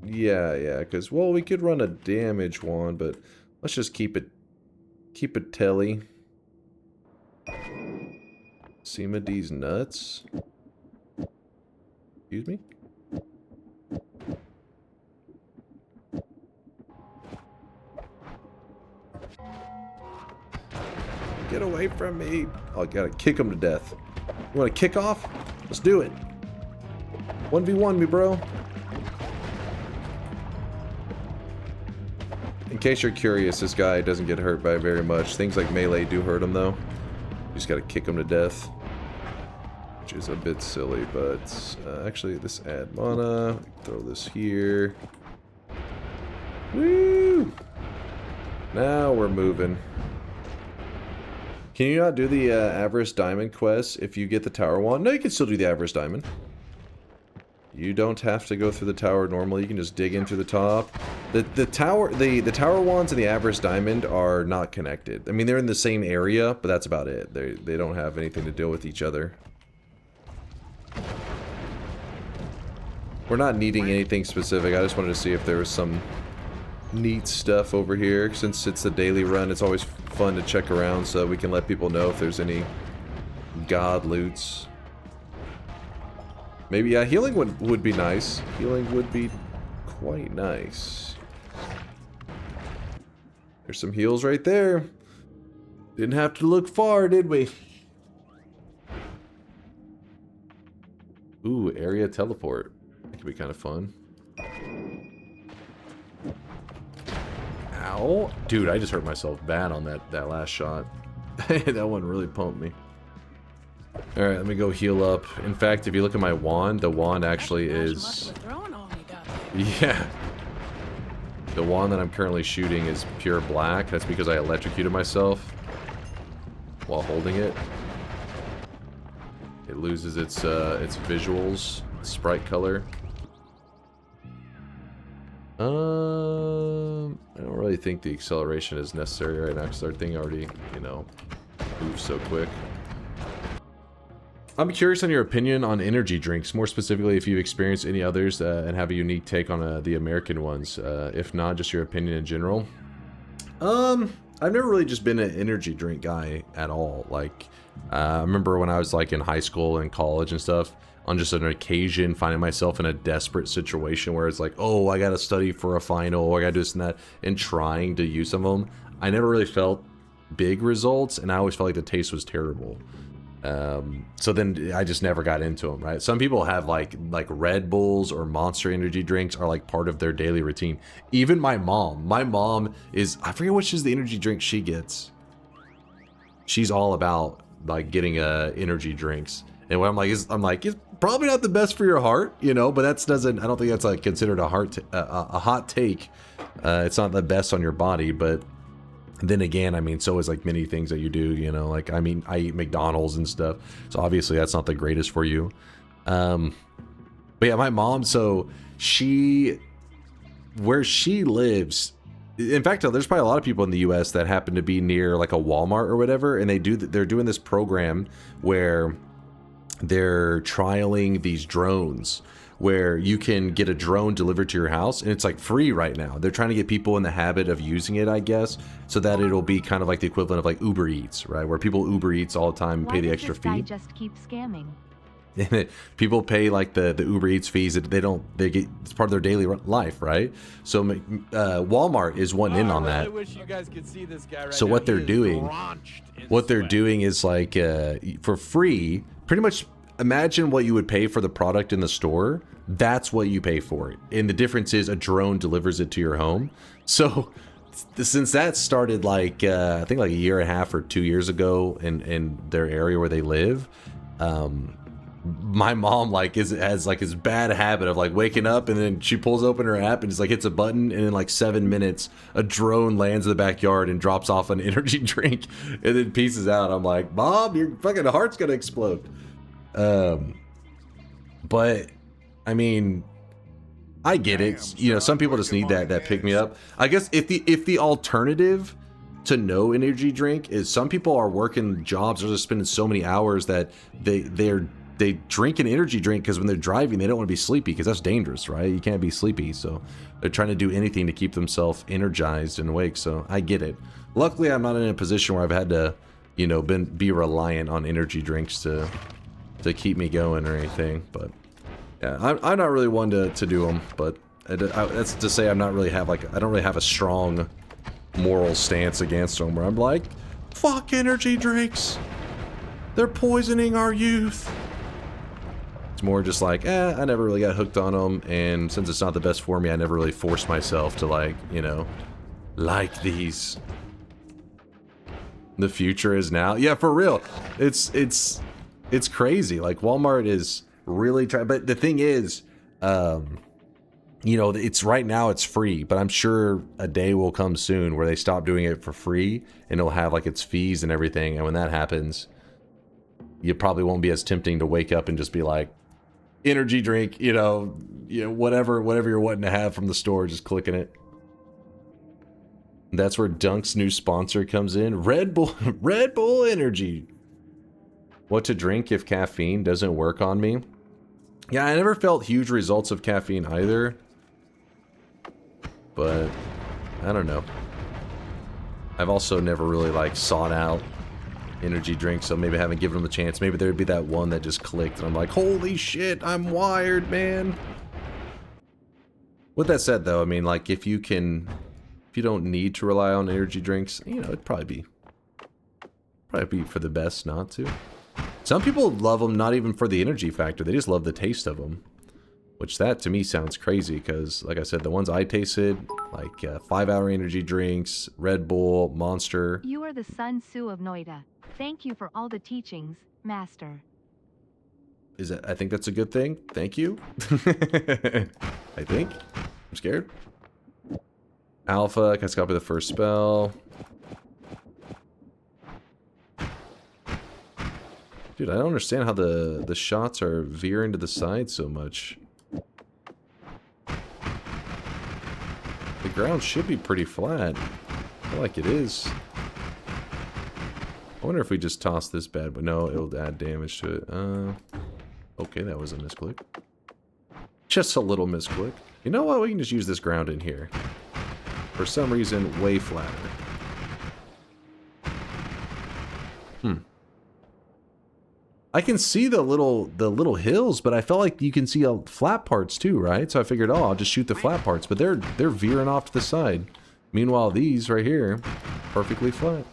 Yeah, because, well, we could run a damage wand, but let's just keep it telly. Seema D's nuts. Excuse me? Get away from me. Oh, I gotta kick him to death. You wanna kick off? Let's do it. 1v1 me, bro. In case you're curious, this guy doesn't get hurt by very much. Things like melee do hurt him, though. You just gotta kick him to death. Which is a bit silly, but actually, this add mana. Throw this here. Woo! Now we're moving. Can you not do the Avarice Diamond quest if you get the Tower Wand? No, you can still do the Avarice Diamond. You don't have to go through the tower normally. You can just dig in through the top. The tower wands and the Avarice Diamond are not connected. I mean, they're in the same area, but that's about it. They don't have anything to deal with each other. We're not needing anything specific. I just wanted to see if there was some neat stuff over here. Since it's a daily run, it's always fun to check around so we can let people know if there's any god loots. Maybe, yeah, healing would be nice. Healing would be quite nice. There's some heals right there. Didn't have to look far, did we? Ooh, area teleport. That could be kind of fun. Ow. Dude, I just hurt myself bad on that last shot. That one really pumped me. Alright, let me go heal up. In fact, if you look at my wand, the wand actually is... Yeah. The wand that I'm currently shooting is pure black. That's because I electrocuted myself while holding it. It loses its visuals, sprite color. I don't really think the acceleration is necessary right now because our thing already, you know, moves so quick. I'm curious on your opinion on energy drinks, more specifically if you've experienced any others and have a unique take on the American ones. If not, just your opinion in general. I've never really just been an energy drink guy at all. Like, I remember when I was like in high school and college and stuff, on just an occasion finding myself in a desperate situation where it's like, oh, I gotta study for a final, or I gotta do this and that, and trying to use some of them. I never really felt big results, and I always felt like the taste was terrible. So then I just never got into them, right? Some people have like Red Bulls or Monster energy drinks are like part of their daily routine. Even my mom is, I forget which is the energy drink she gets. She's all about like getting energy drinks. And what I'm like, it's probably not the best for your heart, you know, but I don't think that's like considered a hot take. It's not the best on your body, but then again, I mean, so is like many things that you do, you know, like, I mean, I eat McDonald's and stuff, so obviously that's not the greatest for you. But yeah, my mom, so where she lives, in fact, there's probably a lot of people in the US that happen to be near like a Walmart or whatever, and they're doing this program where they're trialing these drones where you can get a drone delivered to your house, and it's like free right now. They're trying to get people in the habit of using it, I guess, so that it'll be kind of like the equivalent of like Uber Eats, right? Where people Uber Eats all the time and pay the extra Why does this guy fee. just keep scamming? People pay like the Uber Eats fees that they get, it's part of their daily life, right? So Walmart is one in on I that. really wish you guys could see this guy right So now. what they're He is doing, drenched in what they're sweat. doing is like for free, pretty much. Imagine what you would pay for the product in the store. That's what you pay for it. And the difference is a drone delivers it to your home. So since that started like, I think like a year and a half or 2 years ago in their area where they live, my mom like has like this bad habit of like waking up and then she pulls open her app and just like hits a button, and in like 7 minutes a drone lands in the backyard and drops off an energy drink and then pieces out. I'm like, Mom, your fucking heart's gonna explode. But I mean, I get it. You know, some people just need that pick me up. I guess if the alternative to no energy drink is some people are working jobs or just spending so many hours that they drink an energy drink because when they're driving they don't want to be sleepy, because that's dangerous, right? You can't be sleepy, so they're trying to do anything to keep themselves energized and awake. So I get it. Luckily, I'm not in a position where I've had to, you know, be reliant on energy drinks to keep me going or anything. But yeah, I'm not really one to do them. But that's to say I'm not really I don't really have a strong moral stance against them where I'm like, fuck energy drinks, they're poisoning our youth. It's more just like, I never really got hooked on them, and since it's not the best for me, I never really forced myself to like, you know, like these. The future is now. Yeah, for real. It's crazy. Like Walmart is really trying, but the thing is, you know, it's right now it's free, but I'm sure a day will come soon where they stop doing it for free and it'll have like its fees and everything. And when that happens, you probably won't be as tempting to wake up and just be like, energy drink, you know, whatever you're wanting to have from the store, just clicking it. That's where Dunk's new sponsor comes in. Red Bull Energy. What to drink if caffeine doesn't work on me? Yeah, I never felt huge results of caffeine either. But I don't know. I've also never really like sought out energy drinks, so maybe I haven't given them a chance. Maybe there'd be that one that just clicked and I'm like, holy shit, I'm wired, man. With that said though, I mean, like if you don't need to rely on energy drinks, you know, it'd probably be for the best not to. Some people love them not even for the energy factor, they just love the taste of them. Which that to me sounds crazy because, like I said, the ones I tasted, like 5-hour energy drinks, Red Bull, Monster. You are the Sun Tzu of Noita. Thank you for all the teachings, Master. I think that's a good thing. Thank you. I think. I'm scared. Alpha, can I copy the first spell? Dude, I don't understand how the shots are veering to the side so much. The ground should be pretty flat. I feel like it is. I wonder if we just toss this bad, but no, it'll add damage to it. Okay, that was a misclick. Just a little misclick. You know what? We can just use this ground in here. For some reason, way flatter. I can see the little hills, but I felt like you can see flat parts too, right? So I figured, oh, I'll just shoot the flat parts, but they're veering off to the side. Meanwhile, these right here, perfectly flat.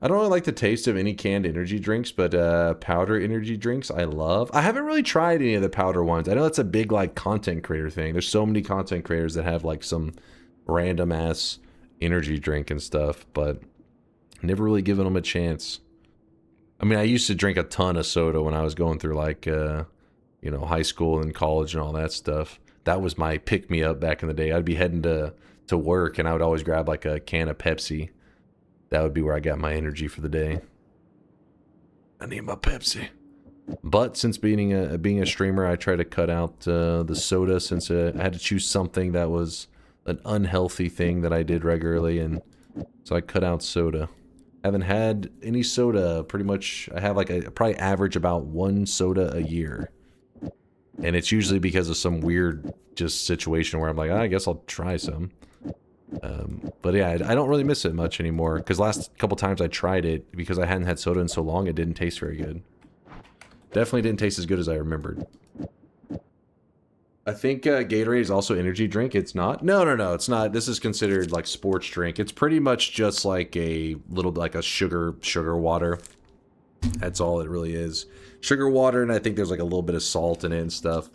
I don't really like the taste of any canned energy drinks, but powder energy drinks I love. I haven't really tried any of the powder ones. I know that's a big like content creator thing. There's so many content creators that have like some random ass energy drink and stuff, but never really given them a chance. I mean, I used to drink a ton of soda when I was going through like, you know, high school and college and all that stuff. That was my pick-me-up back in the day. I'd be heading to work and I would always grab like a can of Pepsi. That would be where I got my energy for the day. I need my Pepsi. But since being a streamer, I try to cut out the soda since I had to choose something that was an unhealthy thing that I did regularly, and so I cut out soda. Haven't had any soda. Pretty much, I have like I probably average about 1 soda a year. And it's usually because of some weird just situation where I'm like, I guess I'll try some. But yeah, I don't really miss it much anymore. Because last couple times I tried it, because I hadn't had soda in so long, it didn't taste very good. Definitely didn't taste as good as I remembered. I think Gatorade is also energy drink. It's not. No, it's not. This is considered like sports drink. It's pretty much just like a little, like a sugar water. That's all it really is. Sugar water, and I think there's like a little bit of salt in it and stuff.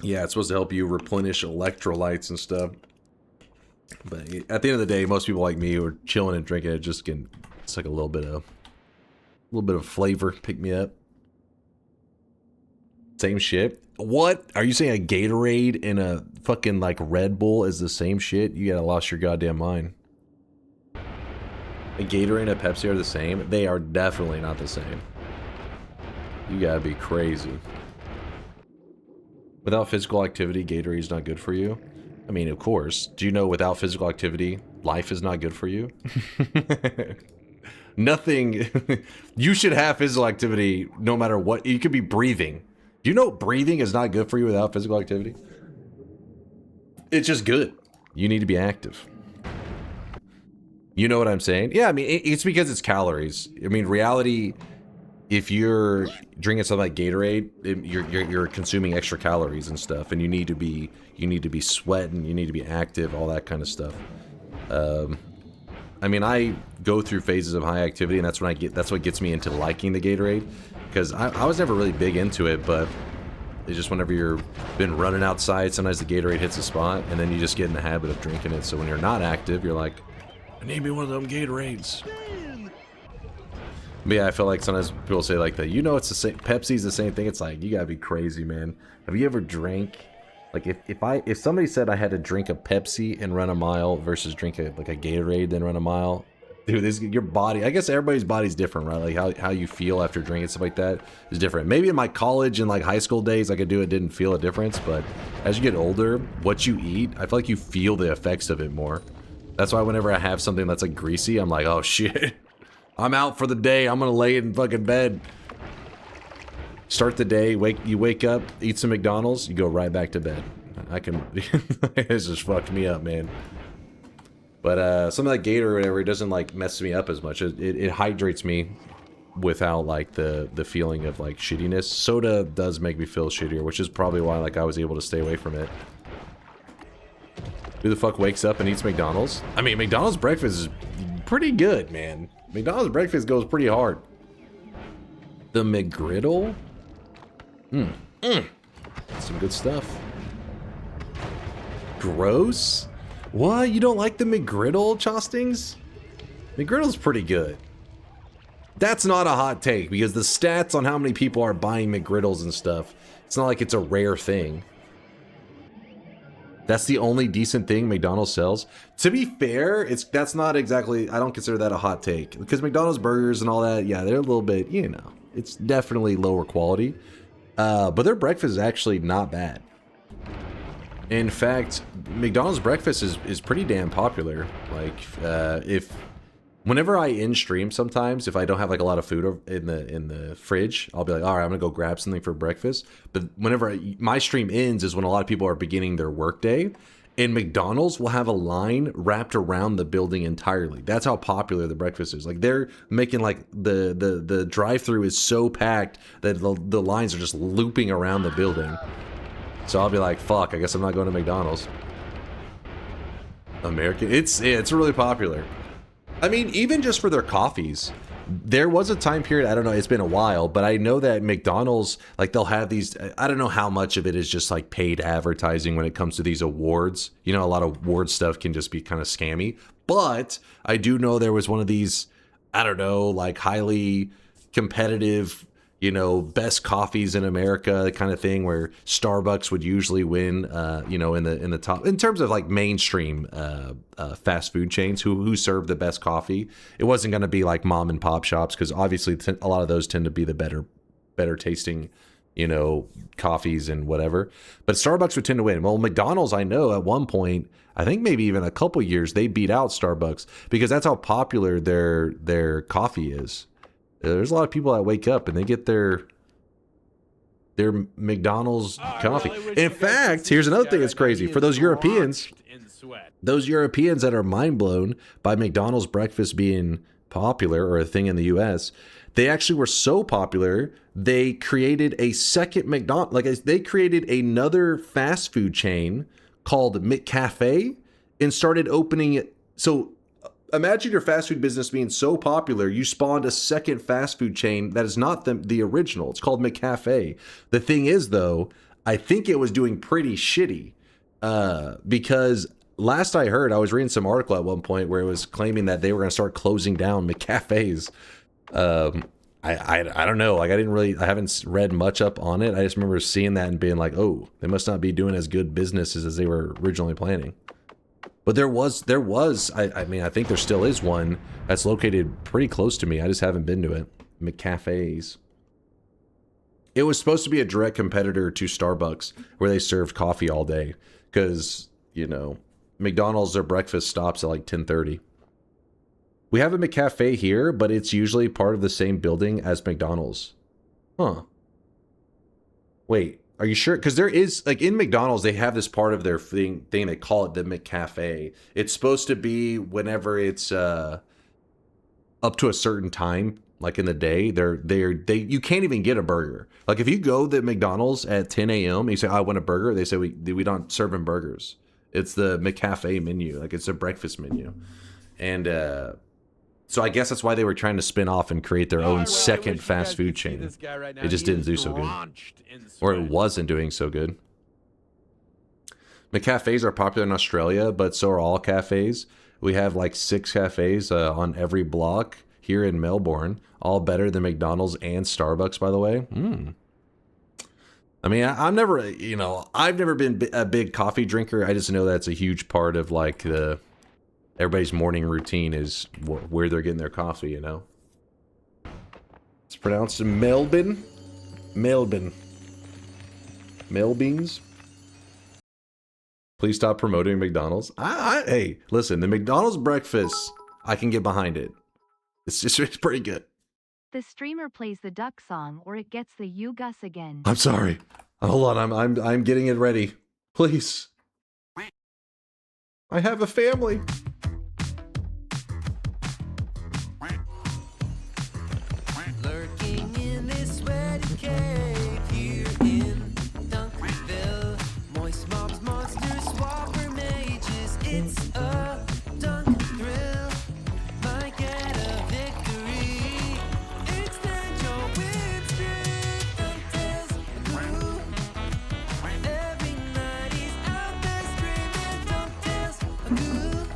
Yeah, it's supposed to help you replenish electrolytes and stuff. But at the end of the day, most people like me who are chilling and drinking it just can. It's like a little bit of flavor, pick me up. Same shit. What? Are you saying a Gatorade and a fucking like Red Bull is the same shit? You gotta lost your goddamn mind. A Gatorade and a Pepsi are the same? They are definitely not the same. You gotta be crazy. Without physical activity, Gatorade is not good for you? I mean, of course. Do you know without physical activity, life is not good for you? Nothing. You should have physical activity no matter what. You could be breathing. Do you know breathing is not good for you without physical activity? It's just good. You need to be active. You know what I'm saying? Yeah, I mean, it's because it's calories. I mean, reality, if you're drinking something like Gatorade, you're consuming extra calories and stuff, and you need to be sweating, you need to be active, all that kind of stuff. I mean, I go through phases of high activity, and that's what gets me into liking the Gatorade. Because I was never really big into it, but it's just whenever you're been running outside, sometimes the Gatorade hits a spot, and then you just get in the habit of drinking it. So when you're not active, you're like, I need me one of them Gatorades. But yeah, I feel like sometimes people say like that, you know, it's the same, Pepsi's the same thing. It's like, you gotta be crazy, man. Have you ever drank, like if somebody said I had to drink a Pepsi and run a mile versus drink a Gatorade then run a mile, dude, your body, I guess everybody's body's different, right? Like how you feel after drinking stuff like that is different. Maybe in my college and like high school days I could do it, didn't feel a difference, but as you get older, what you eat, I feel like you feel the effects of it more. That's why whenever I have something that's like greasy, I'm like, oh shit, I'm out for the day, I'm gonna lay in fucking bed. Start the day, you wake up, eat some McDonald's, you go right back to bed. I can, it's just fucked me up, man. But something like Gator or whatever, it doesn't like mess me up as much. It hydrates me without like the feeling of like shittiness. Soda does make me feel shittier, which is probably why like I was able to stay away from it. Who the fuck wakes up and eats McDonald's? I mean, McDonald's breakfast is pretty good, man. McDonald's breakfast goes pretty hard. The McGriddle? Some good stuff. Gross? What? You don't like the McGriddle, Chostings? McGriddle's pretty good. That's not a hot take, because the stats on how many people are buying McGriddles and stuff, it's not like it's a rare thing. That's the only decent thing McDonald's sells. To be fair, that's not exactly, I don't consider that a hot take. Because McDonald's burgers and all that, yeah, they're a little bit, you know, it's definitely lower quality. But their breakfast is actually not bad. In fact, McDonald's breakfast is pretty damn popular. Like, whenever I end stream sometimes, if I don't have like a lot of food in the fridge, I'll be like, all right, I'm gonna go grab something for breakfast. But whenever my stream ends is when a lot of people are beginning their workday, and McDonald's will have a line wrapped around the building entirely. That's how popular the breakfast is. Like they're making like the drive-through is so packed that the lines are just looping around the building. So I'll be like, fuck, I guess I'm not going to McDonald's. American, it's really popular. I mean, even just for their coffees, there was a time period, I don't know, it's been a while, but I know that McDonald's, like they'll have these, I don't know how much of it is just like paid advertising when it comes to these awards. You know, a lot of award stuff can just be kind of scammy, but I do know there was one of these, I don't know, like highly competitive, you know, best coffees in America kind of thing, where Starbucks would usually win, you know, in the top in terms of like mainstream fast food chains who serve the best coffee. It wasn't going to be like mom and pop shops, because obviously a lot of those tend to be the better tasting you know, coffees and whatever. But Starbucks would tend to win. Well, McDonald's, I know at one point, I think maybe even a couple years, they beat out Starbucks because that's how popular their coffee is. There's a lot of people that wake up and they get their McDonald's coffee. In fact, here's another thing that's crazy. For those Europeans that are mind blown by McDonald's breakfast being popular or a thing in the US, they actually were so popular, they created a second McDonald's, like they created another fast food chain called McCafe and started opening it. So imagine your fast food business being so popular, you spawned a second fast food chain that is not the original. It's called McCafe. The thing is, though, I think it was doing pretty shitty because last I heard, I was reading some article at one point where it was claiming that they were going to start closing down McCafes. I don't know. Like I haven't read much up on it. I just remember seeing that and being like, oh, they must not be doing as good businesses as they were originally planning. But there was, I mean, I think there still is one that's located pretty close to me. I just haven't been to it. McCafes. It was supposed to be a direct competitor to Starbucks where they served coffee all day. Because, you know, McDonald's, their breakfast stops at like 10:30. We have a McCafe here, but it's usually part of the same building as McDonald's. Huh. Wait. Are you sure? Because there is, like, in McDonald's, they have this part of their thing they call it the McCafe. It's supposed to be whenever it's up to a certain time, like in the day, you can't even get a burger. Like, if you go to McDonald's at 10 a.m. and you say, I want a burger, they say, we don't serve them burgers. It's the McCafe menu. Like, it's a breakfast menu. And so I guess that's why they were trying to spin off and create their own second fast food chain. It just didn't do so good. Or it wasn't doing so good. McCafes are popular in Australia, but so are all cafes. We have like 6 cafes on every block here in Melbourne, all better than McDonald's and Starbucks, by the way. I mean, I've never been a big coffee drinker. I just know that's a huge part of like everybody's morning routine is where they're getting their coffee, you know? It's pronounced Melbourne. Melbeans. Please stop promoting McDonald's. Hey, listen, the McDonald's breakfast, I can get behind it. It's pretty good. The streamer plays the duck song or it gets the you Gus again. I'm sorry. Hold on, I'm getting it ready. Please. I have a family. Lurking in this sweaty cave here in Dunkville. Moist mobs, monsters, swapper mages. It's a dunk thrill. Might get a victory. Extend your win streak. DunkTales grew. Every night he's out there screaming. DunkTales grew.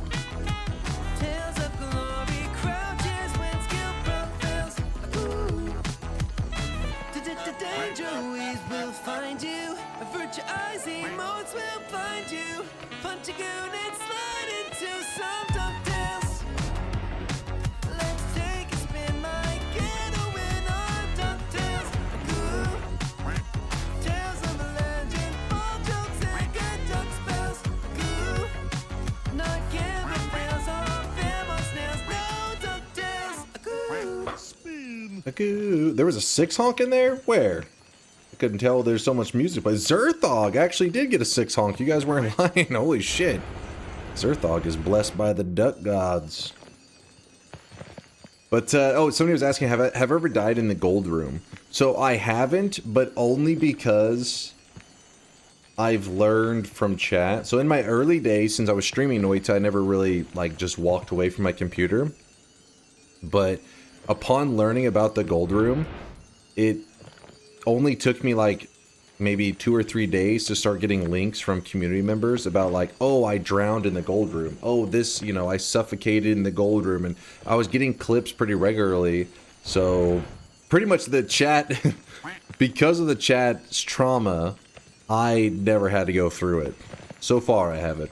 Tales of glory crouches when skill prevails. Danger ways will find you. Virtuizing modes will blind you. Punch a goon and slide into some DunkTales. Let's take a spin, might get a win on DunkTales. Goo. Tales of a legend, all jokes and good dunk spells. Goo. Not camera fails, all fam on snails. No DunkTales. Goo. There was a 6 honk in there? Where? I couldn't tell there's so much music, but Zerthog actually did get a 6 honk. You guys weren't lying. Holy shit. Zerthog is blessed by the duck gods. But, somebody was asking, have I ever died in the gold room? So I haven't, but only because I've learned from chat. So in my early days, since I was streaming Noita, I never really, like, just walked away from my computer. But upon learning about the gold room, it only took me like maybe 2 or 3 days to start getting links from community members about like, oh, I drowned in the gold room. Oh, this, you know, I suffocated in the gold room. And I was getting clips pretty regularly. So pretty much the chat, because of the chat's trauma, I never had to go through it. So far, I haven't.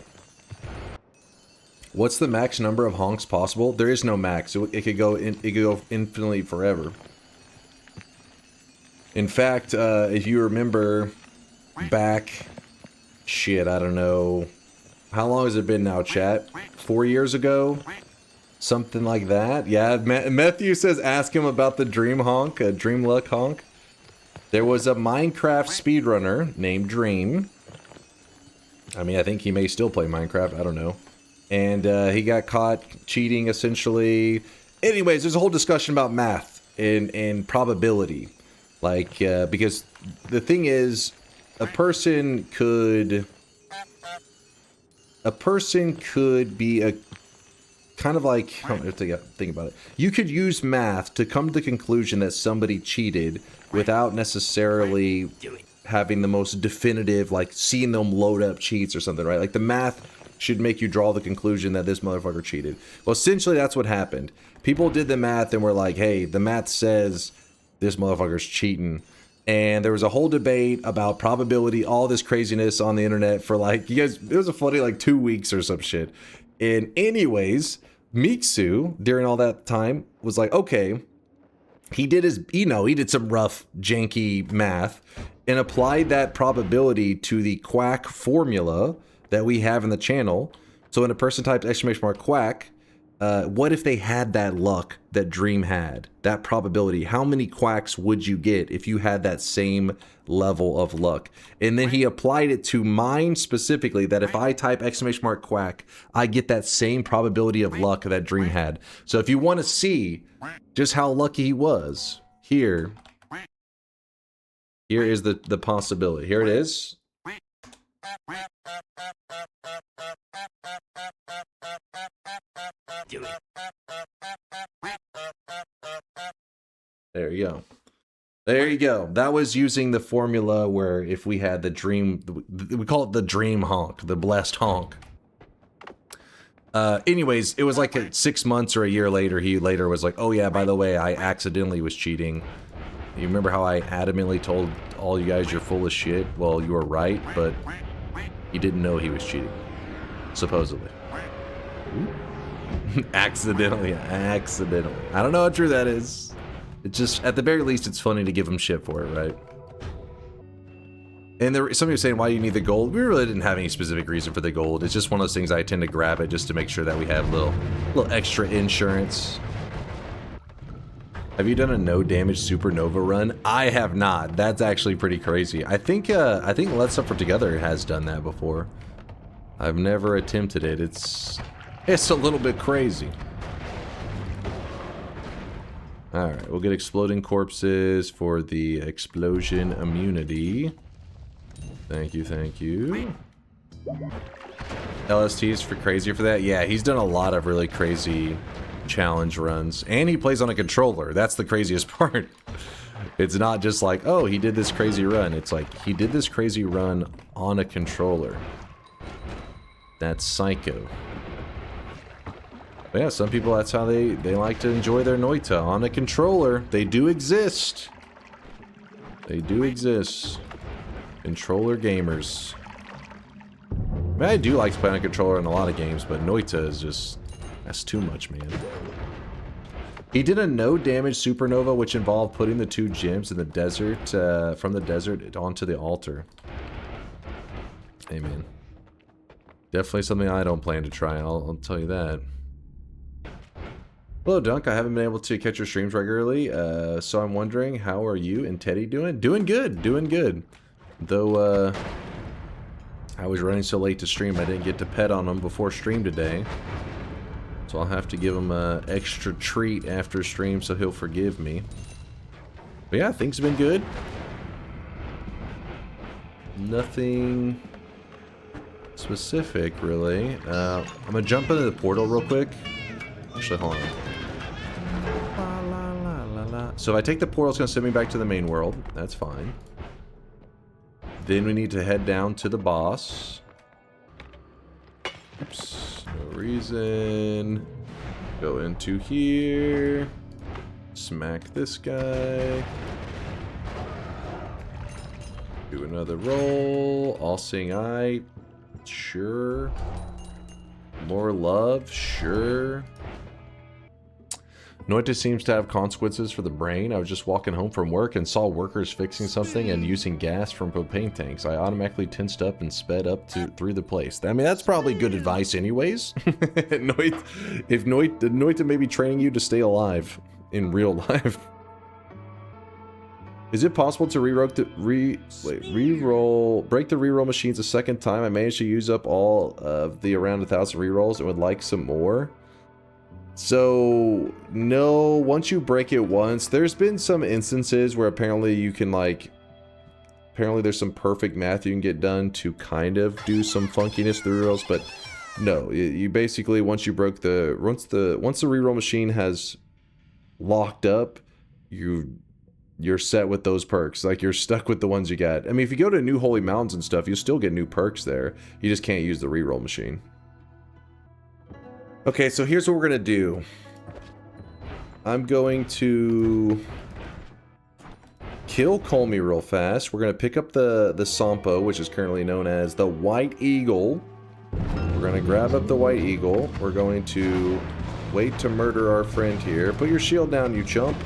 What's the max number of honks possible? There is no max. It could go infinitely forever. In fact, if you remember back, shit, I don't know, how long has it been now, chat? 4 years ago? Something like that? Yeah, Matthew says ask him about the Dream Honk, Dream Luck Honk. There was a Minecraft speedrunner named Dream. I mean, I think he may still play Minecraft, I don't know. And he got caught cheating, essentially. Anyways, there's a whole discussion about math and probability. Like, because the thing is, a person could be a kind of like, I don't have to think about it. You could use math to come to the conclusion that somebody cheated without necessarily having the most definitive, like seeing them load up cheats or something, right? Like the math should make you draw the conclusion that this motherfucker cheated. Well, essentially that's what happened. People did the math and were like, hey, the math says this motherfucker's cheating. And there was a whole debate about probability, all this craziness on the internet for like, you guys, it was a funny like 2 weeks or some shit. And anyways, Miksu, during all that time, was like, okay, he did his, he did some rough, janky math and applied that probability to the quack formula that we have in the channel. So when a person types !quack, what if they had that luck that Dream had? That probability. How many quacks would you get if you had that same level of luck? And then he applied it to mine specifically, that if I type !quack, I get that same probability of luck that Dream had. So if you want to see just how lucky he was, here is the possibility. Here it is. There you go. There you go. That was using the formula where if we had the dream, we call it the dream honk, the blessed honk. Anyways, it was like 6 months or a year later, he later was like, oh yeah, by the way, I accidentally was cheating. You remember how I adamantly told all you guys you're full of shit? Well, you were right, but he didn't know he was cheating. Supposedly. Accidentally. I don't know how true that is. It's just, at the very least, it's funny to give him shit for it, right? And somebody was saying, why do you need the gold? We really didn't have any specific reason for the gold. It's just one of those things I tend to grab it just to make sure that we have a little extra insurance. Have you done a no damage supernova run? I have not. That's actually pretty crazy. I think Let's Suffer Together has done that before. I've never attempted it. It's a little bit crazy. Alright, we'll get exploding corpses for the explosion immunity. Thank you, thank you. LST's for crazy for that? Yeah, he's done a lot of really crazy challenge runs. And he plays on a controller. That's the craziest part. It's not just like, oh, he did this crazy run. It's like, he did this crazy run on a controller. That's psycho. But yeah, some people, that's how they like to enjoy their Noita, on a controller. They do exist. They do exist. Controller gamers. I mean, I do like to play on a controller in a lot of games, but Noita is just, that's too much, man. He did a no damage supernova, which involved putting the 2 gems in the desert, from the desert onto the altar. Hey, man. Definitely something I don't plan to try, I'll tell you that. Hello, Dunk. I haven't been able to catch your streams regularly, so I'm wondering, how are you and Teddy doing? Doing good, doing good. Though, I was running so late to stream, I didn't get to pet on him before stream today. So I'll have to give him an extra treat after stream so he'll forgive me. But yeah, things have been good. Nothing specific, really. I'm gonna jump into the portal real quick. Actually, hold on. So if I take the portal, it's gonna send me back to the main world. That's fine. Then we need to head down to the boss. Oops, no reason. Go into here. Smack this guy. Do another roll. All-seeing eye. Sure. More love. Sure. Noita seems to have consequences for the brain. I was just walking home from work and saw workers fixing something and using gas from propane tanks. I automatically tensed up and sped up through the place. I mean, that's probably good advice anyways. Noita may be training you to stay alive in real life. Is it possible to break the reroll machines a second time? I managed to use up all of the around 1,000 rerolls and would like some more. So, no, once you break it once, there's been some instances where apparently you can apparently there's some perfect math you can get done to kind of do some funkiness through rerolls, but no, you basically, once the reroll machine has locked up, you're set with those perks. Like, you're stuck with the ones you got. I mean, if you go to New Holy Mountains and stuff, you'll still get new perks there. You just can't use the reroll machine. Okay, so here's what we're gonna do. I'm going to kill Kolmi real fast. We're gonna pick up the Sampo, which is currently known as the White Eagle. We're gonna grab up the White Eagle. We're going to wait to murder our friend here. Put your shield down, you chump.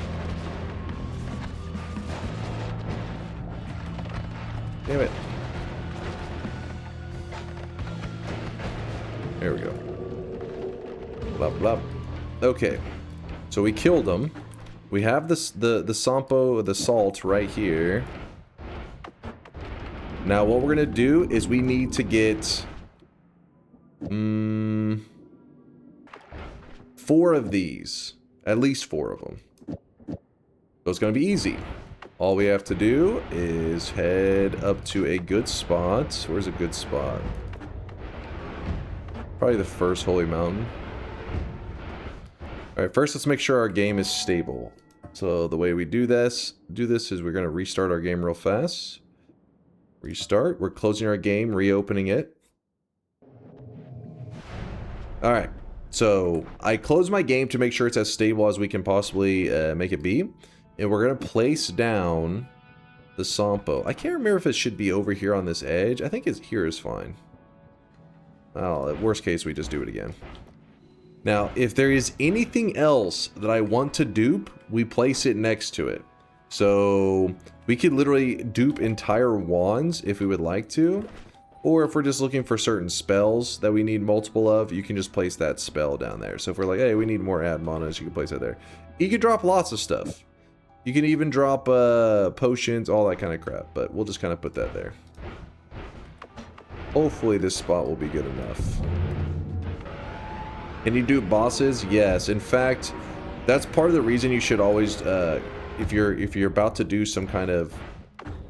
Damn it. There we go. Blah, blah. Okay. So we killed him. We have the Sampo, the salt right here. Now what we're going to do is we need to get 4 of these. At least 4 of them. So it's going to be easy. All we have to do is head up to a good spot. Where's a good spot? Probably the first holy mountain. Alright, first let's make sure our game is stable. So the way we do this is we're going to restart our game real fast. Restart. We're closing our game, reopening it. Alright, so I close my game to make sure it's as stable as we can possibly make it be. And we're going to place down the Sampo. I can't remember if it should be over here on this edge. I think here is fine. Oh, at worst case, we just do it again. Now, if there is anything else that I want to dupe, we place it next to it. So we could literally dupe entire wands if we would like to. Or if we're just looking for certain spells that we need multiple of, you can just place that spell down there. So if we're like, hey, we need more ad manas, you can place that there. You can drop lots of stuff. You can even drop potions, all that kind of crap. But we'll just kind of put that there. Hopefully this spot will be good enough. Can you do bosses? Yes. In fact, that's part of the reason you should always, if you're about to do some kind of,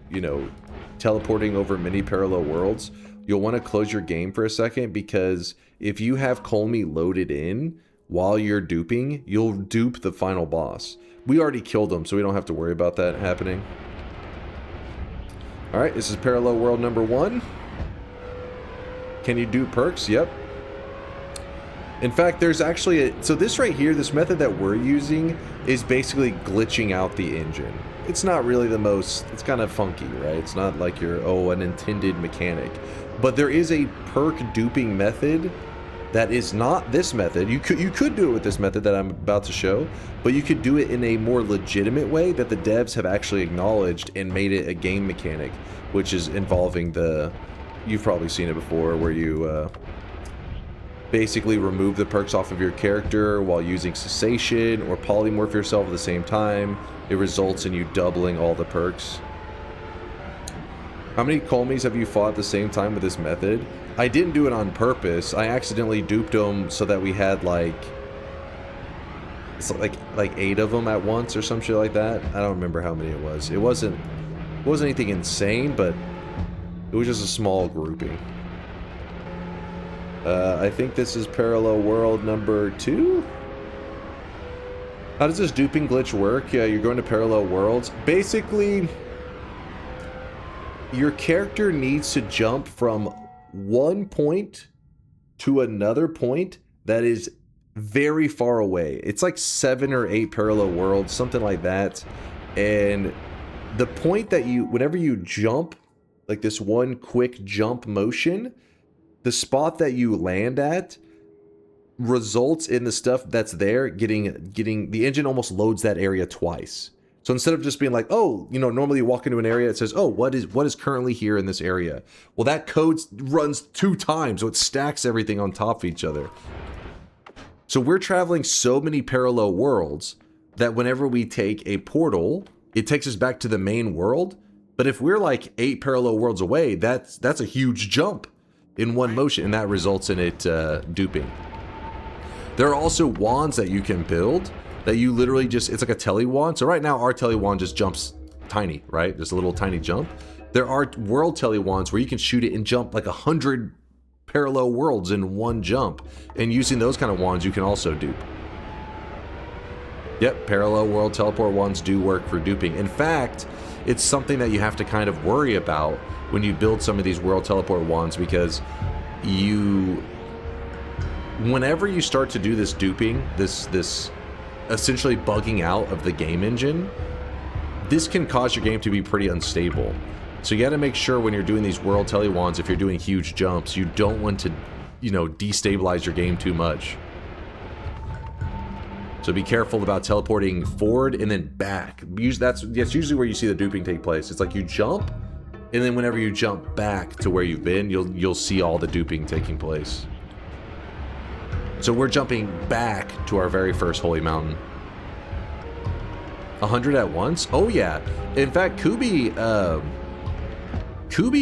you know, teleporting over many parallel worlds, you'll want to close your game for a second, because if you have Kolmi loaded in while you're duping, you'll dupe the final boss. We already killed him, so we don't have to worry about that happening. Alright, this is parallel world number 1. Can you do perks? Yep. In fact, there's actually so this right here, this method that we're using is basically glitching out the engine. It's not really the most, it's kind of funky, right? It's not like an intended mechanic. But there is a perk duping method that is not this method. You could do it with this method that I'm about to show, but you could do it in a more legitimate way that the devs have actually acknowledged and made it a game mechanic, which is involving you've probably seen it before, where you basically remove the perks off of your character while using cessation or polymorph yourself at the same time. It results in you doubling all the perks. How many Kolmis have you fought at the same time with this method? I didn't do it on purpose. I accidentally duped them so that we had like 8 of them at once or some shit like that. I don't remember how many it was. It wasn't anything insane, but it was just a small grouping. I think this is parallel world number 2. How does this duping glitch work? Yeah, you're going to parallel worlds. Basically, your character needs to jump from one point to another point that is very far away. It's like 7 or 8 parallel worlds, something like that. And the point that whenever you jump, like this one quick jump motion, the spot that you land at results in the stuff that's there getting the engine almost loads that area twice. So instead of just being like, oh, you know, normally you walk into an area, it says, oh, what is currently here in this area? Well, that code runs 2 times, so it stacks everything on top of each other. So we're traveling so many parallel worlds that whenever we take a portal, it takes us back to the main world. But if we're like 8 parallel worlds away, that's a huge jump in one motion, and that results in it duping. There are also wands that you can build that you literally just, it's like a tele wand. So right now our tele wand just jumps tiny, right? Just a little tiny jump. There are world tele wands where you can shoot it and jump like 100 parallel worlds in one jump. And using those kind of wands, you can also dupe. Yep, parallel world teleport wands do work for duping. In fact, it's something that you have to kind of worry about when you build some of these world teleport wands, because whenever you start to do this duping, this essentially bugging out of the game engine, this can cause your game to be pretty unstable. So you got to make sure when you're doing these world tele wands, if you're doing huge jumps, you don't want to, you know, destabilize your game too much. So be careful about teleporting forward and then back. That's usually where you see the duping take place. It's like you jump, and then whenever you jump back to where you've been, you'll see all the duping taking place. So we're jumping back to our very first holy mountain. 100 at once? Oh yeah. In fact, Kubi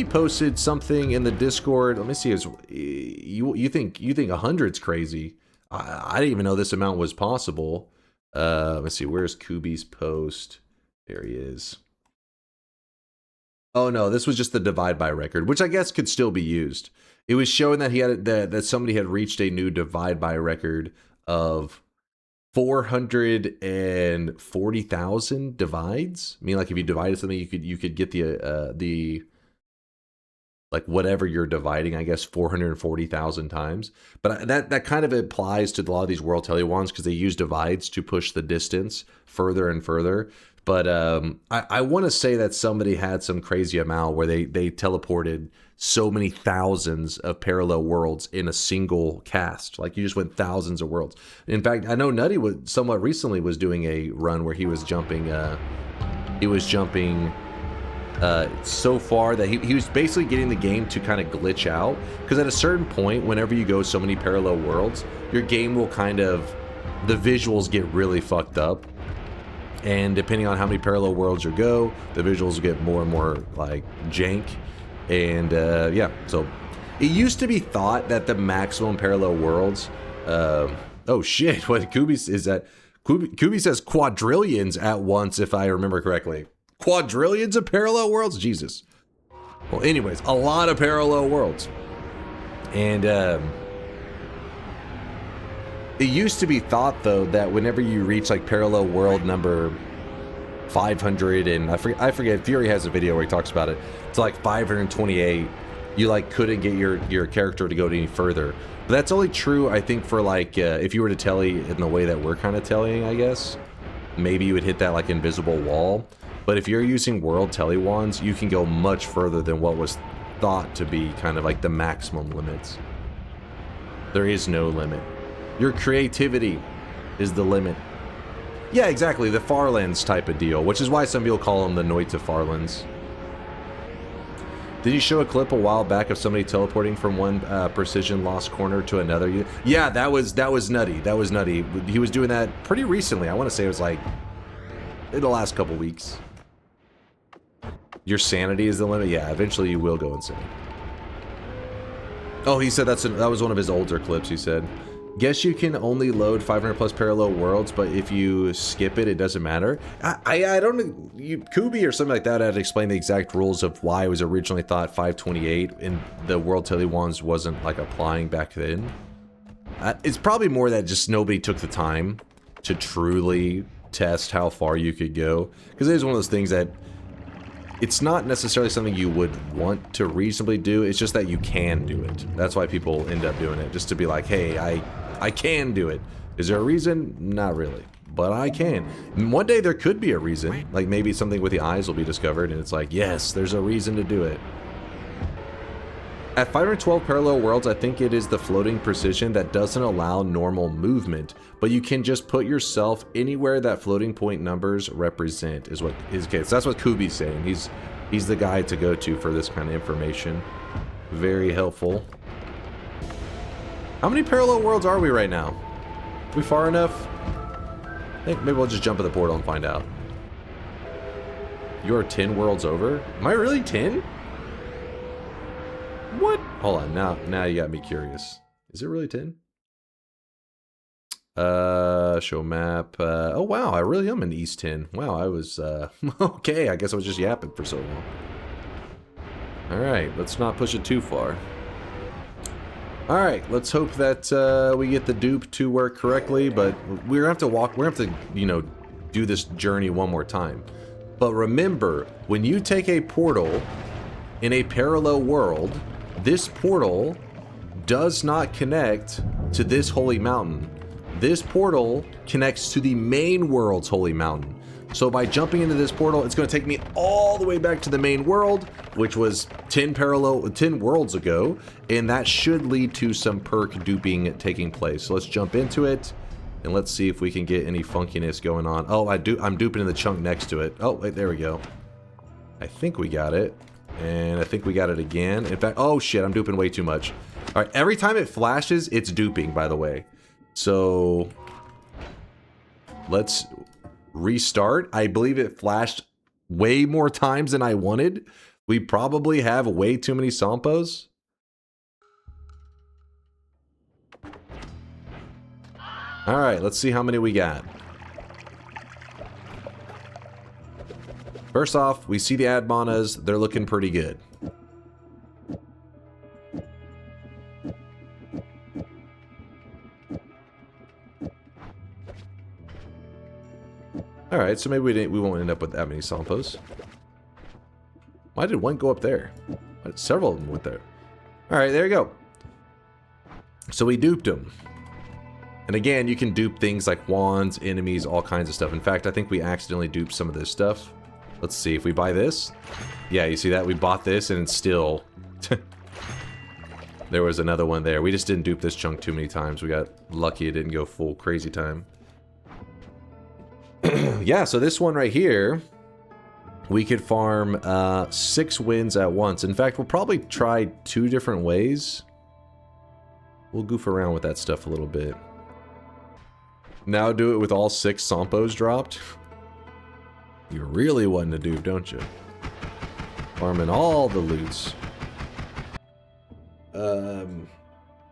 posted something in the Discord. Let me see. You think 100's crazy? I didn't even know this amount was possible. Let's see. Where's Kubi's post? There he is. Oh no, this was just the divide by record, which I guess could still be used. It was showing that he had that somebody had reached a new divide by record of 440,000 divides. I mean, like if you divided something, you could get the like whatever you're dividing, I guess 440,000 times. But that kind of applies to a lot of these world tele wands, because they use divides to push the distance further and further. But I want to say that somebody had some crazy amount where they teleported so many thousands of parallel worlds in a single cast. Like you just went thousands of worlds. In fact, I know Nutty somewhat recently was doing a run where he was jumping. So far that he was basically getting the game to kind of glitch out, because at a certain point, whenever you go so many parallel worlds, your game will kind of, the visuals get really fucked up. And depending on how many parallel worlds you go, the visuals will get more and more like jank. And yeah, so it used to be thought that the maximum parallel worlds, oh shit, what Kubi is that? Kubi says quadrillions at once, if I remember correctly. Quadrillions of parallel worlds? Jesus. Well, anyways, a lot of parallel worlds. And it used to be thought, though, that whenever you reach like parallel world number 500, and I forget, Fury has a video where he talks about it. It's like 528. You like couldn't get your character to go any further. But that's only true, I think, for like if you were to telly in the way that we're kind of tellying, I guess. Maybe you would hit that like invisible wall. But if you're using world tele wands, you can go much further than what was thought to be kind of like the maximum limits. There is no limit. Your creativity is the limit. Yeah, exactly, the Farlands type of deal, which is why some people call them the Noita Farlands. Did you show a clip a while back of somebody teleporting from one precision lost corner to another? Yeah, that was nutty. That was nutty. He was doing that pretty recently. I want to say it was like in the last couple weeks. Your sanity is the limit? Yeah, eventually you will go insane. Oh, he said that was one of his older clips, he said. Guess you can only load 500 plus parallel worlds, but if you skip it, it doesn't matter. I don't know. Kubi or something like that had to explain the exact rules of why it was originally thought 528 and the world tele wands wasn't like applying back then. It's probably more that just nobody took the time to truly test how far you could go. Because it is one of those things that it's not necessarily something you would want to reasonably do. It's just that you can do it. That's why people end up doing it. Just to be like, hey, I can do it. Is there a reason? Not really. But I can. And one day there could be a reason. Like maybe something with the eyes will be discovered and it's like, yes, there's a reason to do it. At 512 parallel worlds, I think it is the floating precision that doesn't allow normal movement, but you can just put yourself anywhere that floating point numbers represent, is what his case. That's what Kubi's saying. He's the guy to go to for this kind of information. Very helpful. How many parallel worlds are we right now? We far enough? I think maybe we'll just jump in the portal and find out. You're 10 worlds over? Am I really 10? What? Hold on, now you got me curious. Is it really 10? Show map. Oh wow, I really am in East 10. Wow, I was, okay, I guess I was just yapping for so long. Alright, let's not push it too far. Alright, let's hope that we get the dupe to work correctly, but we're gonna have to, you know, do this journey one more time. But remember, when you take a portal in a parallel world, this portal does not connect to this holy mountain. This portal connects to the main world's holy mountain. So by jumping into this portal, it's going to take me all the way back to the main world, which was 10 worlds ago, and that should lead to some perk duping taking place. So let's jump into it, and let's see if we can get any funkiness going on. Oh, I'm duping in the chunk next to it. Oh, wait, there we go. I think we got it. And I think we got it again. In fact, oh shit, I'm duping way too much. All right, every time it flashes, it's duping, by the way. So let's restart. I believe it flashed way more times than I wanted. We probably have way too many Sampos. All right, let's see how many we got. First off, we see the Admanas. They're looking pretty good. All right, so maybe we won't end up with that many Sampos. Why did one go up there? Several of them went there. All right, there you go. So we duped them. And again, you can dupe things like wands, enemies, all kinds of stuff. In fact, I think we accidentally duped some of this stuff. Let's see if we buy this. Yeah, you see that? We bought this and it's still... There was another one there. We just didn't dupe this chunk too many times. We got lucky it didn't go full crazy time. Yeah, so this one right here, we could farm 6 wins at once. In fact, we'll probably try 2 different ways. We'll goof around with that stuff a little bit. Now do it with all 6 Sampos dropped. You really want to dupe, don't you? Farming all the loots.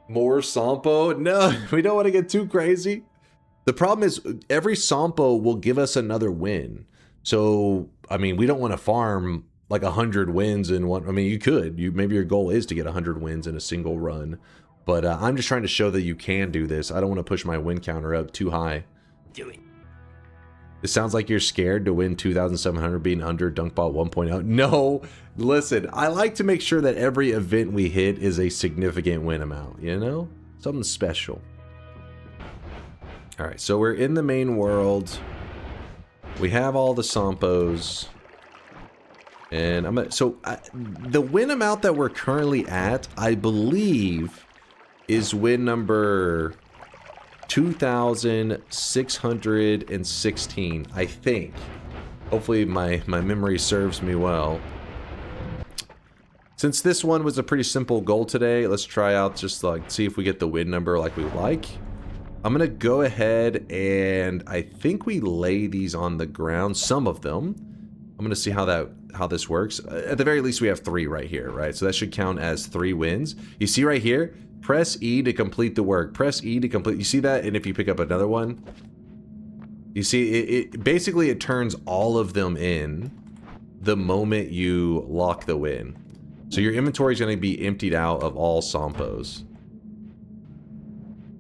More Sampo? No, we don't want to get too crazy. The problem is every Sampo will give us another win. So, I mean, we don't want to farm like 100 wins in one. I mean, you could. Maybe your goal is to get 100 wins in a single run. But I'm just trying to show that you can do this. I don't want to push my win counter up too high. Do it. It sounds like you're scared to win 2,700 being under Dunkbot 1.0. No, listen, I like to make sure that every event we hit is a significant win amount, you know? Something special. All right, so we're in the main world. We have all the Sampos. And the win amount that we're currently at, I believe, is win number 2,616, I think. Hopefully my memory serves me well. Since this one was a pretty simple goal today, let's try out just like see if we get the win number like we like. I'm gonna go ahead and I think we lay these on the ground, some of them. I'm gonna see how this works. At the very least we have 3 right here, right? So that should count as 3 wins. You see right here? Press E to complete the work. Press E to complete. You see that? And if you pick up another one, you see it basically it turns all of them in the moment you lock the win. So your inventory is going to be emptied out of all Sampos.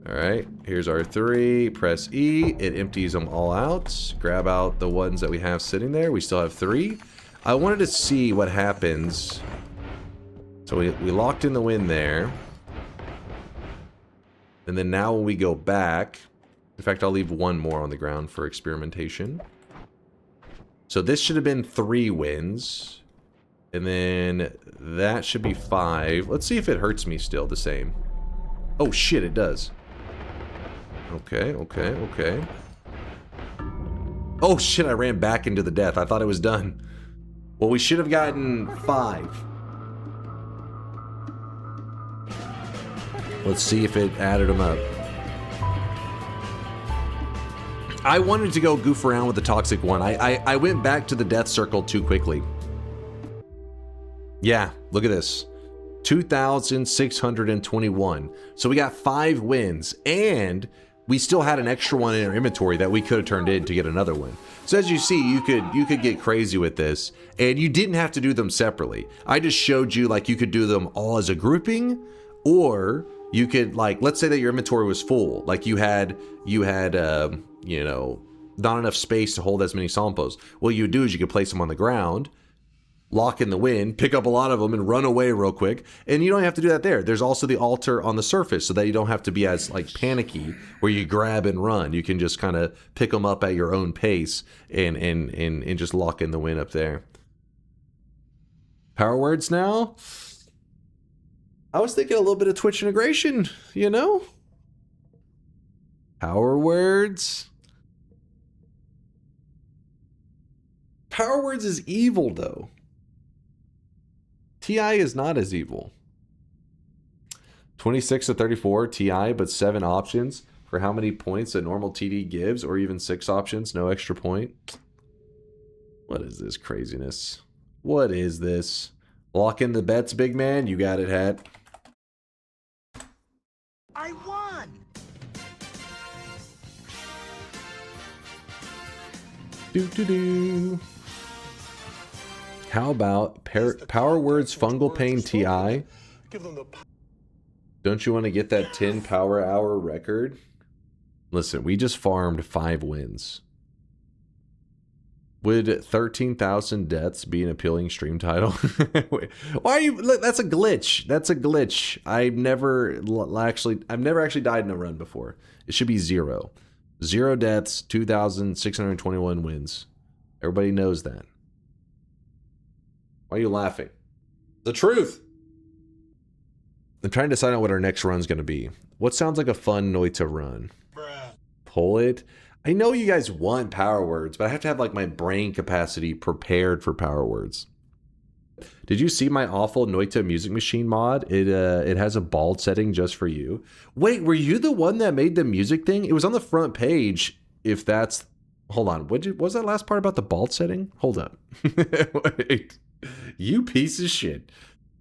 All right, here's our 3. Press E. It empties them all out. Grab out the ones that we have sitting there. We still have 3. I wanted to see what happens. So we locked in the win there. And then now when we go back, in fact, I'll leave 1 more on the ground for experimentation. So this should have been 3 wins. And then that should be 5. Let's see if it hurts me still the same. Oh shit, it does. Okay, okay, okay. Oh shit, I ran back into the death. I thought it was done. Well, we should have gotten 5. Let's see if it added them up. I wanted to go goof around with the toxic one. I went back to the death circle too quickly. Yeah, look at this. 2,621. So we got 5 wins, and we still had an extra one in our inventory that we could have turned in to get another one. So as you see, you could get crazy with this, and you didn't have to do them separately. I just showed you like you could do them all as a grouping, or you could, like, let's say that your inventory was full, like you had you know, not enough space to hold as many Sampos. What you would do is you could place them on the ground, lock in the wind, pick up a lot of them, and run away real quick. And you don't have to do that there. There's also the altar on the surface so that you don't have to be as like panicky where you grab and run. You can just kind of pick them up at your own pace and just lock in the wind up there. Power words now? I was thinking a little bit of Twitch integration, you know? Power words. Power words is evil though. TI is not as evil. 26 to 34 TI, but 7 options for how many points a normal TD gives, or even 6 options, no extra point. What is this craziness? What is this? Lock in the bets, big man. You got it, Hat. I won! Do. How about Power Words Fungal Pain TI? Don't you want to get that 10 power hour record? Listen, we just farmed 5 wins. Would 13,000 deaths be an appealing stream title? Wait, why are you? Look, that's a glitch. That's a glitch. I've never actually died in a run before. It should be 0. 0 deaths, 2,621 wins. Everybody knows that. Why are you laughing? The truth. I'm trying to decide on what our next run's going to be. What sounds like a fun Noita run? Bruh. Pull it. I know you guys want power words, but I have to have like my brain capacity prepared for power words. Did you see my awful Noita music machine mod? It has a bald setting just for you. Wait, were you the one that made the music thing? It was on the front page. If that's, hold on. Was that last part about the bald setting? Hold up. Wait, you piece of shit.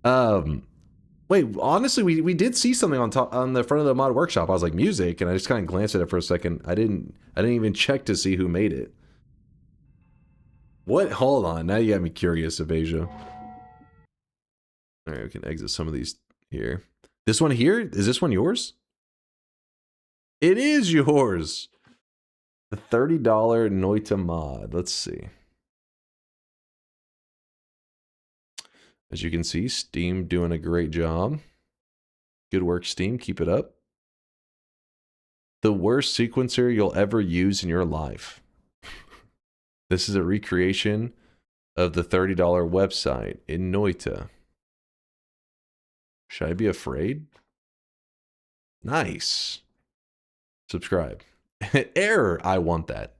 Wait, honestly, we did see something on the front of the mod workshop. I was like, music, and I just kind of glanced at it for a second. I didn't even check to see who made it. What? Hold on. Now you got me curious, Evasia. All right, we can exit some of these here. This one here, is this one yours? It is yours. The $30 Noita mod. Let's see. As you can see, Steam doing a great job. Good work, Steam. Keep it up. The worst sequencer you'll ever use in your life. This is a recreation of the $30 website in Noita. Should I be afraid? Nice. Subscribe. Error. I want that.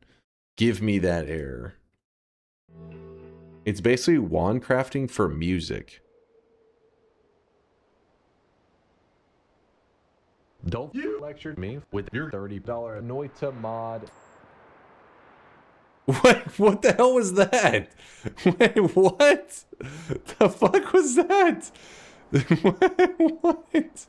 Give me that error. It's basically wand crafting for music. Don't you lecture me with your $30 Noita mod. What the hell was that? Wait, what? The fuck was that? What?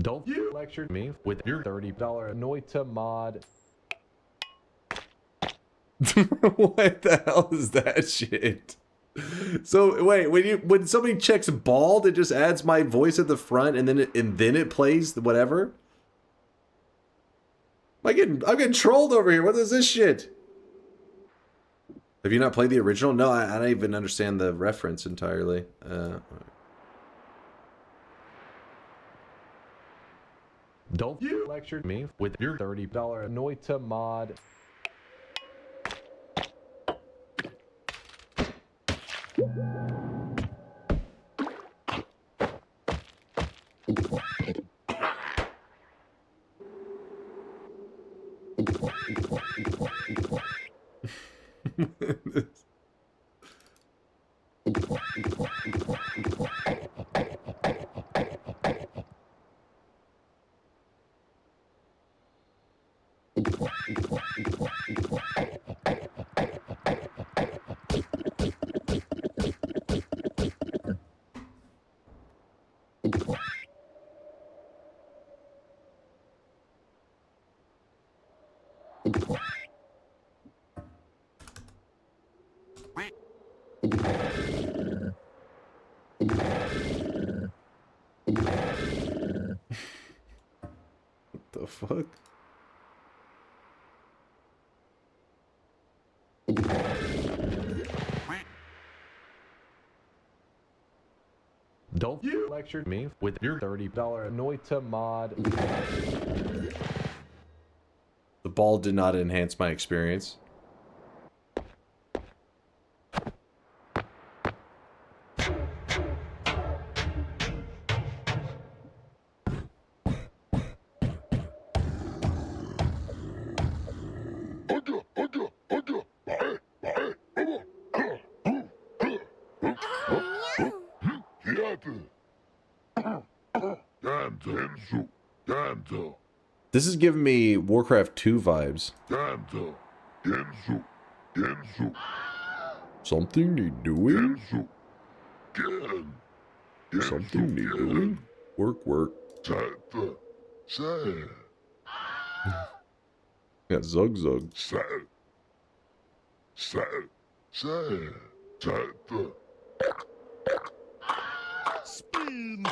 Don't you lecture me with your $30 Noita mod. What the hell is that shit? So wait, when somebody checks bald, it just adds my voice at the front and then it plays whatever? I'm getting trolled over here. What is this shit? Have you not played the original? No, I don't even understand the reference entirely. Don't you lecture me with your $30 Noita mod. The fuck? Don't you lecture me with your $30 Noita mod. The ball did not enhance my experience. This is giving me Warcraft 2 vibes. Something need doing? Something need doing? Work. Yeah, Zug. Spin.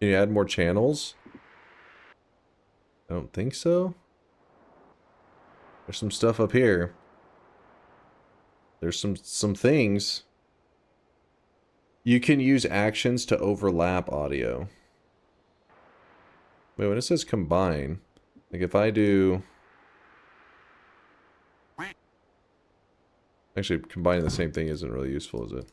Can you add more channels? I don't think so. There's some stuff up here. There's some things. You can use actions to overlap audio. Wait, when it says combine, like if I do... Actually, combining the same thing isn't really useful, is it?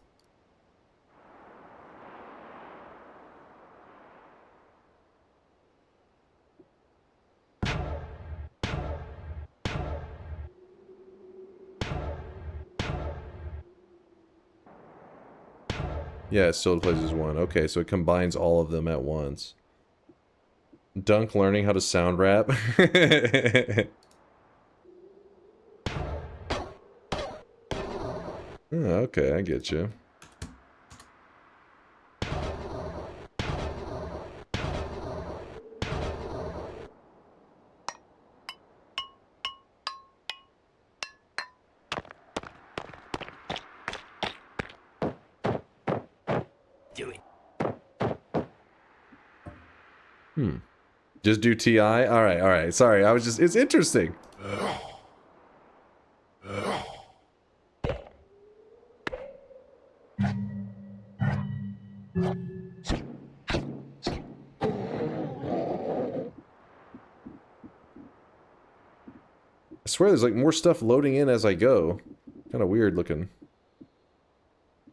Yeah, it still plays as one. Okay, so it combines all of them at once. Dunk learning how to sound rap. Oh, okay, I get you. Do it. Just do TI? Alright. Sorry, I was just... It's interesting. I swear there's like more stuff loading in as I go. Kind of weird looking.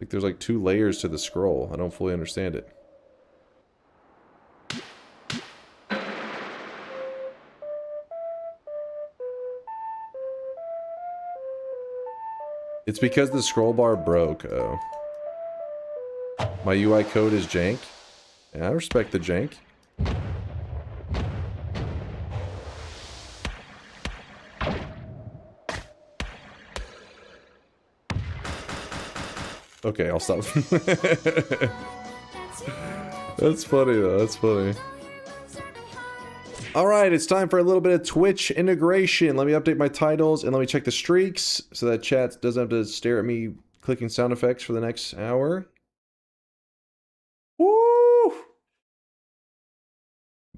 Like there's like 2 layers to the scroll. I don't fully understand it. It's because the scroll bar broke. Oh. My UI code is jank. Yeah, I respect the jank. Okay, I'll stop. That's funny though, that's funny. Alright, it's time for a little bit of Twitch integration. Let me update my titles and let me check the streaks so that chat doesn't have to stare at me clicking sound effects for the next hour. Woo!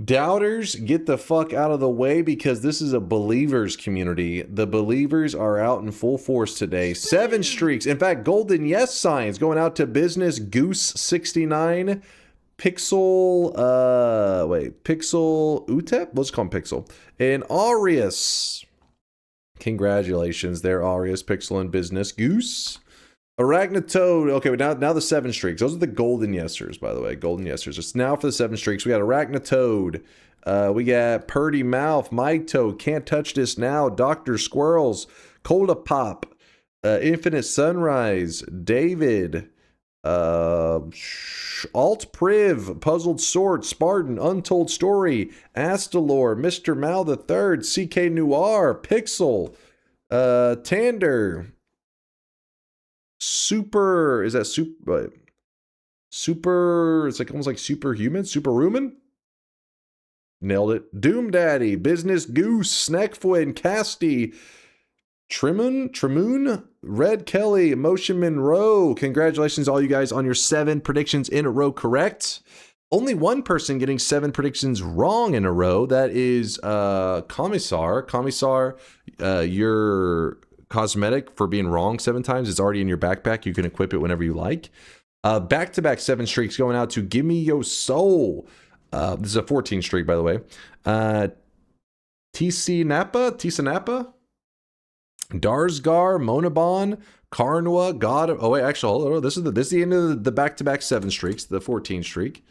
Doubters, get the fuck out of the way because this is a believers community. The believers are out in full force today. 7 streaks. In fact, golden yes signs going out to Business Goose 69. Pixel, Pixel Utep? Let's call him Pixel. And Aureus. Congratulations there, Aureus. Pixel in business. Goose. Arachnatoad. Okay, but now the 7 streaks. Those are the golden yesers, by the way. Golden yesers. It's now for the 7 streaks. We got Arachnatoad. We got Purdy Mouth, Mito, Can't Touch This Now, Dr. Squirrels, Cola Pop, Infinite Sunrise, David, Alt Priv, Puzzled Sword, Spartan, Untold Story, Astalor, Mr. Mal the Third, CK Noir, Pixel, Tander, Super, is that Super, it's like almost like Superhuman, Superhuman? Nailed it. Doom Daddy, Business Goose, Snackfoot, Casty, Trimoon, Red Kelly, Motion Monroe. Congratulations, all you guys, on your 7 predictions in a row correct. Only one person getting 7 predictions wrong in a row. That is Commissar. Commissar, your cosmetic for being wrong 7 times is already in your backpack. You can equip it whenever you like. Back-to-back 7 streaks going out to Gimme Your Soul. This is a 14 streak, by the way. TC Napa, Darsgar, Monabon, Karnwa, God of... Oh, wait, actually, hold on. This is the end of the back-to-back 7 streaks, the 14 streak.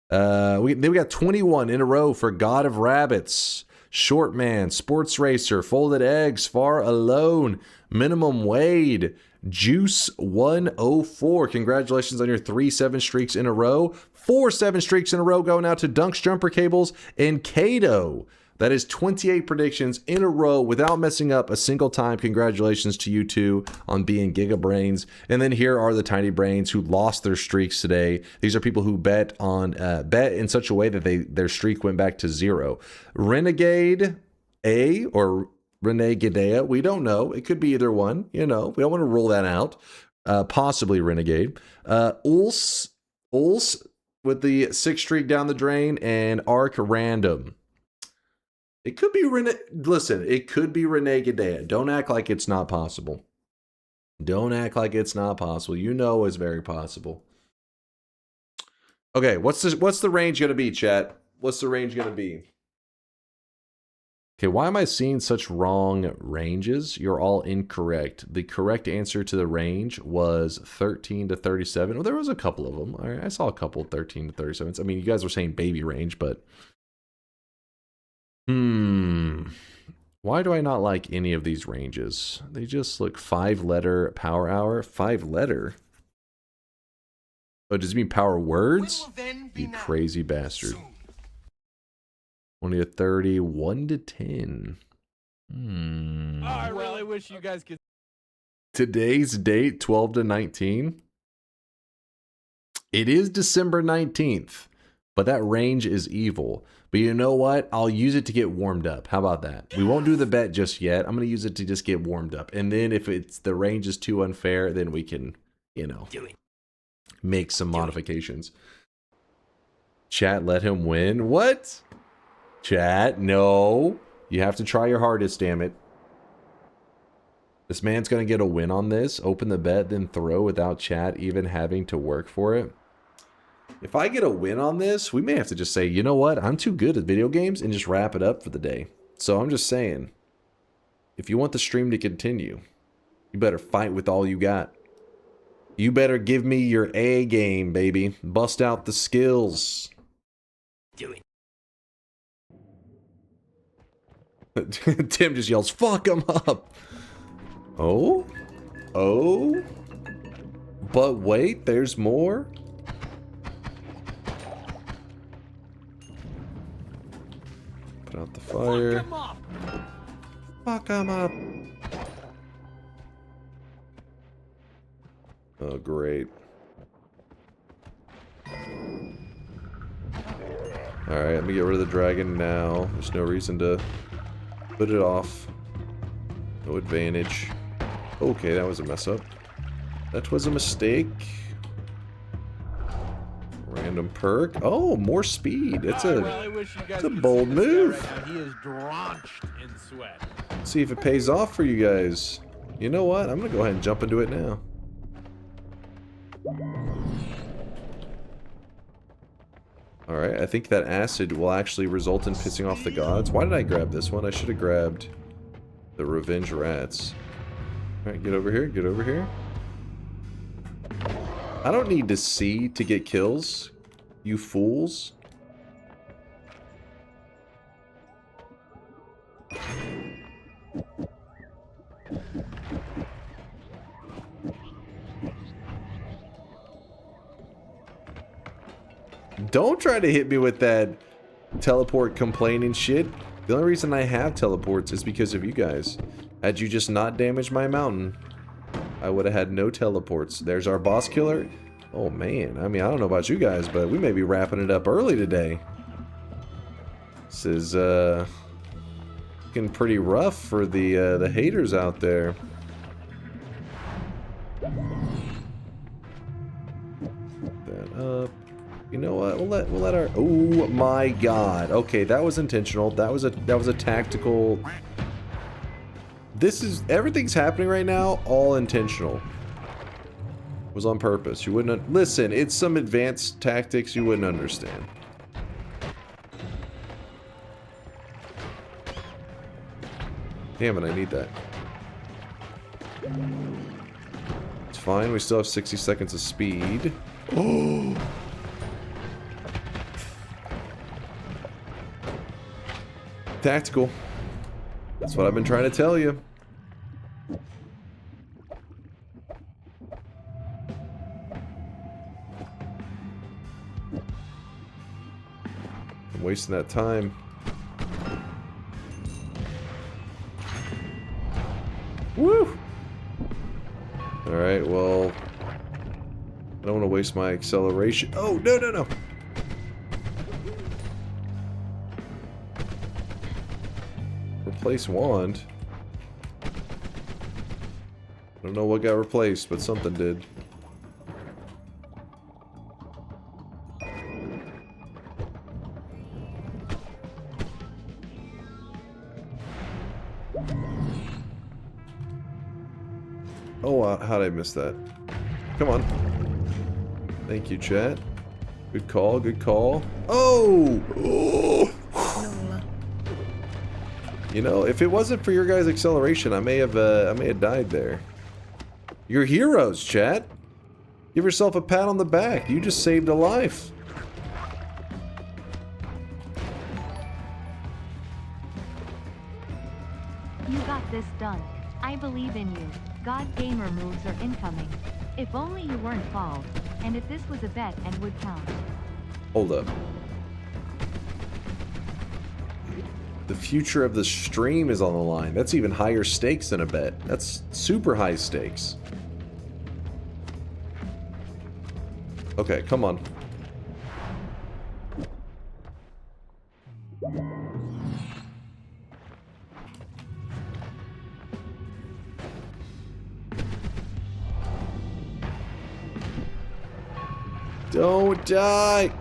We got 21 in a row for God of Rabbits, Shortman, Sports Racer, Folded Eggs, Far Alone, Minimum Wade, Juice 104. Congratulations on your 3 7 streaks in a row. 4 7 streaks in a row going out to Dunk's Jumper Cables and Kato. That is 28 predictions in a row without messing up a single time. Congratulations to you two on being Giga Brains. And then here are the Tiny Brains who lost their streaks today. These are people who bet in such a way that their streak went back to 0. Renegade A or Renegade, we don't know. It could be either one. You know, we don't want to rule that out. Possibly Renegade. Ulse with the 6 streak down the drain, and Arc Random. It could be listen, it could be Renegade. Don't act like it's not possible. Don't act like it's not possible. You know it's very possible. Okay, what's the range gonna be, chat? What's the range gonna be? Okay, why am I seeing such wrong ranges? You're all incorrect. The correct answer to the range was 13 to 37. Well, there was a couple of them. All right, I saw a couple 13 to 37s. I mean, you guys were saying baby range, but... Why do I not like any of these ranges? They just look 5-letter power hour. 5-letter? Oh, does it mean power words? You crazy bastard. 20 to 30, 1 to 10. Oh, I really wish you guys could. Today's date, 12 to 19. It is December 19th, but that range is evil. But you know what? I'll use it to get warmed up. How about that? We won't do the bet just yet. I'm going to use it to just get warmed up. And then if the range is too unfair, then we can, you know, make some modifications. Chat, let him win. What? Chat, no. You have to try your hardest, damn it. This man's going to get a win on this. Open the bet, then throw without chat even having to work for it. If I get a win on this, we may have to just say, you know what? I'm too good at video games and just wrap it up for the day. So I'm just saying, if you want the stream to continue, you better fight with all you got. You better give me your A game, baby. Bust out the skills. Do it. Tim just yells, fuck him up. Oh? Oh? But wait, there's more? Put out the fire. Fuck him up. Fuck him up. Oh, great. Alright, let me get rid of the dragon now. There's no reason to put it off. No advantage. Okay, that was a mess up. That was a mistake. Random perk. Oh, more speed. It's a bold move. Right now. He is drenched in sweat. Let's see if it pays off for you guys. You know what? I'm gonna go ahead and jump into it now. Alright, I think that acid will actually result in pissing off the gods. Why did I grab this one? I should have grabbed the revenge rats. Alright, get over here, get over here. I don't need to see to get kills, you fools. Don't try to hit me with that teleport complaining shit. The only reason I have teleports is because of you guys. Had you just not damaged my mountain, I would have had no teleports. There's our boss killer. Oh man, I mean, I don't know about you guys, but we may be wrapping it up early today. This is looking pretty rough for the haters out there. Put that up. You know what? We'll let our. Oh my God. Okay, that was intentional. That was a tactical. This is everything's happening right now. All intentional. It was on purpose. You wouldn't listen. It's some advanced tactics you wouldn't understand. Damn it! I need that. It's fine. We still have 60 seconds of speed. Oh. Tactical. That's what I've been trying to tell you. I'm wasting that time. Woo! Alright, well, I don't want to waste my acceleration. Oh, no, no, no. Replace wand. I don't know what got replaced, but something did. Oh, how'd I miss that? Come on. Thank you, chat. Good call, good call. Oh! Oh! You know, if it wasn't for your guys' acceleration, I may have died there. You're heroes, chat. Give yourself a pat on the back. You just saved a life. You got this, Dunk. I believe in you. God gamer moves are incoming. If only you weren't bald, and if this was a bet and would count. Hold up. The future of the stream is on the line. That's even higher stakes than a bet. That's super high stakes. Okay, come on. Don't die!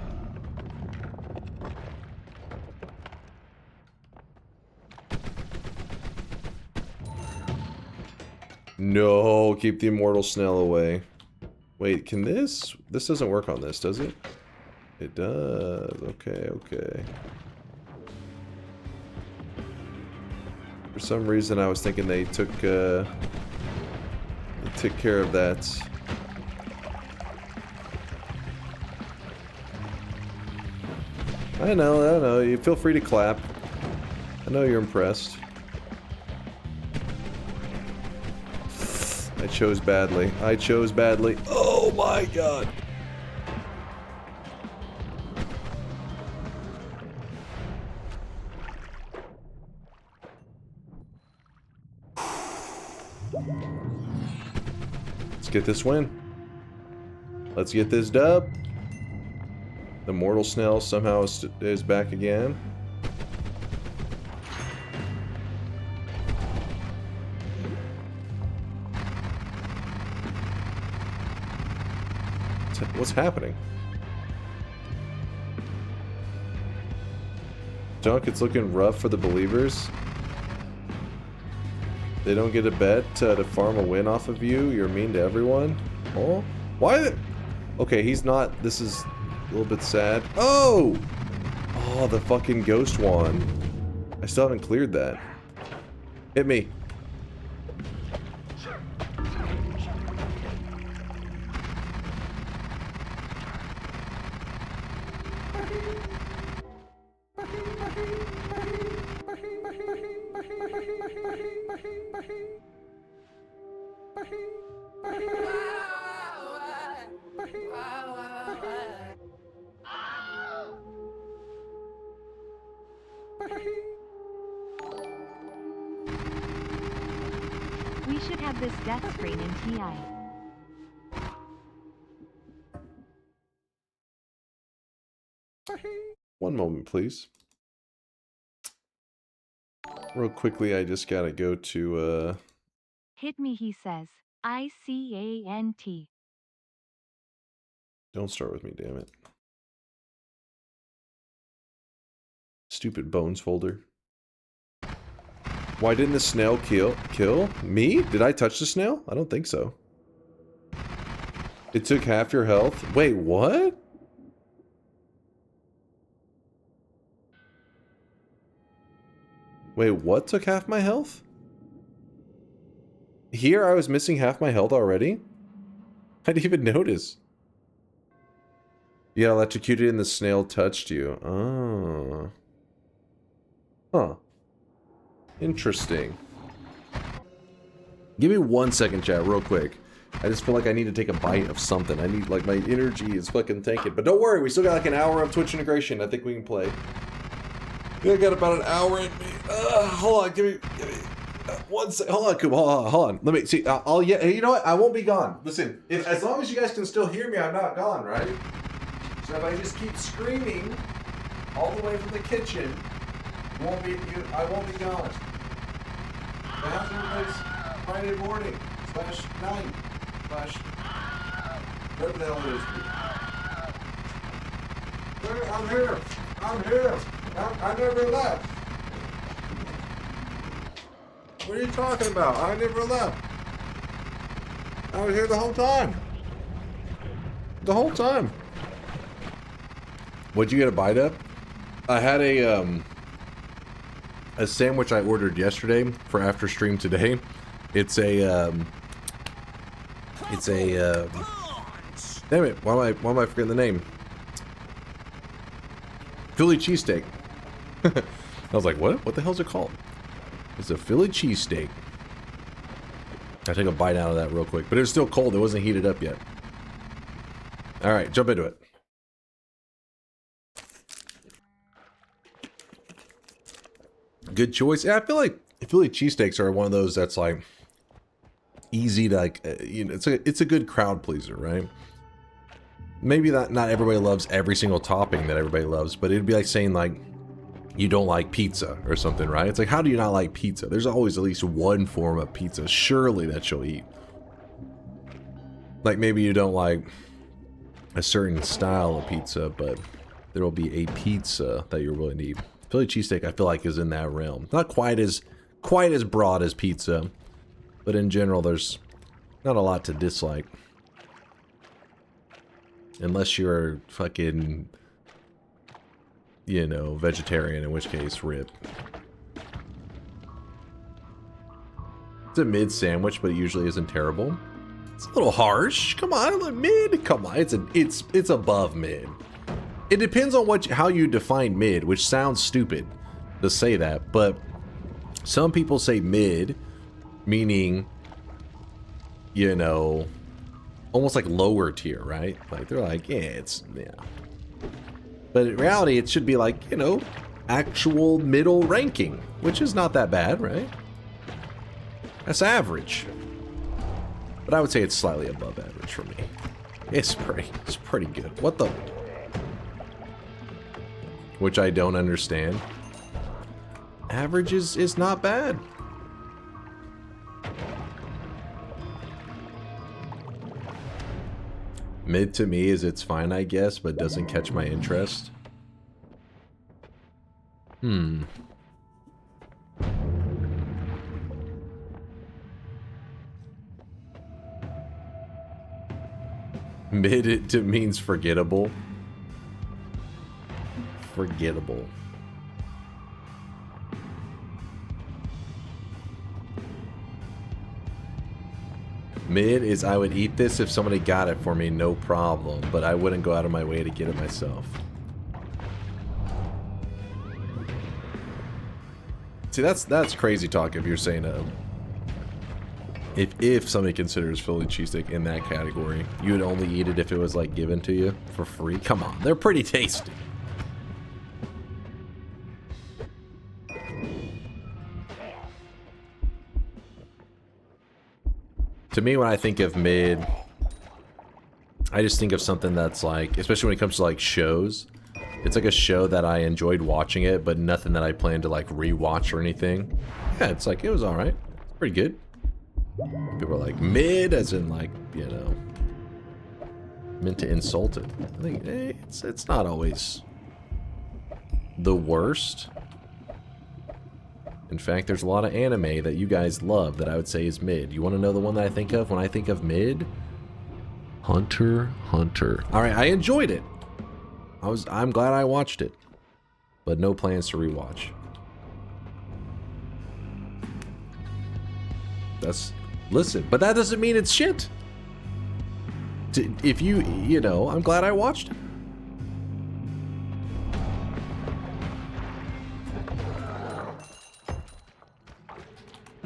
No, keep the immortal snail away. Wait, can this? This doesn't work on this, does it? It does. Okay, okay. For some reason, I was thinking they took care of that. I know. You feel free to clap. I know you're impressed. I chose badly. I chose badly. Oh my God. Let's get this win. Let's get this dub. The mortal snail somehow is back again. What's happening? Dunk, it's looking rough for the believers. They don't get a bet to farm a win off of you. You're mean to everyone. Oh, why? Okay, he's not. This is little bit sad. Oh! Oh, the fucking ghost wand. I still haven't cleared that. Hit me. We should have this death screen in TI. One moment, please. Real quickly, I just gotta go to, Hit me, he says. ICANT. Don't start with me, damn it. Stupid bones folder. Why didn't the snail kill me? Did I touch the snail? I don't think so. It took half your health? Wait, what? Wait, what took half my health? Here I was missing half my health already? I didn't even notice. You got electrocuted and the snail touched you. Oh. Huh. Interesting. Give me 1 second, chat, real quick. I just feel like I need to take a bite of something. I need, like, my energy is fucking tanking. But don't worry, we still got like an hour of Twitch integration. I think we can play. I got about an hour in me. Hold on, give me 1 second. Hold on, Kuba, hold on. Let me see. Yeah, you know what? I won't be gone. Listen, as long as you guys can still hear me, I'm not gone, right? So if I just keep screaming all the way from the kitchen, I won't be gone. The afternoon is Friday morning / night / whatever the hell it is. I'm here. I'm here. I never left. What are you talking about? I never left. I was here the whole time. The whole time. What'd you get a bite of? I had a sandwich I ordered yesterday for after stream today. It's a damn it, why am I forgetting the name? Philly cheesesteak. I was like, what? What the hell's it called? It's a Philly cheesesteak. I take a bite out of that real quick, but it was still cold. It wasn't heated up yet. All right, jump into it. Good choice. Yeah, I feel like Philly cheesesteaks are one of those that's like easy to like, you know, it's a good crowd pleaser, right? Maybe not everybody loves every single topping that everybody loves, but it'd be like saying like you don't like pizza or something, right? It's like, how do you not like pizza? There's always at least one form of pizza, surely, that you'll eat. Like maybe you don't like a certain style of pizza, but there will be a pizza that you're willing to eat. Philly cheesesteak, I feel like, is in that realm. Not quite as broad as pizza, but in general, there's not a lot to dislike. Unless you're fucking, you know, vegetarian, in which case, rip. It's a mid sandwich, but it usually isn't terrible. It's a little harsh. Come on, like mid. Come on, it's above mid. It depends on how you define mid, which sounds stupid to say that, but some people say mid, meaning, you know, almost like lower tier, right? Like they're like, yeah. But in reality, it should be like, you know, actual middle ranking, which is not that bad, right? That's average. But I would say it's slightly above average for me. It's pretty good. What the? Which I don't understand. Average is not bad. Mid to me is it's fine, I guess, but doesn't catch my interest. Mid means forgettable. forgettable. Mid is I would eat this if somebody got it for me, no problem, but I wouldn't go out of my way to get it myself. See, that's crazy talk if you're saying if somebody considers Philly cheesesteak in that category, you would only eat it if it was like given to you for free. Come on, they're pretty tasty. To me, when I think of mid, I just think of something that's like, especially when it comes to like shows, it's like a show that I enjoyed watching it, but nothing that I plan to like rewatch or anything. Yeah, it's like, it was alright. It's pretty good. People are like, mid, as in like, you know, meant to insult it. I think it's not always the worst. In fact, there's a lot of anime that you guys love that I would say is mid. You want to know the one that I think of when I think of mid? Hunter x Hunter. Alright, I enjoyed it. I'm glad I watched it. But no plans to rewatch. Listen, but that doesn't mean it's shit. If you know, I'm glad I watched it.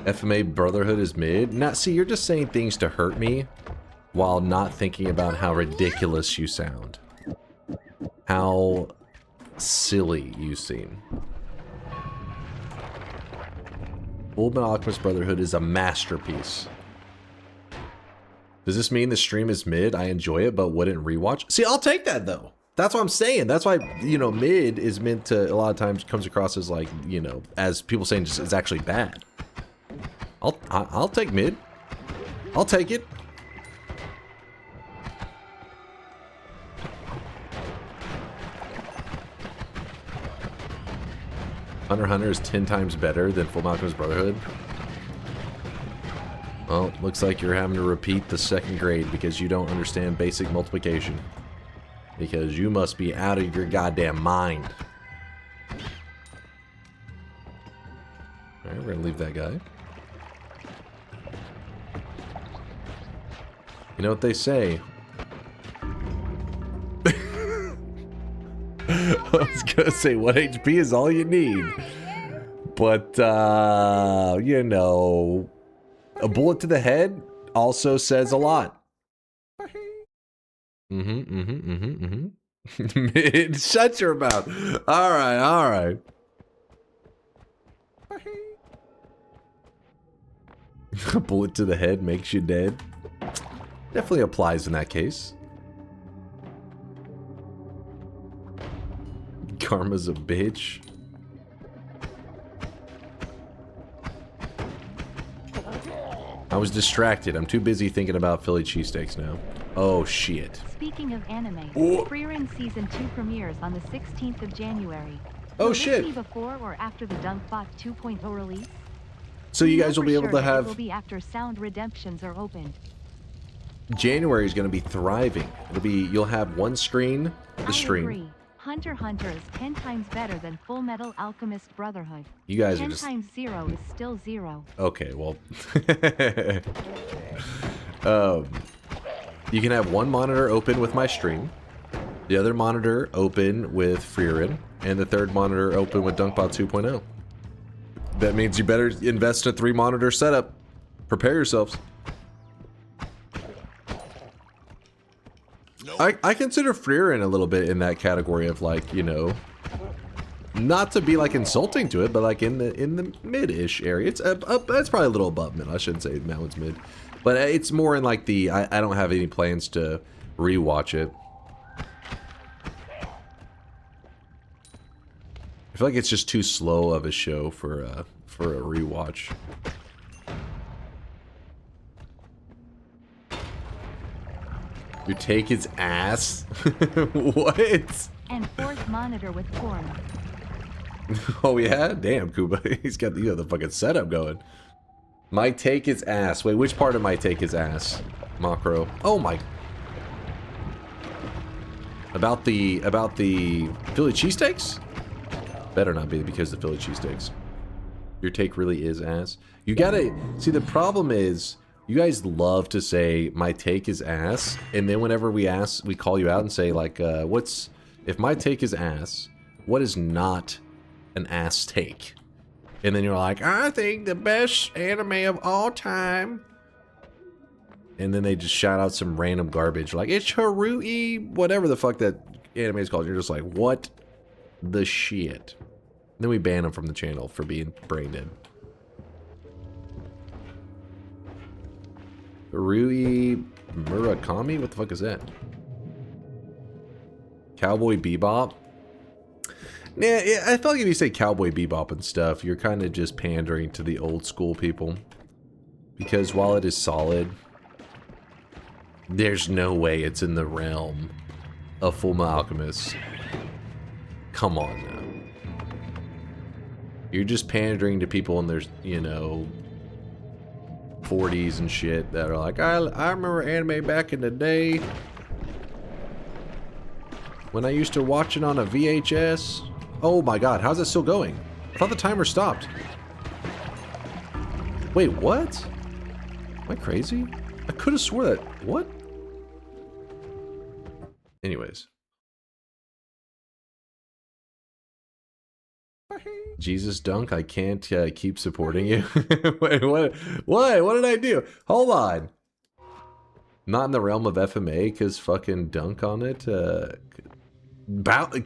FMA Brotherhood is mid? Now, see, you're just saying things to hurt me while not thinking about how ridiculous you sound. How silly you seem. Fullmetal Alchemist Brotherhood is a masterpiece. Does this mean the stream is mid? I enjoy it, but wouldn't rewatch? See, I'll take that, though. That's what I'm saying. That's why, you know, mid is meant to, a lot of times comes across as like, you know, as people saying just, it's actually bad. I'll take mid. I'll take it. Hunter x Hunter is 10 times better than Fullmetal Alchemist Brotherhood. Well, looks like you're having to repeat the 2nd grade because you don't understand basic multiplication. Because you must be out of your goddamn mind. Alright, we're gonna leave that guy. You know what they say? I was gonna say 1 HP is all you need. But, you know, a bullet to the head also says a lot. Shut your mouth. Alright, alright. A bullet to the head makes you dead. Definitely applies in that case. Karma's a bitch. I was distracted. I'm too busy thinking about Philly cheesesteaks now. Oh shit. Speaking of anime, Freerun Season 2 premieres on the 16th of January. Oh Will shit. this be before or after the DunkBot 2.0 release? So you guys will be able to It have... will be after sound redemptions are opened. January is going to be thriving. It'll be, you'll have one screen, the stream. Agree. Hunter x Hunter is 10 times better than Fullmetal Alchemist Brotherhood. You guys 10 are just... times 0 is still 0. Okay, well... you can have one monitor open with my stream, the other monitor open with Freerun, and the third monitor open with DunkBot 2.0. That means you better invest in a 3-monitor setup. Prepare yourselves. I consider Freerun a little bit in that category of like, you know, not to be like insulting to it, but like in the mid-ish area. It's probably a little above mid. I shouldn't say that one's mid, but it's more in like the I don't have any plans to rewatch it. I feel like it's just too slow of a show for a rewatch. You take his ass? What? And 4th monitor with form. Oh yeah? Damn, Kuba. He's got the fucking setup going. Might take his ass. Wait, which part of might take his ass? Macro. Oh my... About the Philly cheesesteaks? Better not be because of the Philly cheesesteaks. Your take really is ass. You gotta see, the problem is you guys love to say my take is ass, and then whenever we call you out and say like, if my take is ass, what is not an ass take? And then you're like, I think the best anime of all time. And then they just shout out some random garbage like, it's Harui, whatever the fuck that anime is called. You're just like, what the shit? And then we ban them from the channel for being brain dead. Harui Murakami? What the fuck is that? Cowboy Bebop? Nah, I feel like if you say Cowboy Bebop and stuff, you're kind of just pandering to the old school people. Because while it is solid, there's no way it's in the realm of Fullmetal Alchemist. Come on now. You're just pandering to people in their, you know, 40s and shit that are like, I remember anime back in the day when I used to watch it on a VHS. Oh my god, how's it still going? I thought the timer stopped. Wait, what? Am I crazy? I could have swore that. What? Anyways. Jesus Dunk, I can't keep supporting you. Wait, what? What did I do? Hold on. Not in the realm of FMA, because fucking Dunk on it.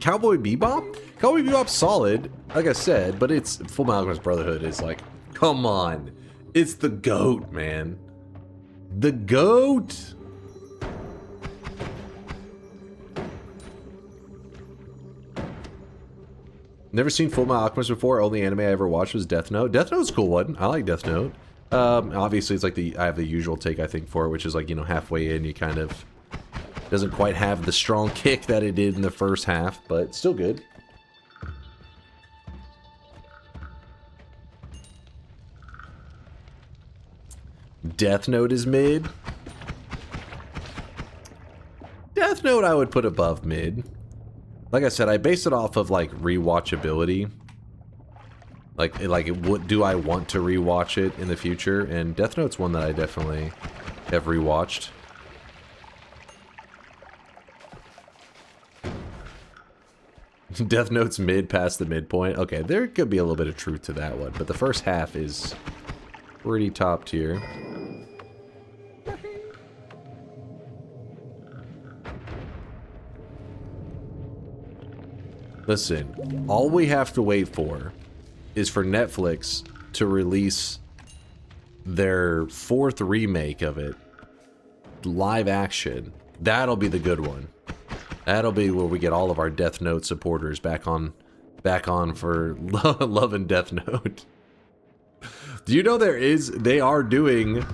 Cowboy Bebop? Cowboy Bebop's solid, like I said, but it's Fullmetal Alchemist Brotherhood is like, come on. It's the GOAT, man. The GOAT! Never seen Fullmetal Alchemist before. Only anime I ever watched was Death Note. Death Note's a cool one. I like Death Note. Obviously, it's like I have the usual take, I think, for it, which is like, you know, halfway in, you kind of doesn't quite have the strong kick that it did in the first half, but still good. Death Note is mid. Death Note I would put above mid. Like I said, I base it off of like rewatchability. Like what do I want to rewatch it in the future? And Death Note's one that I definitely have rewatched. Death Note's mid past the midpoint. Okay, there could be a little bit of truth to that one, but the first half is pretty top tier. Listen, all we have to wait for is for Netflix to release their 4th remake of it, live action. That'll be the good one. That'll be where we get all of our Death Note supporters back on for loving Death Note. Do you know they are doing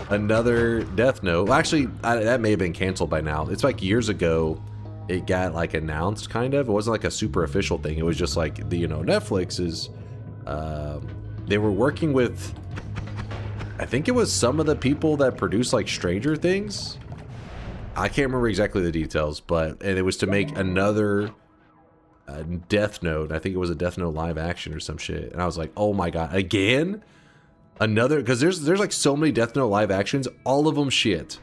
another Death Note? Well, actually, that may have been canceled by now. It's like years ago it got like announced, kind of. It wasn't like a super official thing. It was just like, you know, Netflix is, they were working with, I think it was some of the people that produce like Stranger Things. I can't remember exactly the details, and it was to make another Death Note. I think it was a Death Note live action or some shit. And I was like, oh my god, again? Another, because there's like so many Death Note live actions, all of them shit.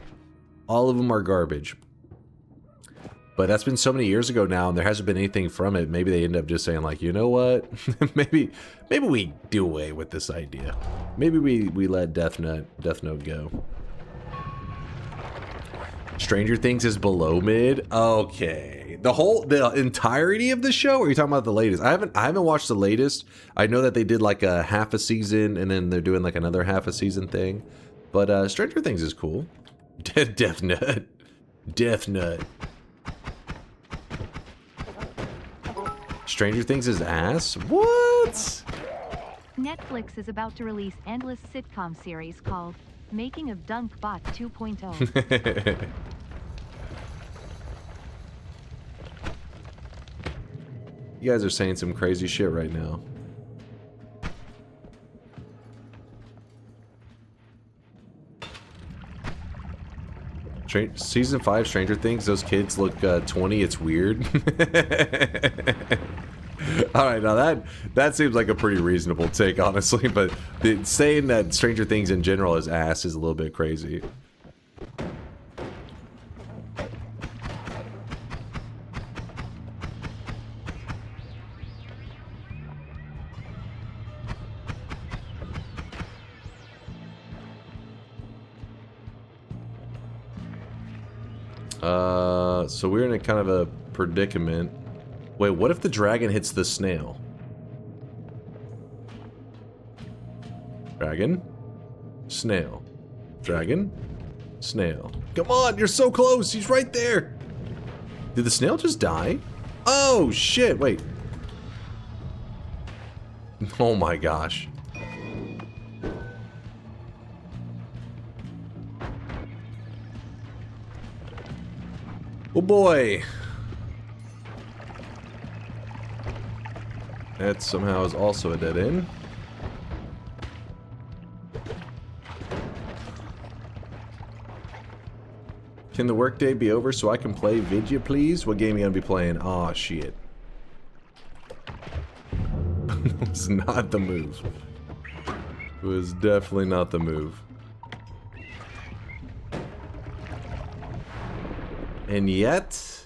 All of them are garbage. But that's been so many years ago now, and there hasn't been anything from it. Maybe they end up just saying like, you know what? maybe we do away with this idea. Maybe we let Death Note go. Stranger Things is below mid. Okay, the entirety of the show. Or are you talking about the latest? I haven't watched the latest. I know that they did like a half a season, and then they're doing like another half a season thing. But Stranger Things is cool. Death Nut. Stranger Things is ass? What? Netflix is about to release endless sitcom series called Making of DunkBot 2.0. You guys are saying some crazy shit right now. Season 5 Stranger Things, those kids look 20, it's weird. Alright, now that seems like a pretty reasonable take, honestly, but saying that Stranger Things in general is ass is a little bit crazy. So we're in a kind of a predicament. Wait, what if the dragon hits the snail? Dragon? Snail. Dragon? Snail. Come on, you're so close! He's right there! Did the snail just die? Oh, shit, wait. Oh my gosh. Oh boy! That somehow is also a dead end. Can the workday be over so I can play Vidya, please? What game are you gonna be playing? Aw, shit. It was not the move. It was definitely not the move. And yet,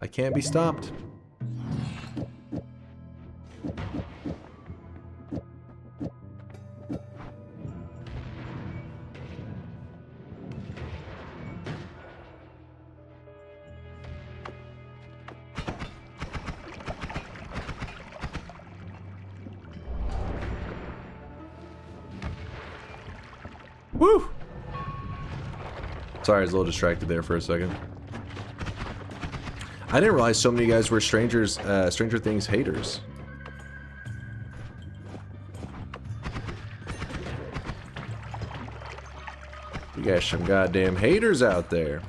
I can't be stopped. Woo! Sorry, I was a little distracted there for a second. I didn't realize so many of you guys were Stranger Things haters. You got some goddamn haters out there.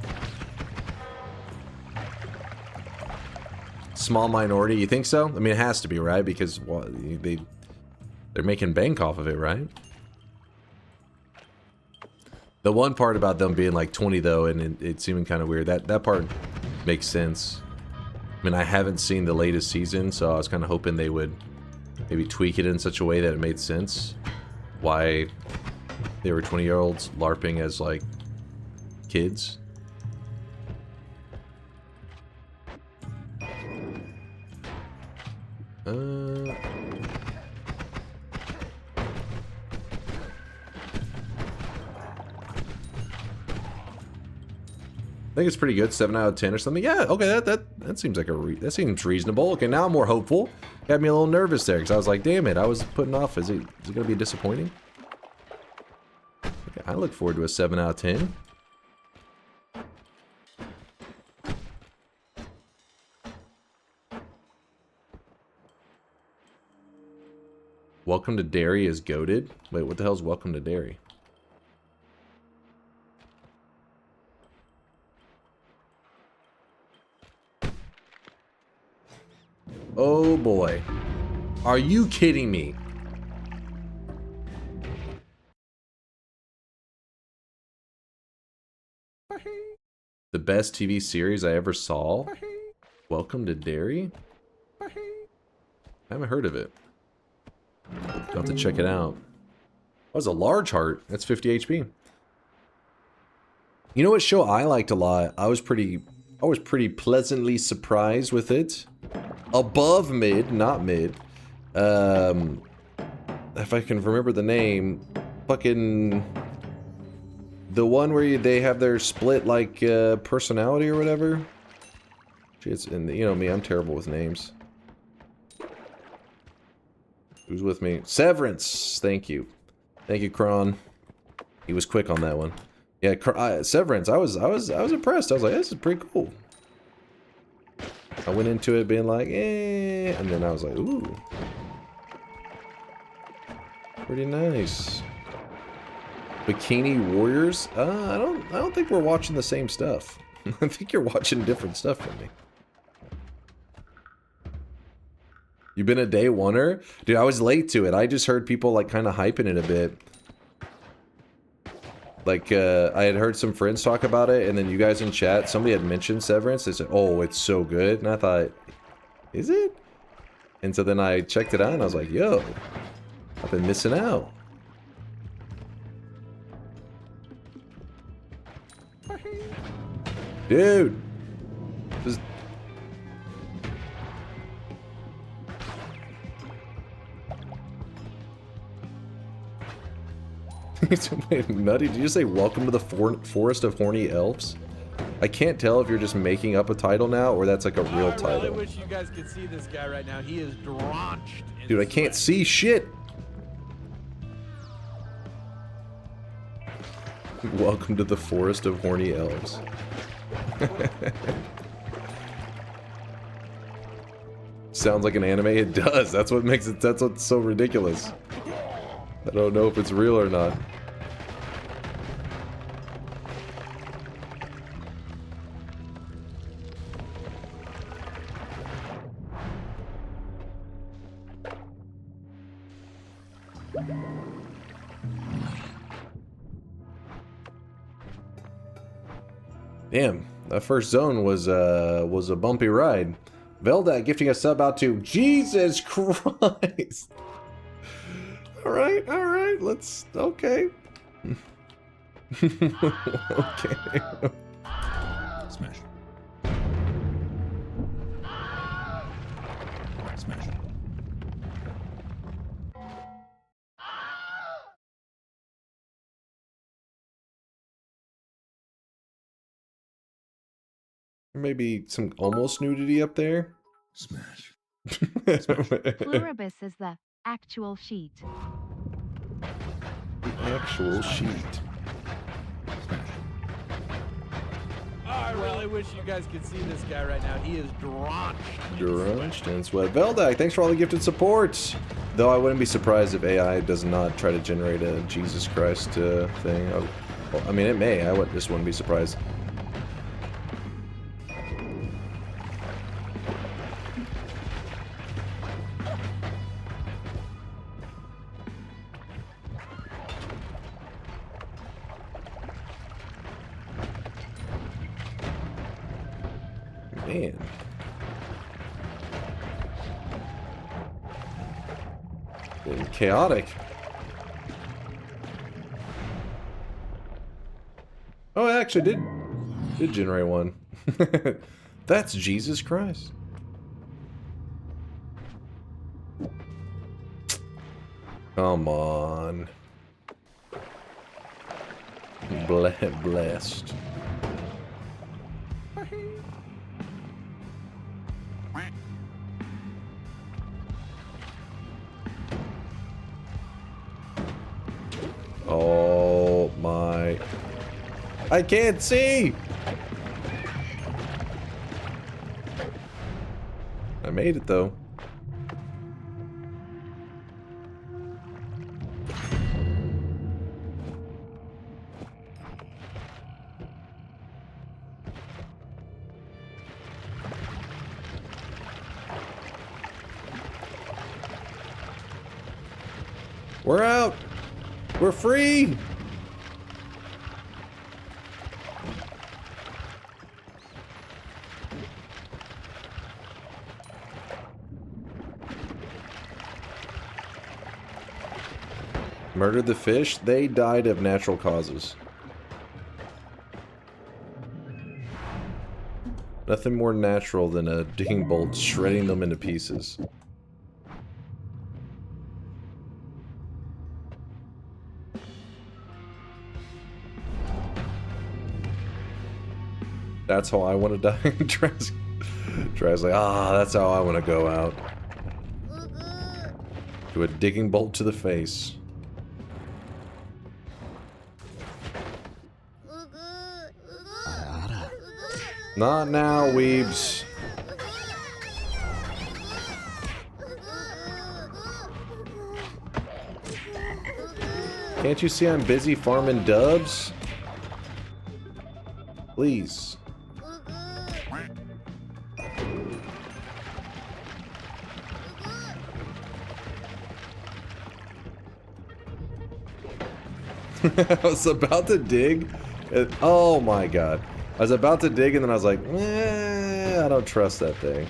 Small minority, you think so? I mean, it has to be, right? Because well, they're making bank off of it, right? The one part about them being like 20 though, and it seeming kind of weird, that part makes sense. I mean, I haven't seen the latest season, so I was kind of hoping they would maybe tweak it in such a way that it made sense. Why they were 20-year-olds LARPing as, like, kids. I think it's pretty good, 7 out of 10 or something. Yeah, okay, that seems like that seems reasonable. Okay, now I'm more hopeful. Got me a little nervous there because I was like, damn it, I was putting off. Is it gonna be disappointing? Okay, I look forward to a 7 out of 10. Welcome to Derry is goated. Wait, what the hell's Welcome to Derry? Oh boy. Are you kidding me? The best TV series I ever saw? Welcome to Derry? I haven't heard of it. I'll have to check it out. That was a large heart. That's 50 HP. You know what show I liked a lot? I was pretty pleasantly surprised with it. Above mid, not mid. If I can remember the name, fucking the one where they have their split like personality or whatever. It's in you know me, I'm terrible with names. Who's with me? Severance. Thank you, Kron. He was quick on that one. Yeah, Severance. I was impressed. I was like, this is pretty cool. I went into it being like, eh, and then I was like, ooh, pretty nice. Bikini Warriors? I don't think we're watching the same stuff. I think you're watching different stuff from me. You've been a day oneer? Dude, I was late to it. I just heard people like kind of hyping it a bit. Like, I had heard some friends talk about it, and then you guys in chat, somebody had mentioned Severance. They said, oh, it's so good. And I thought, is it? And so then I checked it out, and I was like, yo, I've been missing out. Dude. Just... Wait, Nutty, did you say welcome to the forest of horny elves? I can't tell if you're just making up a title now or that's like a real title. I really wish you guys could see this guy right now. He is drenched in Dude, I can't sweat. see shit. Welcome to the forest of horny elves. Sounds like an anime. It does. That's what makes it. That's what's so ridiculous. I don't know if it's real or not. Damn, that first zone was a bumpy ride. Velda gifting a sub out to Jesus Christ. All right, let's okay. Okay. Smash. Smash. Maybe some almost nudity up there. Smash. Pluribus is the actual sheet. Actual sheet. Smash. I really wish you guys could see this guy right now. He is drenched. Drenched in sweat. Veldak, thanks for all the gifted support. Though I wouldn't be surprised if AI does not try to generate a Jesus Christ thing. Well, I mean, it may. Just wouldn't be surprised. Man. Getting chaotic. Oh, I actually did generate one. That's Jesus Christ. Come on. Blessed. Oh my. I can't see! I made it though. We're out! We're free! Murdered the fish? They died of natural causes. Nothing more natural than a digging bolt shredding them into pieces. That's how I want to die. Tries like, that's how I want to go out. Do a digging bolt to the face. Not now, weebs. Can't you see I'm busy farming dubs? Please. I was about to dig. Oh my god. I was about to dig and then I was like, I don't trust that thing.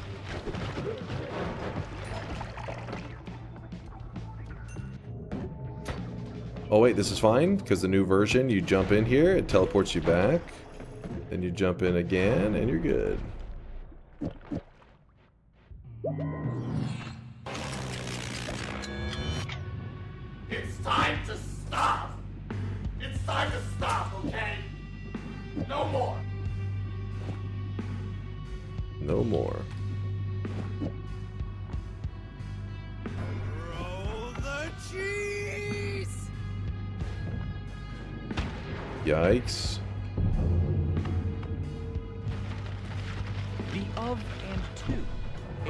Oh wait, this is fine, because the new version, you jump in here, it teleports you back. Then you jump in again, and you're good. It's time to stop. It's time to stop, okay? No more. No more. Roll the cheese! Yikes. The of and to,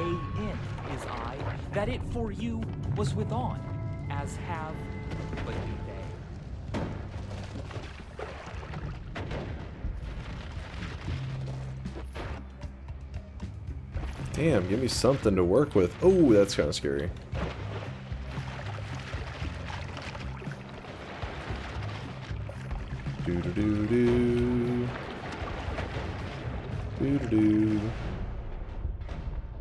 a in is I, that it for you was with on, as have, but be they. Damn, give me something to work with. Oh, that's kind of scary. Doo-doo-doo-doo. Doo-doo-doo.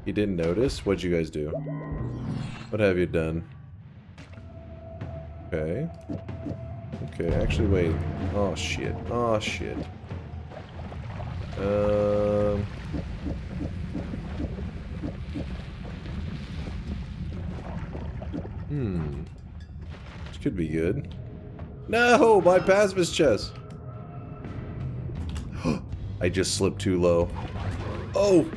You didn't notice? What'd you guys do? What have you done? Okay. Okay, actually, wait. Oh, shit. Oh, shit. This could be good. No! My pacifist chest! I just slipped too low. Oh!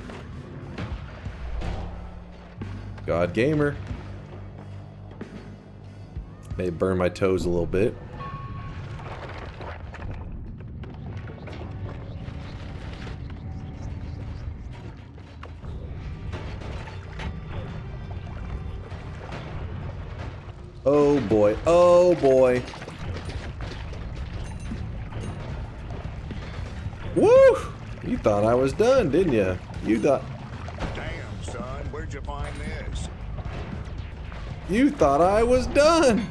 God gamer. May burn my toes a little bit. Oh boy. Oh boy. Woo! You thought I was done, didn't you? You thought... Damn, son, where'd you find this? You thought I was done!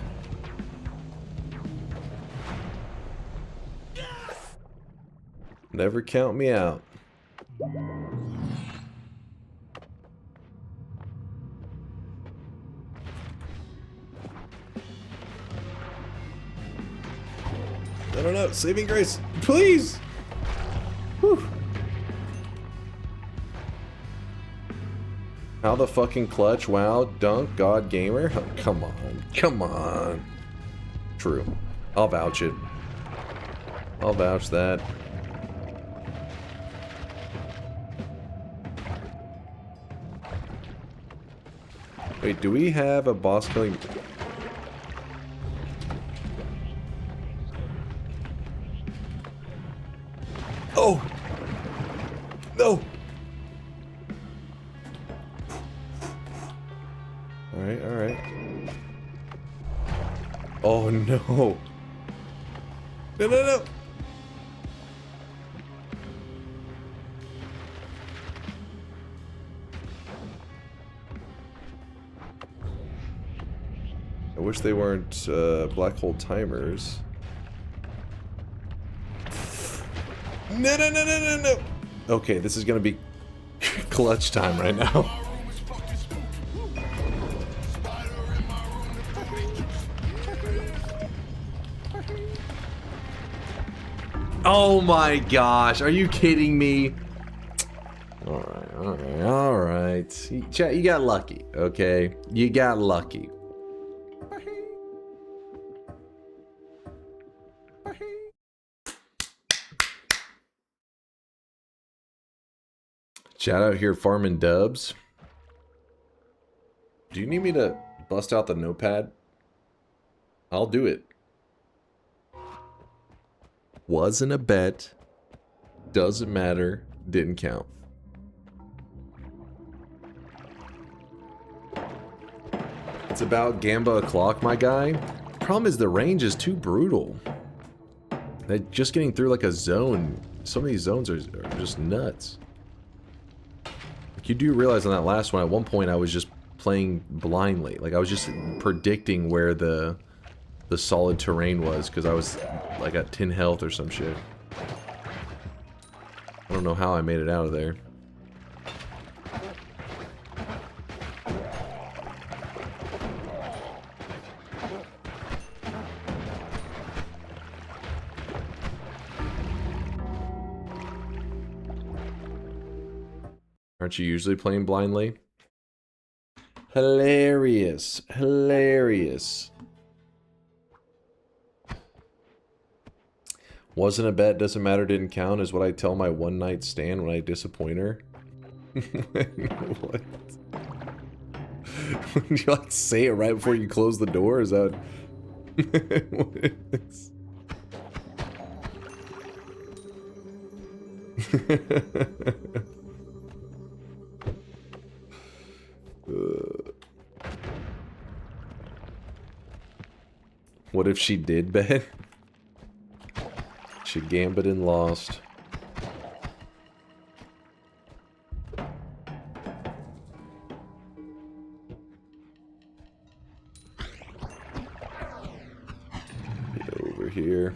Yes! Never count me out. I don't know. Saving grace. Please! Whew. How the fucking clutch? Wow. Dunk. God gamer. Oh, come on. Come on. True. I'll vouch it. I'll vouch that. Wait, do we have a boss killing... Oh! No! Alright, alright. Oh no! No, no, no! I wish they weren't black hole timers. No, no, no, no, no, no. Okay, this is gonna be clutch time right now. Oh my gosh, are you kidding me? Alright, alright, alright. Chat, you got lucky, okay? You got lucky. Shout out here farming dubs. Do you need me to bust out the notepad? I'll do it. Wasn't a bet. Doesn't matter. Didn't count. It's about Gamba o'clock, my guy. Problem is the range is too brutal. Like just getting through like a zone. Some of these zones are just nuts. Like you do realize on that last one, at one point I was just playing blindly. Like I was just predicting where the the solid terrain was, because I was like at 10 health or some shit. I don't know how I made it out of there. Aren't you usually playing blindly? Hilarious. Hilarious. Wasn't a bet, doesn't matter, didn't count, is what I tell my one night stand when I disappoint her. What? You like say it right before you close the door? Is that what it is? What if she did bet? She gambled and lost. Get over here.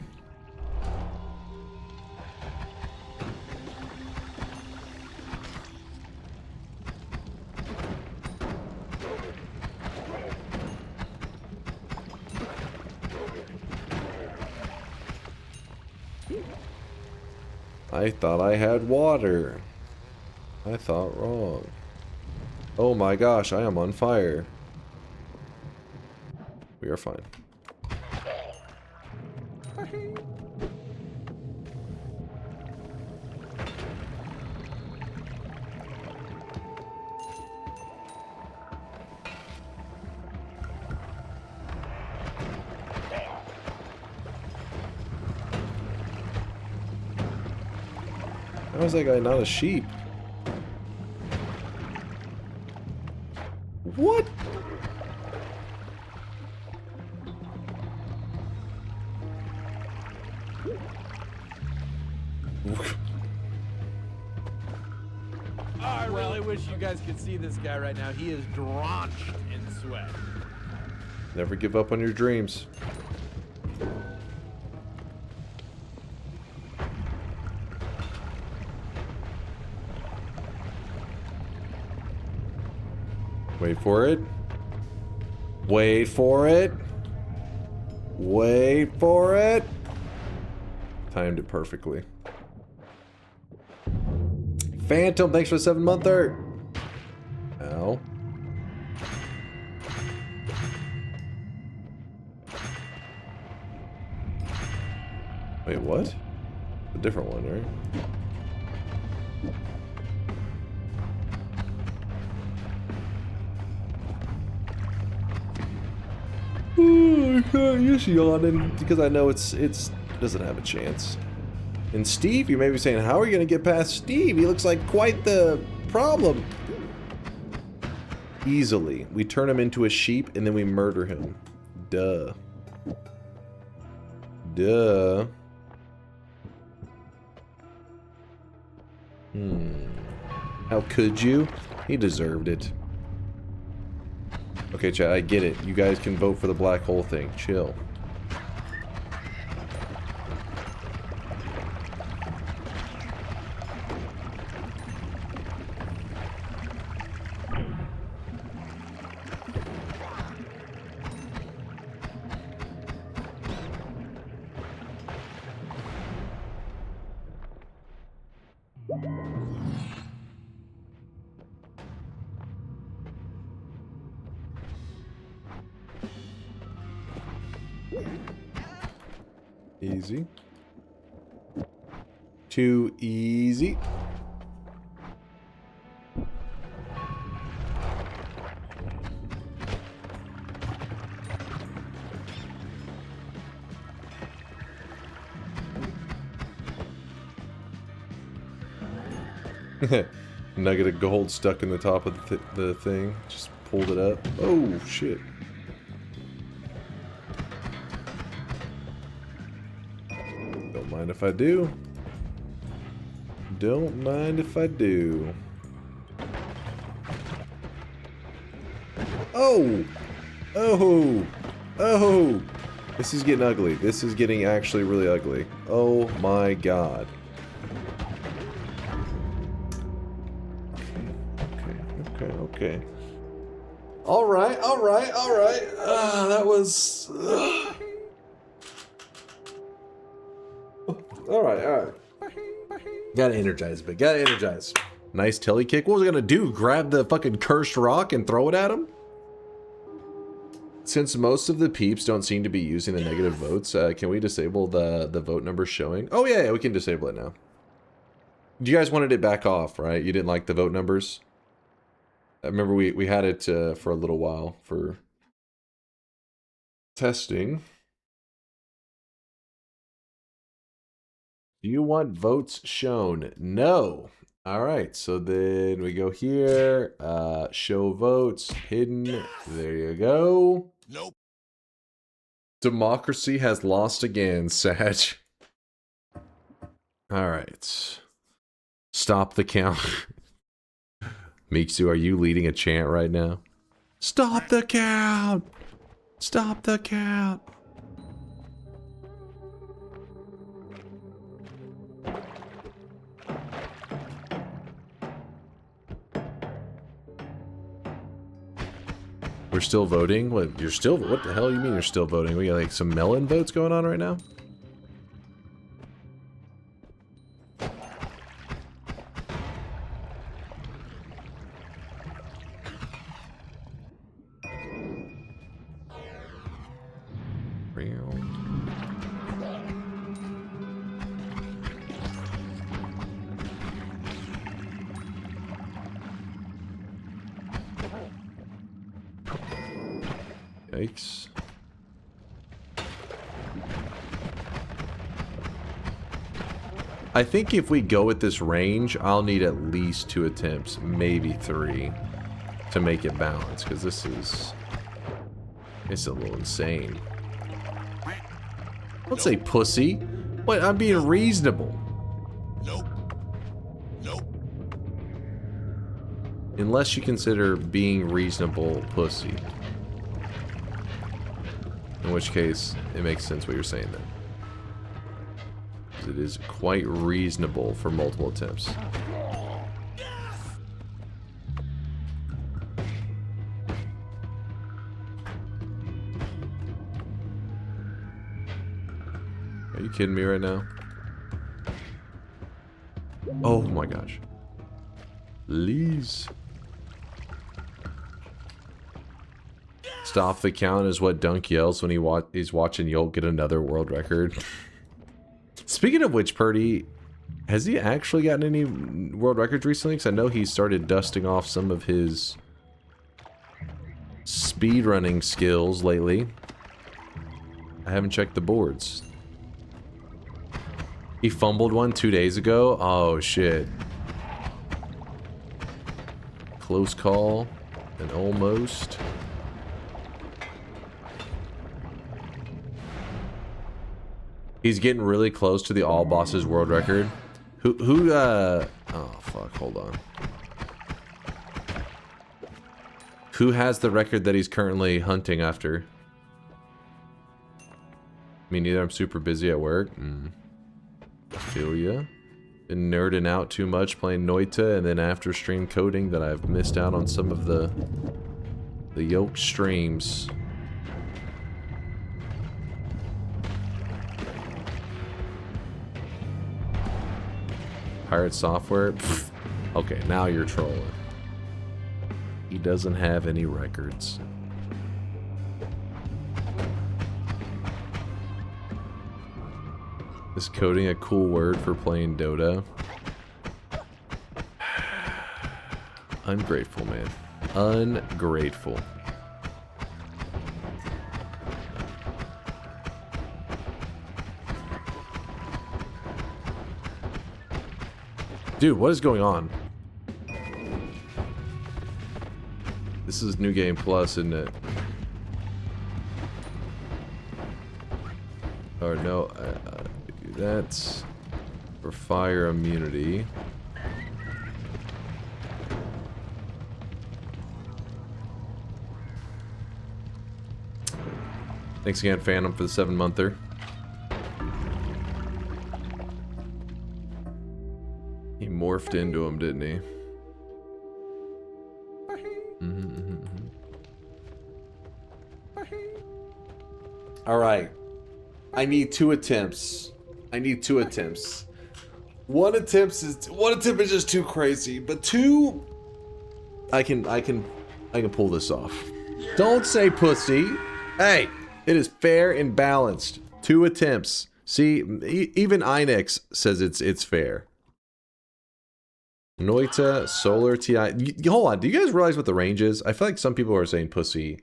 I thought I had water. I thought wrong. Oh my gosh, I am on fire. We are fine. How is that guy not a sheep? What? I really wish you guys could see this guy right now. He is drenched in sweat. Never give up on your dreams. Wait for it. Wait for it. Wait for it. Timed it perfectly. Phantom, thanks for the 7-monther. Ow. Wait, what? A different one, right? I'm just yawning because I know it's doesn't have a chance. And Steve, you may be saying, how are you going to get past Steve? He looks like quite the problem. Easily. We turn him into a sheep and then we murder him. Duh. Duh. How could you? He deserved it. Okay, chat, I get it. You guys can vote for the black hole thing. Chill. Easy. Too easy. Nugget of gold stuck in the top of the thing. Just pulled it up. Oh, shit. Don't mind if I do. Don't mind if I do. Oh! Oh! Oh! This is getting ugly. This is getting actually really ugly. Oh my god. Okay. Alright. That was... Alright. Gotta energize, but gotta energize. Nice telly kick. What was I gonna do? Grab the fucking cursed rock and throw it at him? Since most of the peeps don't seem to be using the negative votes, can we disable the vote number showing? Oh yeah, we can disable it now. You guys wanted it back off, right? You didn't like the vote numbers? I remember we had it for a little while for testing. Do you want votes shown? No. All right, so then we go here, show votes, hidden, there you go. Nope. Democracy has lost again, Sag. All right. Stop the count. Miksu, are you leading a chant right now? Stop the count! Stop the count! We're still voting? What, you're still... What the hell you mean you're still voting? We got like some melon votes going on right now? Yikes. I think if we go with this range, I'll need at least 2 attempts, maybe 3, to make it balance, because this is... It's a little insane. Don't say pussy. What? I'm being reasonable. Nope. Unless you consider being reasonable pussy. In which case, it makes sense what you're saying then. Because it is quite reasonable for multiple attempts. Are you kidding me right now? Oh my gosh. Please. Stop the count is what Dunk yells when he's watching Yolt get another world record. Speaking of which, Purdy, has he actually gotten any world records recently? Because I know he started dusting off some of his speedrunning skills lately. I haven't checked the boards. He fumbled one 2 days ago. Oh, shit. Close call. And almost. He's getting really close to the all bosses world record. Oh fuck, hold on. Who has the record that he's currently hunting after? Me neither, I'm super busy at work. I feel ya. Been nerding out too much playing Noita, and then after stream coding that I've missed out on some of the Yoke streams. Pirate software? Pfft. Okay, now you're trolling. He doesn't have any records. Is coding a cool word for playing Dota? Ungrateful, man. Ungrateful. Dude, what is going on? This is New Game Plus, isn't it? Or no, that's for fire immunity. Thanks again, Phantom, for the 7-monther. He morphed into him, didn't he? All right. I need 2 attempts. I need 2 attempts. One attempt is just too crazy, but 2, I can pull this off. Don't say pussy. Hey, it is fair and balanced. 2 attempts. See, even Inex says it's fair. Noita, Solar, TI. Hold on, do you guys realize what the range is? I feel like some people who are saying pussy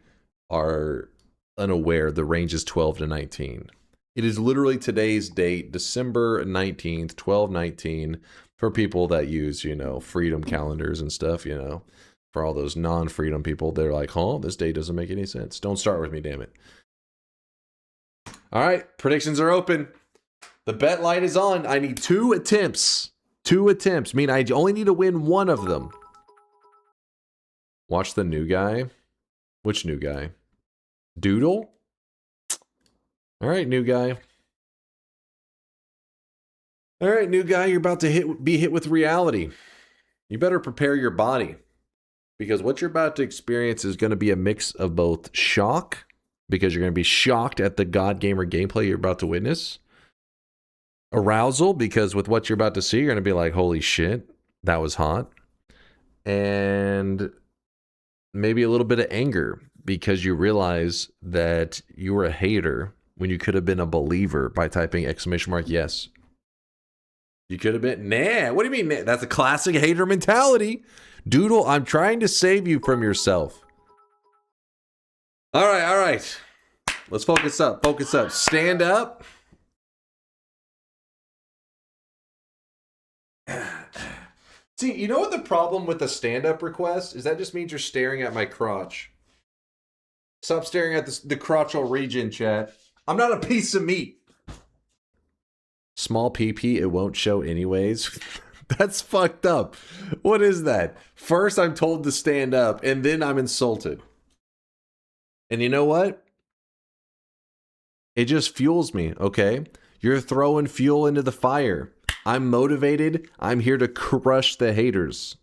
are unaware the range is 12 to 19. It is literally today's date, December 19th, 12/19, for people that use, you know, freedom calendars and stuff, you know. For all those non-freedom people, they're like, huh, this date doesn't make any sense. Don't start with me, damn it. All right, predictions are open. The bet light is on. I need 2 attempts. 2 attempts. I mean, I only need to win 1 of them. Watch the new guy. Which new guy? Doodle? All right, new guy. All right, new guy, you're about to be hit with reality. You better prepare your body, because what you're about to experience is going to be a mix of both shock, because you're going to be shocked at the God Gamer gameplay you're about to witness. Arousal, because with what you're about to see, you're going to be like, holy shit, that was hot. And maybe a little bit of anger, because you realize that you were a hater when you could have been a believer by typing !yes. You could have been, nah, what do you mean, nah? That's a classic hater mentality. Doodle, I'm trying to save you from yourself. All right. Let's focus up, Stand up. See, you know what the problem with the stand-up request is? That just means you're staring at my crotch. Stop staring at the crotchal region, chat. I'm not a piece of meat. Small PP, it won't show anyways. That's fucked up. What is that? First, I'm told to stand up, and then I'm insulted. And you know what? It just fuels me, okay? You're throwing fuel into the fire. I'm motivated. I'm here to crush the haters.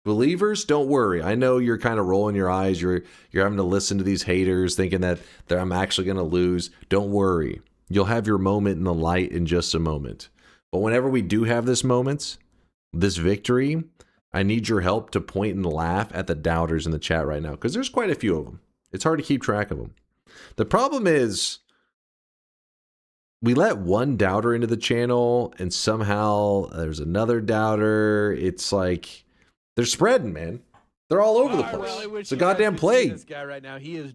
Believers, don't worry. I know you're kind of rolling your eyes. You're having to listen to these haters thinking that I'm actually going to lose. Don't worry. You'll have your moment in the light in just a moment. But whenever we do have this moment, this victory, I need your help to point and laugh at the doubters in the chat right now, because there's quite a few of them. It's hard to keep track of them. The problem is, we let one doubter into the channel, and somehow there's another doubter. It's like they're spreading, man. They're all over the place. It's a goddamn plague. This guy right now, he is.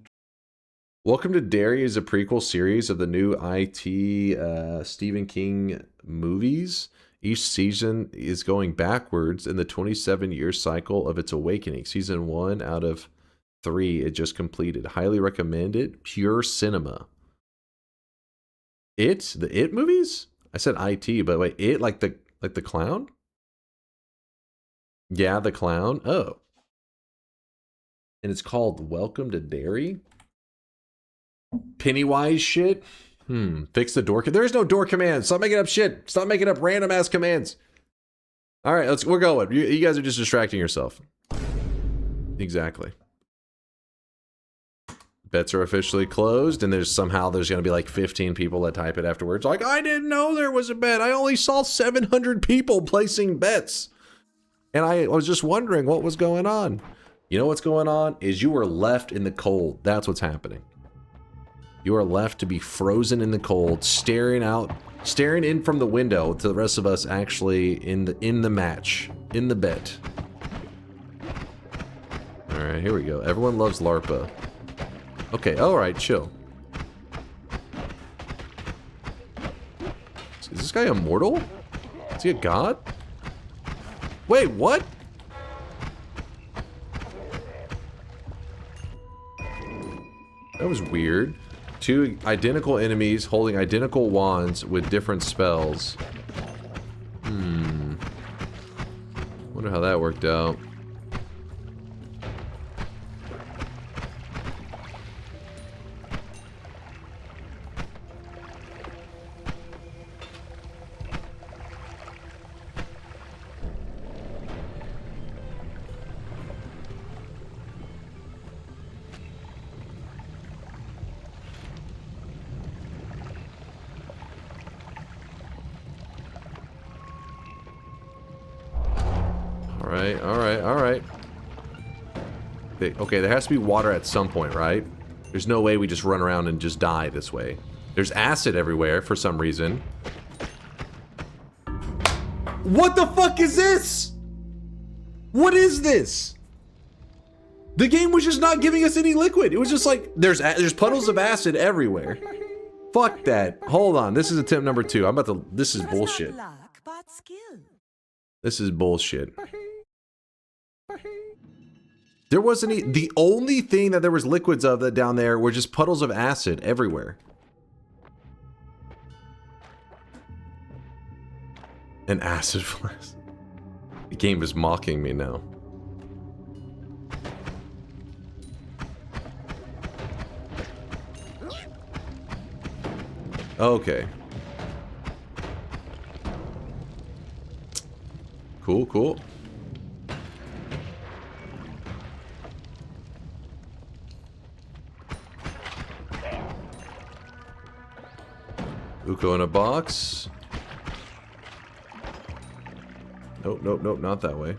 Welcome to Derry is a prequel series of the new IT Stephen King movies. Each season is going backwards in the 27-year cycle of its awakening. Season 1 out of 3 it just completed. Highly recommend it. Pure cinema. The It movies? I said IT, but wait, It like the clown? Yeah, the clown. Oh. And it's called Welcome to Derry? Pennywise shit? Fix the door. There's no door command. Stop making up shit. Stop making up random ass commands. All right, we're going. You guys are just distracting yourself. Exactly. Bets are officially closed, and there's going to be like 15 people that type it afterwards. Like, I didn't know there was a bet. I only saw 700 people placing bets. And I was just wondering what was going on. You know what's going on? Is you were left in the cold. That's what's happening. You are left to be frozen in the cold, staring in from the window to the rest of us actually in the match, in the bet. All right, here we go. Everyone loves LARPA. Okay, all right, chill. Is this guy immortal? Is he a god? Wait, what? That was weird. 2 identical enemies holding identical wands with different spells. Wonder how that worked out. Alright, alright, alright. Okay, there has to be water at some point, right? There's no way we just run around and just die this way. There's acid everywhere for some reason. What the fuck is this? What is this? The game was just not giving us any liquid. It was just like, there's puddles of acid everywhere. Fuck that. Hold on, this is attempt number 2. I'm about to, this is bullshit. This is bullshit. There wasn't any, the only thing that there was liquids of that down there were just puddles of acid everywhere. An acid flask. The game is mocking me now. Okay. Cool, cool. Uko in a box. Nope, nope, nope, not that way.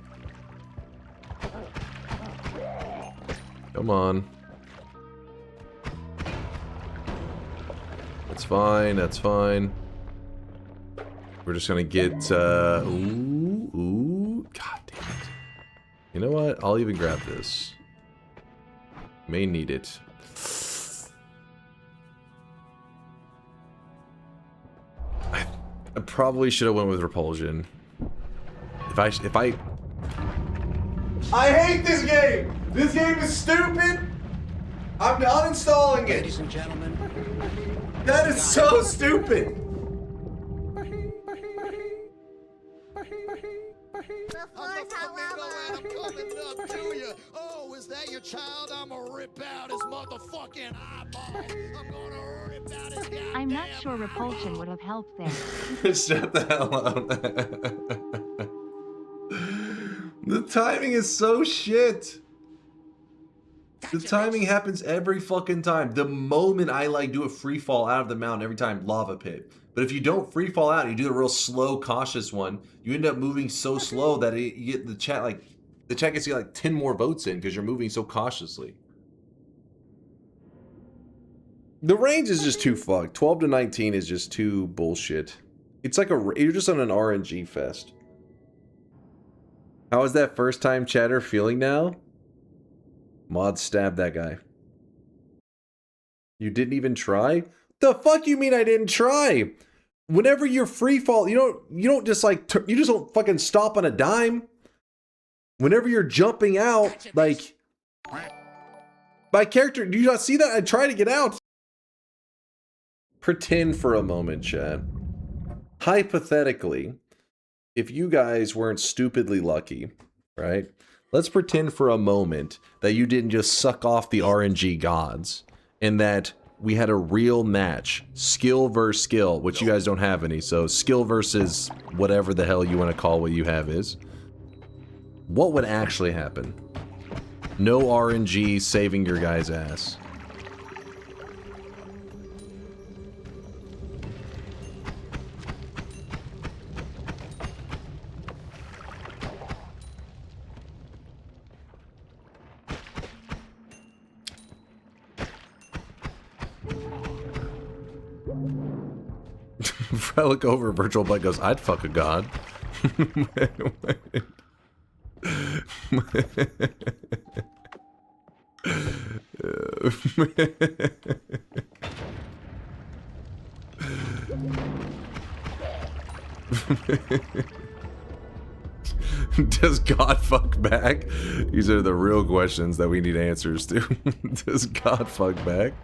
Come on. That's fine, that's fine. We're just gonna get, ooh, god damn it. You know what? I'll even grab this. May need it. I probably should have went with Repulsion. If I hate this game! This game is stupid! I'm uninstalling it! Ladies and gentlemen. That is so stupid! Oh, is that your child? I'm gonna rip out his motherfucking eyeball. I'm gonna rip out his goddamn I'm not sure Repulsion would have helped there. Shut the hell up. The timing is so shit. The timing happens every fucking time. The moment I like do a free fall out of the mountain, every time lava pit. But if you don't free fall out, you do the real slow, cautious one, you end up moving so slow that you get the chat like the chat gets you like 10 more votes in because you're moving so cautiously. The range is just too fucked. 12 to 19 is just too bullshit. It's like you're just on an RNG fest. How is that first time chatter feeling now? Mod stabbed that guy. You didn't even try? The fuck you mean I didn't try? Whenever you're free fall, you don't just like you just don't fucking stop on a dime. Whenever you're jumping out, like my character, do you not see that? I try to get out. Pretend for a moment, chat. Hypothetically, if you guys weren't stupidly lucky, right? Let's pretend for a moment that you didn't just suck off the RNG gods and that we had a real match, skill versus skill, which you guys don't have any, so skill versus whatever the hell you want to call what you have is. What would actually happen? No RNG saving your guy's ass. If I look over, Virtual Blood goes, I'd fuck a god. Does God fuck back? These are the real questions that we need answers to. Does God fuck back?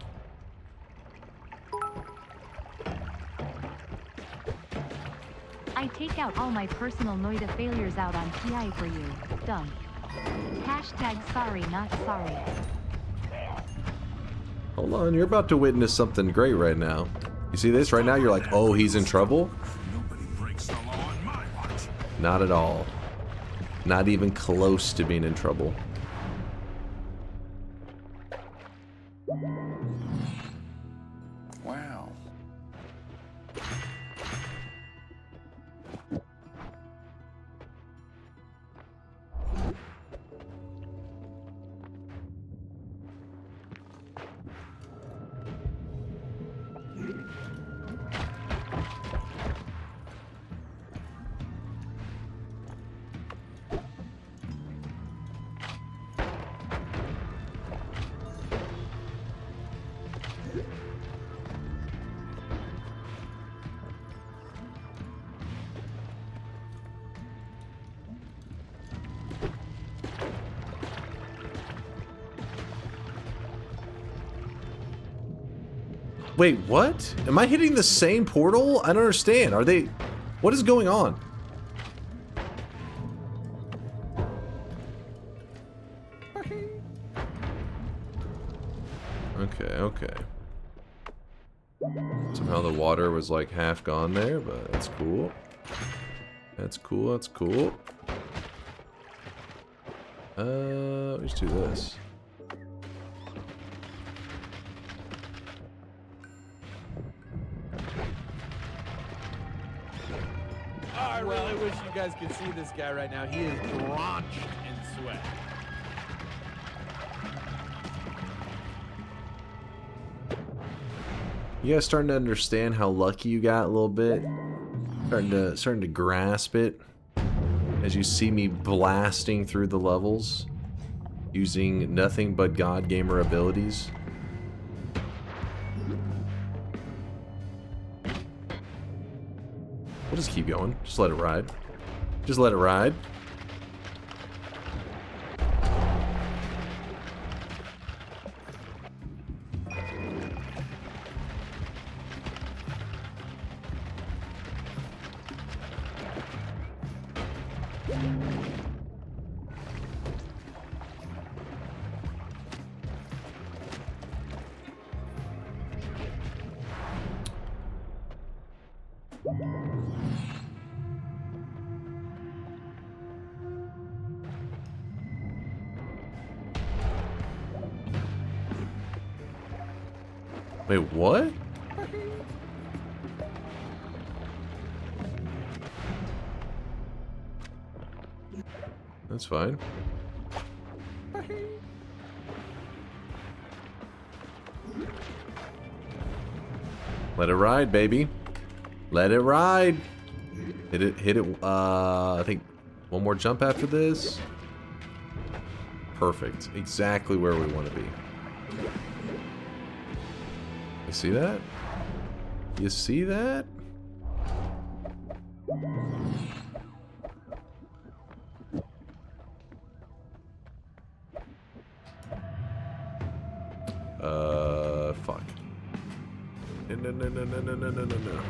I take out all my personal Noita failures out on PI for you. Dunk. Hashtag sorry not sorry. Hold on, you're about to witness something great right now. You see this? Right now you're like, oh, he's in trouble? Not at all. Not even close to being in trouble. Wow. Wait, what? Am I hitting the same portal? I don't understand. Are they... What is going on? Okay, okay. Somehow the water was like half gone there, but that's cool. That's cool, that's cool. Let's do this. I really wish you guys could see this guy right now. He is drenched in sweat. You guys starting to understand how lucky you got a little bit? Starting to grasp it as you see me blasting through the levels using nothing but God Gamer abilities. We'll just keep going. Just let it ride. Just let it ride. Wait, what? That's fine. Let it ride, baby. Let it ride. Hit it, I think one more jump after this. Perfect. Exactly where we want to be. You see that? You see that? Fuck. No.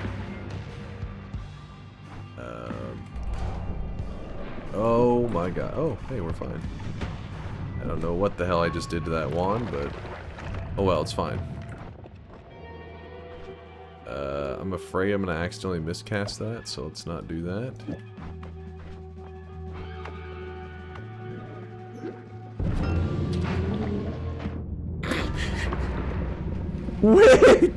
Oh my god. Oh, hey, we're fine. I don't know what the hell I just did to that wand, but oh well, it's fine. I'm afraid I'm gonna accidentally miscast that, so let's not do that. Wait!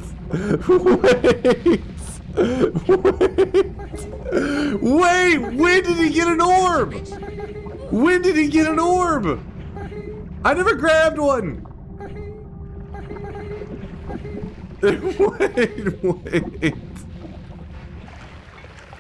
Wait! When did he get an orb? When did he get an orb? I never grabbed one! Wait.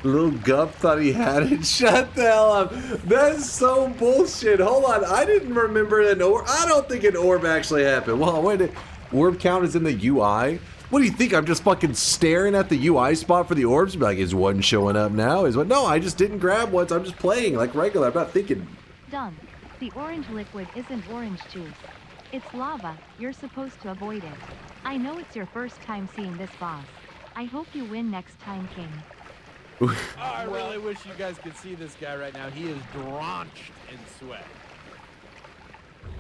Little Gup thought he had it. Shut the hell up. That's so bullshit. Hold on. I didn't remember an orb. I don't think an orb actually happened. Well, wait. Orb count is in the UI? What do you think? I'm just fucking staring at the UI spot for the orbs? Be like, is one showing up now? Is what? No, I just didn't grab one. I'm just playing like regular. I'm not thinking. Dunk. The orange liquid isn't orange juice. It's lava. You're supposed to avoid it. I know it's your first time seeing this boss. I hope you win next time, King. I really wish you guys could see this guy right now. He is drenched in sweat.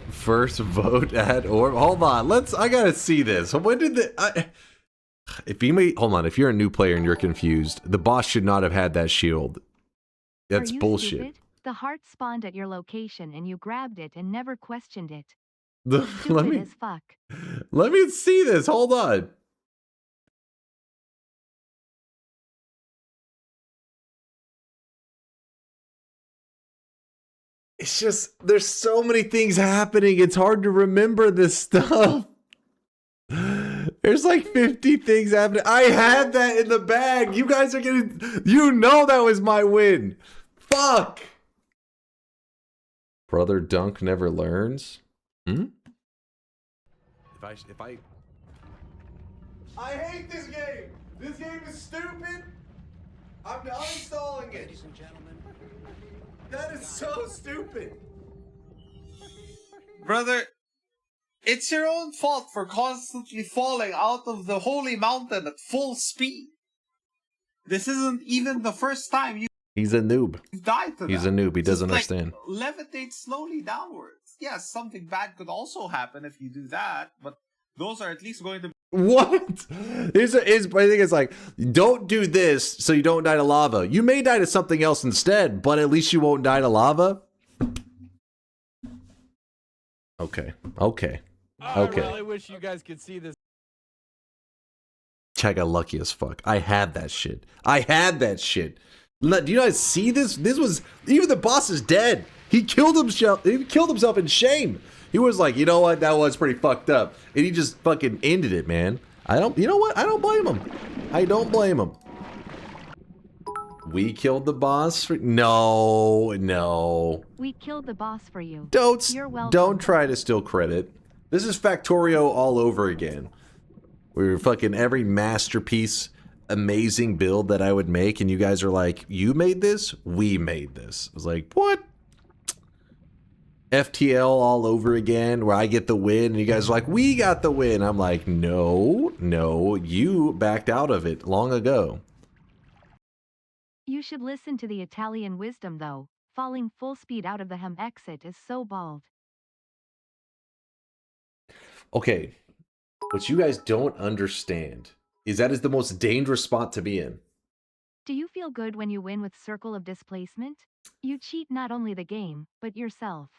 First vote at orb. Hold on. I gotta see this. When did the... if you may... Hold on. If you're a new player and you're confused, the boss should not have had that shield. That's bullshit. Stupid? The heart spawned at your location and you grabbed it and never questioned it. Let Stupid as fuck. Let me see this. Hold on. It's just, there's so many things happening. It's hard to remember this stuff. There's like 50 things happening. I had that in the bag. You guys are getting, you know that was my win. Fuck. Brother Dunk never learns. Hmm? If I hate this game. This game is stupid. I'm uninstalling it. Ladies and gentlemen. That is so stupid. Brother, It's your own fault for constantly falling out of the holy mountain at full speed. This isn't even the first time you've He's a noob. died to He's that. a noob. He doesn't Just, understand. Levitate slowly downwards. Yes, something bad could also happen if you do that, but those are at least going to be... What? I think it's like, don't do this so you don't die to lava. You may die to something else instead, but at least you won't die to lava. Okay. Okay. I really wish you guys could see this. I got lucky as fuck. I had that shit. I had that shit. Do you guys see this? This was, even the boss is dead. He killed himself. He killed himself in shame. He was like, you know what? That was pretty fucked up. And he just fucking ended it, man. You know what? I don't blame him. I don't blame him. We killed the boss? No. We killed the boss for you. You're welcome. Don't try to steal credit. This is Factorio all over again. We're fucking every masterpiece, amazing build that I would make, and you guys are like, you made this? We made this. I was like, what? FTL all over again, where I get the win, and you guys are like, we got the win. I'm like, no, you backed out of it long ago. You should listen to the Italian wisdom though. Falling full speed out of the hem exit is so bald. Okay, what you guys don't understand is that is the most dangerous spot to be in. Do you feel good when you win with Circle of Displacement? You cheat not only the game, but yourself.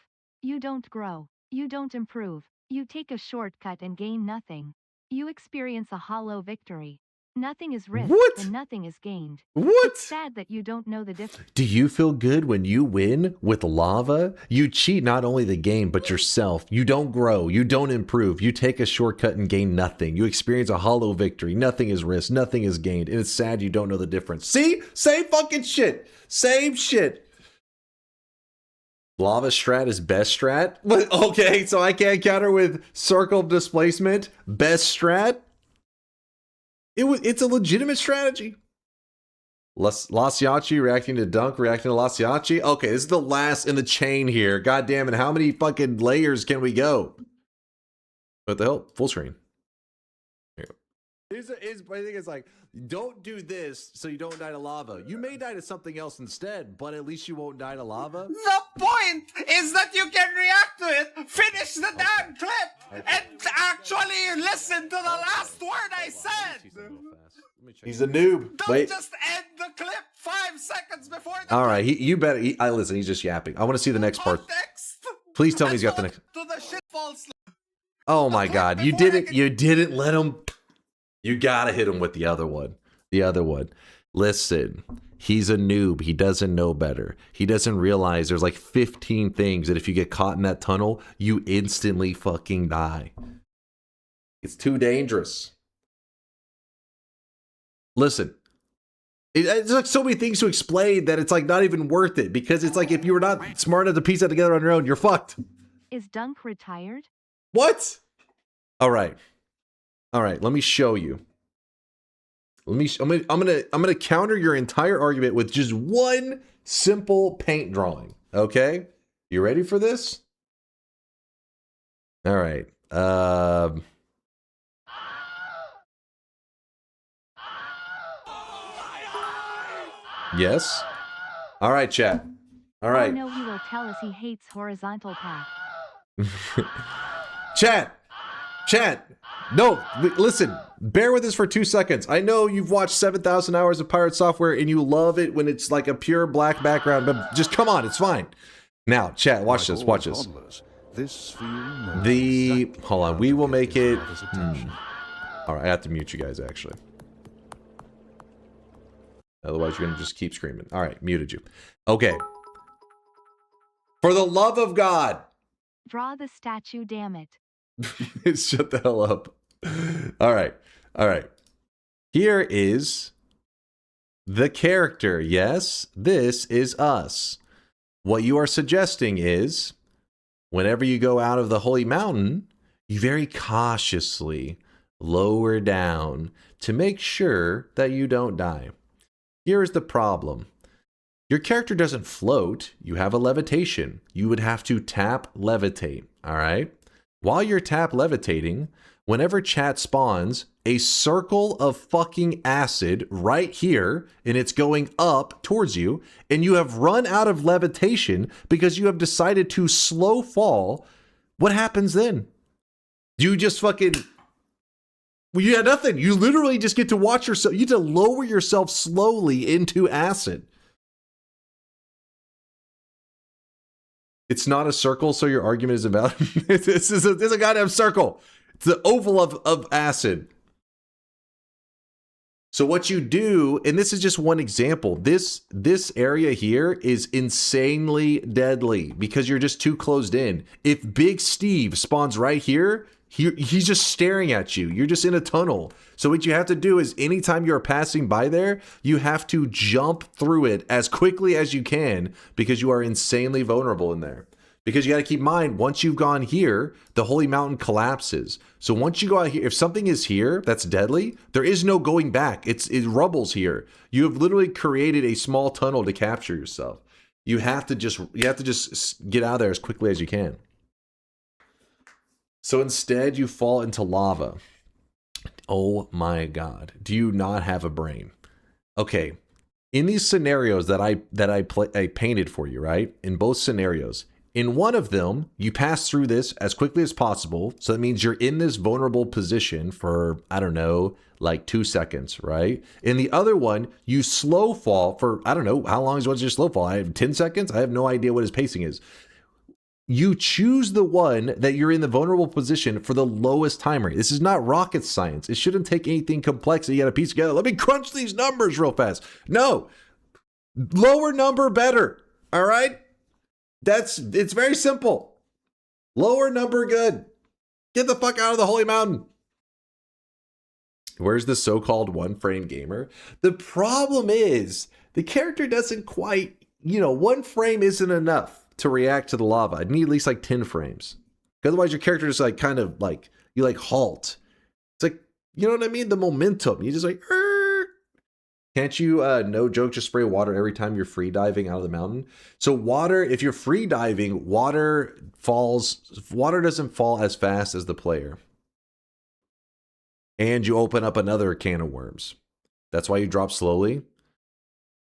You don't grow. You don't improve. You take a shortcut and gain nothing. You experience a hollow victory. Nothing is risked and nothing is gained. What? It's sad that you don't know the difference. Do you feel good when you win with lava? You cheat not only the game, but yourself. You don't grow. You don't improve. You take a shortcut and gain nothing. You experience a hollow victory. Nothing is risked. Nothing is gained. And it's sad you don't know the difference. See? Same fucking shit. Same shit. Lava strat is best strat? But okay, so I can't counter with circle displacement. Best strat? It's a legitimate strategy. Lasiachi reacting to Dunk, reacting to Lasiachi. Okay, this is the last in the chain here. God damn it, how many fucking layers can we go? What the hell? Full screen. Here. I think it's like, don't do this so you don't die to lava. You may die to something else instead, but at least you won't die to lava. The point is that you can react to it, finish the damn clip, and actually listen to the last word I said. He's a noob. Don't just end the clip 5 seconds before the All right, you better. Listen, he's just yapping. I want to see the next part. Please tell me he's got the next. To the shit false. Oh my God, you didn't let him. You gotta hit him with the other one. The other one. Listen, he's a noob. He doesn't know better. He doesn't realize there's like 15 things that if you get caught in that tunnel, you instantly fucking die. It's too dangerous. Listen, it's like so many things to explain that it's like not even worth it, because it's like if you were not smart enough to piece that together on your own, you're fucked. Is Dunk retired? What? All right. Let me show you. I'm gonna counter your entire argument with just one simple paint drawing. Okay? You ready for this? All right. Yes. All right, chat. All right. Oh no, he will tell us he hates horizontal path. Chat. No, listen. Bear with us for 2 seconds. I know you've watched 7,000 hours of Pirate Software and you love it when it's like a pure black background, but just come on, it's fine. Now, chat, watch this. Watch this. Hold on. We will make it. All right, I have to mute you guys actually. Otherwise, you're gonna just keep screaming. All right, muted you. Okay. For the love of God. Draw the statue, damn it. Shut the hell up. All right. Here is the character. Yes, this is us. What you are suggesting is whenever you go out of the holy mountain, you very cautiously lower down to make sure that you don't die. Here is the problem. Your character doesn't float. You have a levitation. You would have to tap levitate. All right. While you're tap levitating, whenever chat spawns, a circle of fucking acid right here, and it's going up towards you, and you have run out of levitation because you have decided to slow fall, what happens then? You just fucking... Well, you had nothing. You literally just get to watch yourself. You get to lower yourself slowly into acid. It's not a circle, so your argument is about... This is a goddamn circle. It's the oval of acid. So what you do, and this is just one example, this area here is insanely deadly because you're just too closed in. If Big Steve spawns right here, he's just staring at you. You're just in a tunnel. So what you have to do is anytime you're passing by there, you have to jump through it as quickly as you can because you are insanely vulnerable in there. Because you got to keep in mind, once you've gone here, the holy mountain collapses. So once you go out here, if something is here that's deadly, there is no going back. It rubbles here. You have literally created a small tunnel to capture yourself. You have to just get out of there as quickly as you can. So instead, you fall into lava. Oh my God! Do you not have a brain? Okay, in these scenarios that I painted for you, right? In both scenarios. In one of them, you pass through this as quickly as possible. So that means you're in this vulnerable position for, I don't know, like 2 seconds, right? In the other one, you slow fall for, I don't know, how long is your slow fall? I have 10 seconds? I have no idea what his pacing is. You choose the one that you're in the vulnerable position for the lowest time rate. This is not rocket science. It shouldn't take anything complex that you got to piece together. Let me crunch these numbers real fast. No. Lower number better. All right? It's very simple. Lower number good. Get the fuck out of the holy mountain. Where's the so-called one-frame gamer? The problem is the character doesn't quite, one frame isn't enough to react to the lava. I'd need at least like 10 frames. Otherwise your character is like kind of like, you like halt. It's like, you know what I mean? The momentum. You just like, Can't you, no joke, just spray water every time you're free diving out of the mountain? So water, if you're free diving, water doesn't fall as fast as the player. And you open up another can of worms. That's why you drop slowly.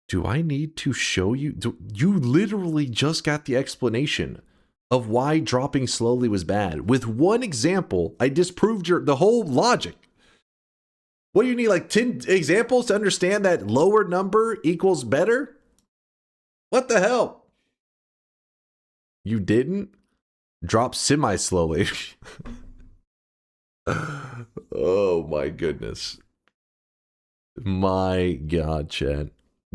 Do I need to show you? You literally just got the explanation of why dropping slowly was bad. With one example, I disproved the whole logic. What do you need, like 10 examples to understand that lower number equals better? What the hell? You didn't? Drop semi-slowly. Oh my goodness. My God, chat.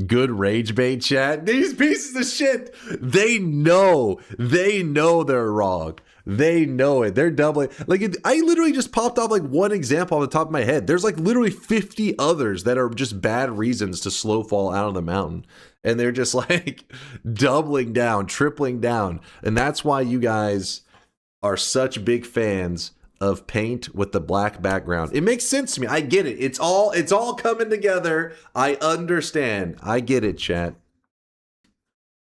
Good rage bait, chat. These pieces of shit, they know they're wrong. They know it. They're doubling. Like, I literally just popped off like one example on the top of my head. There's like literally 50 others that are just bad reasons to slow fall out of the mountain. And they're just like doubling down, tripling down. And that's why you guys are such big fans of paint with the black background. It makes sense to me. I get it. It's all coming together. I understand. I get it, chat.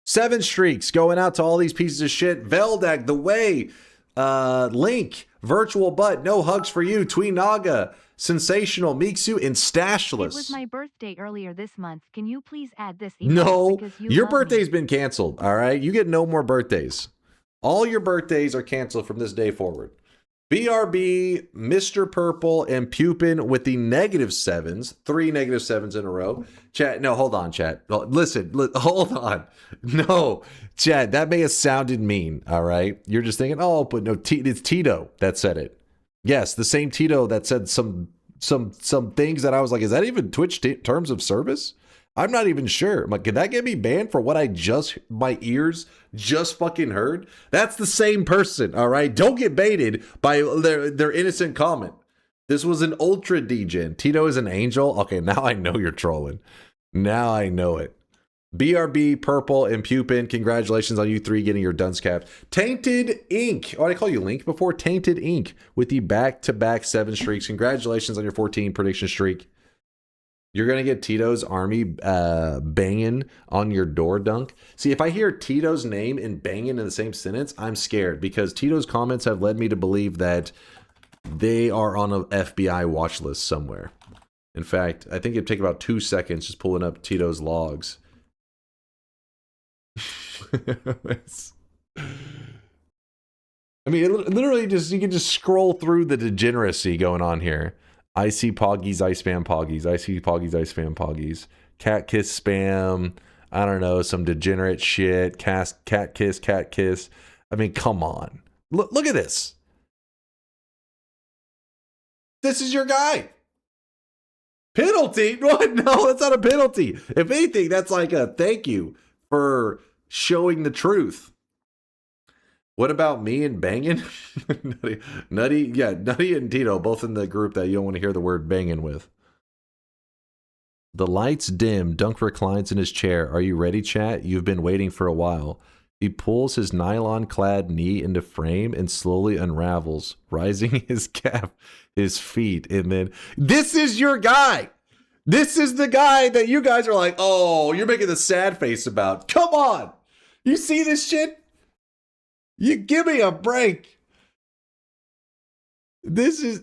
7 streaks going out to all these pieces of shit. Veldak, The Way, Link, Virtual Butt, No Hugs for You, Tweenaga, Sensational, Miksu, and Stashless. It was my birthday earlier this month. Can you please add this? No, your birthday's been canceled, all right? You get no more birthdays. All your birthdays are canceled from this day forward. BRB, Mr. Purple, and Pupin with the -7s. 3 -7s in a row. Chat, no, hold on, chat. Listen, hold on. No, chat, that may have sounded mean, all right? You're just thinking, oh, but no, it's Tito that said it. Yes, the same Tito that said some things that I was like, is that even Twitch terms of service? I'm not even sure. I'm like, could that get me banned for what my ears just fucking heard? That's the same person, all right? Don't get baited by their innocent comment. This was an ultra degen. Tito is an angel. Okay, now I know you're trolling. Now I know it. BRB, Purple, and Pupin, congratulations on you 3 getting your dunce caps. Tainted Ink. Oh, did I call you Link before? Tainted Ink with the back-to-back 7 streaks. Congratulations on your 14 prediction streak. You're gonna get Tito's army banging on your door, Dunk. See, if I hear Tito's name and banging in the same sentence, I'm scared because Tito's comments have led me to believe that they are on an FBI watch list somewhere. In fact, I think it'd take about 2 seconds just pulling up Tito's logs. I mean, it literally just, you can just scroll through the degeneracy going on here. I see Poggies, I spam Poggies. I see Poggies, I spam Poggies. Cat kiss spam. I don't know, some degenerate shit. Cat kiss, cat kiss. I mean, come on. Look at this. This is your guy. Penalty? What? No, that's not a penalty. If anything, that's like a thank you for showing the truth. What about me and banging? Nutty and Tito, both in the group that you don't want to hear the word banging with. The lights dim. Dunk reclines in his chair. Are you ready, chat? You've been waiting for a while. He pulls his nylon-clad knee into frame and slowly unravels, rising his calf, his feet, and then... This is your guy! This is the guy that you guys are like, oh, you're making the sad face about. Come on! You see this shit? You give me a break. This is...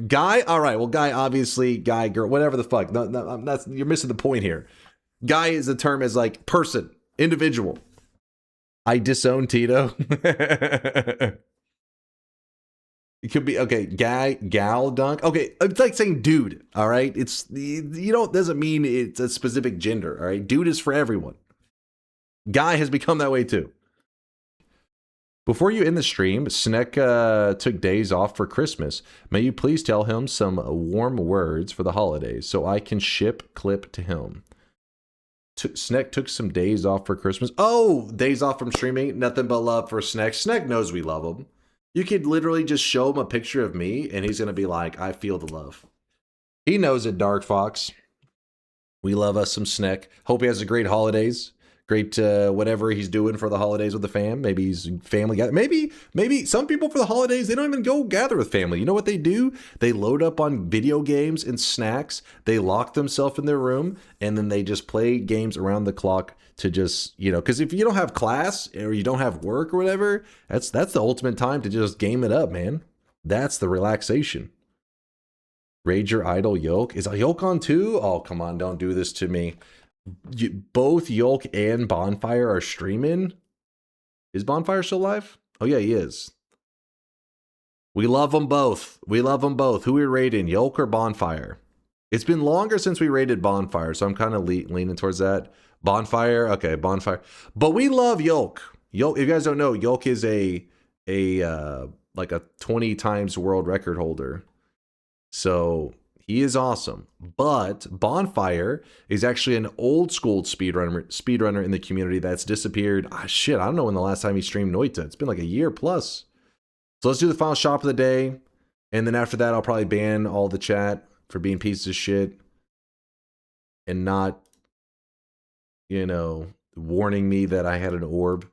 Guy? All right, well, guy, obviously, guy, girl, whatever the fuck. No, that's, you're missing the point here. Guy is a term as like person, individual. I disown Tito. It could be, okay, guy, gal, Dunk. Okay, it's like saying dude, all right? It's, you don't, doesn't mean it's a specific gender, all right? Dude is for everyone. Guy has become that way too. Before you end the stream, Snek took days off for Christmas. May you please tell him some warm words for the holidays so I can ship clip to him. Snek took some days off for Christmas. Oh, days off from streaming. Nothing but love for Snek. Snek knows we love him. You could literally just show him a picture of me and he's going to be like, I feel the love. He knows it, Dark Fox. We love us some Snek. Hope he has a great holidays. Great whatever he's doing for the holidays with the fam. Maybe he's family gather. Maybe some people for the holidays, they don't even go gather with family. You know what they do? They load up on video games and snacks. They lock themselves in their room and then they just play games around the clock to just, you know, because if you don't have class or you don't have work or whatever, that's the ultimate time to just game it up, man. That's the relaxation. Rager Idol Yolk. Is a Yolk on too? Oh, come on, don't do this to me. Both Yolk and Bonfire are streaming. Is Bonfire still live? Oh yeah, he is. We love them both. We love them both. Who are we rating, Yolk or Bonfire? It's been longer since we rated Bonfire, so I'm kind of leaning towards that. Bonfire, okay, Bonfire. But we love Yolk. Yolk, if you guys don't know, Yolk is a like a 20 times world record holder. So he is awesome. But Bonfire is actually an old school speedrunner in the community that's disappeared. Ah, shit, I don't know when the last time he streamed Noita. It's been like a year plus. So let's do the final shop of the day. And then after that, I'll probably ban all the chat for being pieces of shit. And not, you know, warning me that I had an orb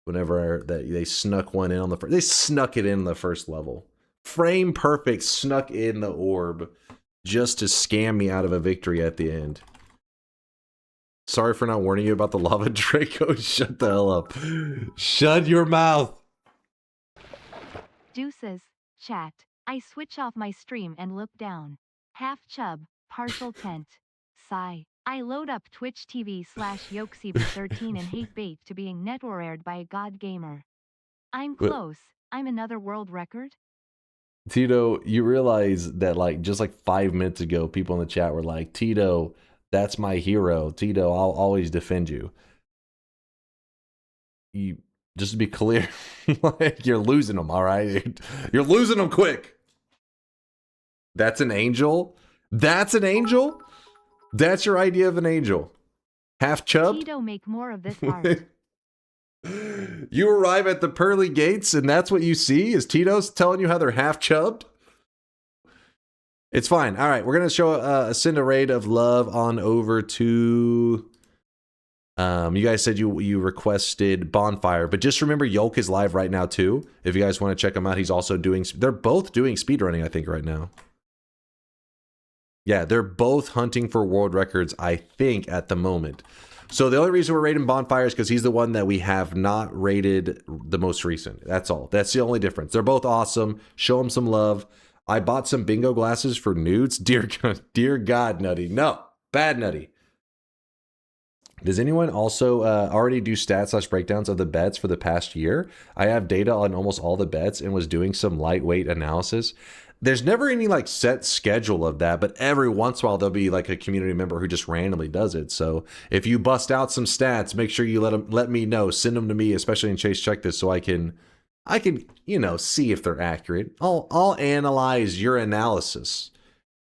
whenever they snuck one in on the first. They snuck it in the first level. Frame perfect, snuck in the orb just to scam me out of a victory at the end. Sorry for not warning you about the lava Draco. Shut the hell up. Shut your mouth. Deuces, chat. I switch off my stream and look down. Half chub, partial tent. Sigh. I load up Twitch TV/Yoksiba13 and hate bait to being networked by a god gamer. I'm close. I'm another world record. Tito, you realize that like just like 5 minutes ago, people in the chat were like, Tito, that's my hero. Tito, I'll always defend you. You just to be clear, like you're losing them, all right? You're losing them quick. That's an angel? That's an angel? That's your idea of an angel? Half chubbed? Tito, make more of this art. You arrive at the pearly gates and that's what you see? Is Tito's telling you how they're half chubbed? It's fine. All right, we're going to show send a raid of love on over to... you guys said you requested Bonfire, but just remember Yolk is live right now too. If you guys want to check him out, he's also doing... They're both doing speedrunning, I think, right now. Yeah, they're both hunting for world records, I think, at the moment. So the only reason we're rating Bonfire is because he's the one that we have not rated the most recent. That's all. That's the only difference. They're both awesome. Show them some love. I bought some bingo glasses for nudes. Dear God, Nutty. No, bad Nutty. Does anyone also already do stats/breakdowns of the bets for the past year? I have data on almost all the bets and was doing some lightweight analysis. There's never any like set schedule of that, but every once in a while there'll be like a community member who just randomly does it. So if you bust out some stats, make sure you let me know. Send them to me, especially in Chase Check This, so I can see if they're accurate. I'll analyze your analysis.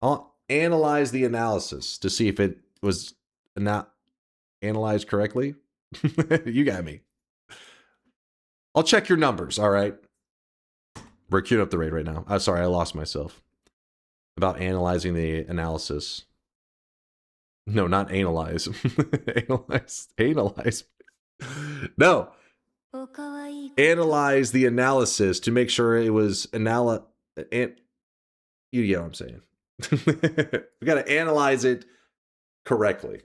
I'll analyze the analysis to see if it was not analyzed correctly. You got me. I'll check your numbers, all right? We're queuing up the raid right now. Sorry, I lost myself. About analyzing the analysis. No, not analyze. Analyze. No. Analyze the analysis to make sure it was you get what I'm saying. We got to analyze it correctly.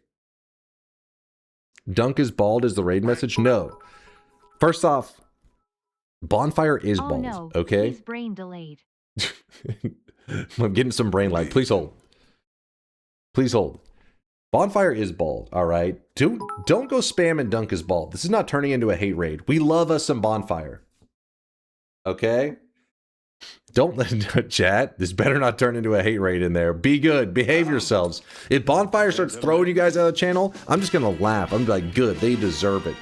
Dunk is bald is the raid message? No. First off, Bonfire is bald, no, okay? He's brain delayed. I'm getting some brain lag. Please hold. Please hold. Bonfire is bald, all right? Don't go spamming Dunk is bald. This is not turning into a hate raid. We love us some Bonfire. Okay? Don't let chat. This better not turn into a hate raid in there. Be good. Behave yourselves. If Bonfire starts throwing you guys out of the channel, I'm just going to laugh. I'm like, good. They deserve it.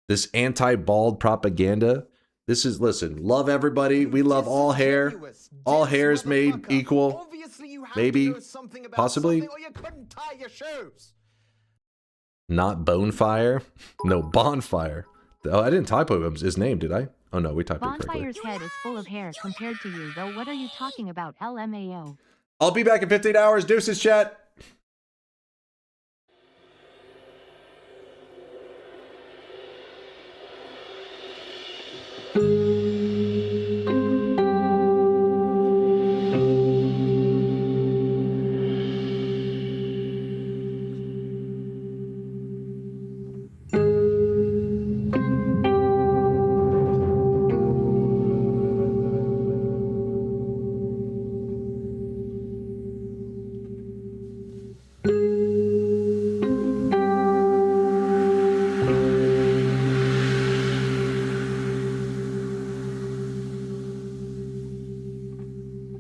This anti-bald propaganda. This is, listen, love everybody. We love all hair. All hair is made equal. Maybe. Possibly. Not Bonefire. No, Bonfire. Oh, I didn't typo his name, did I? Oh no, we typed it correctly. Bonfire's head is full of hair compared to you, though. What are you talking about, LMAO? I'll be back in 15 hours. Deuces, chat.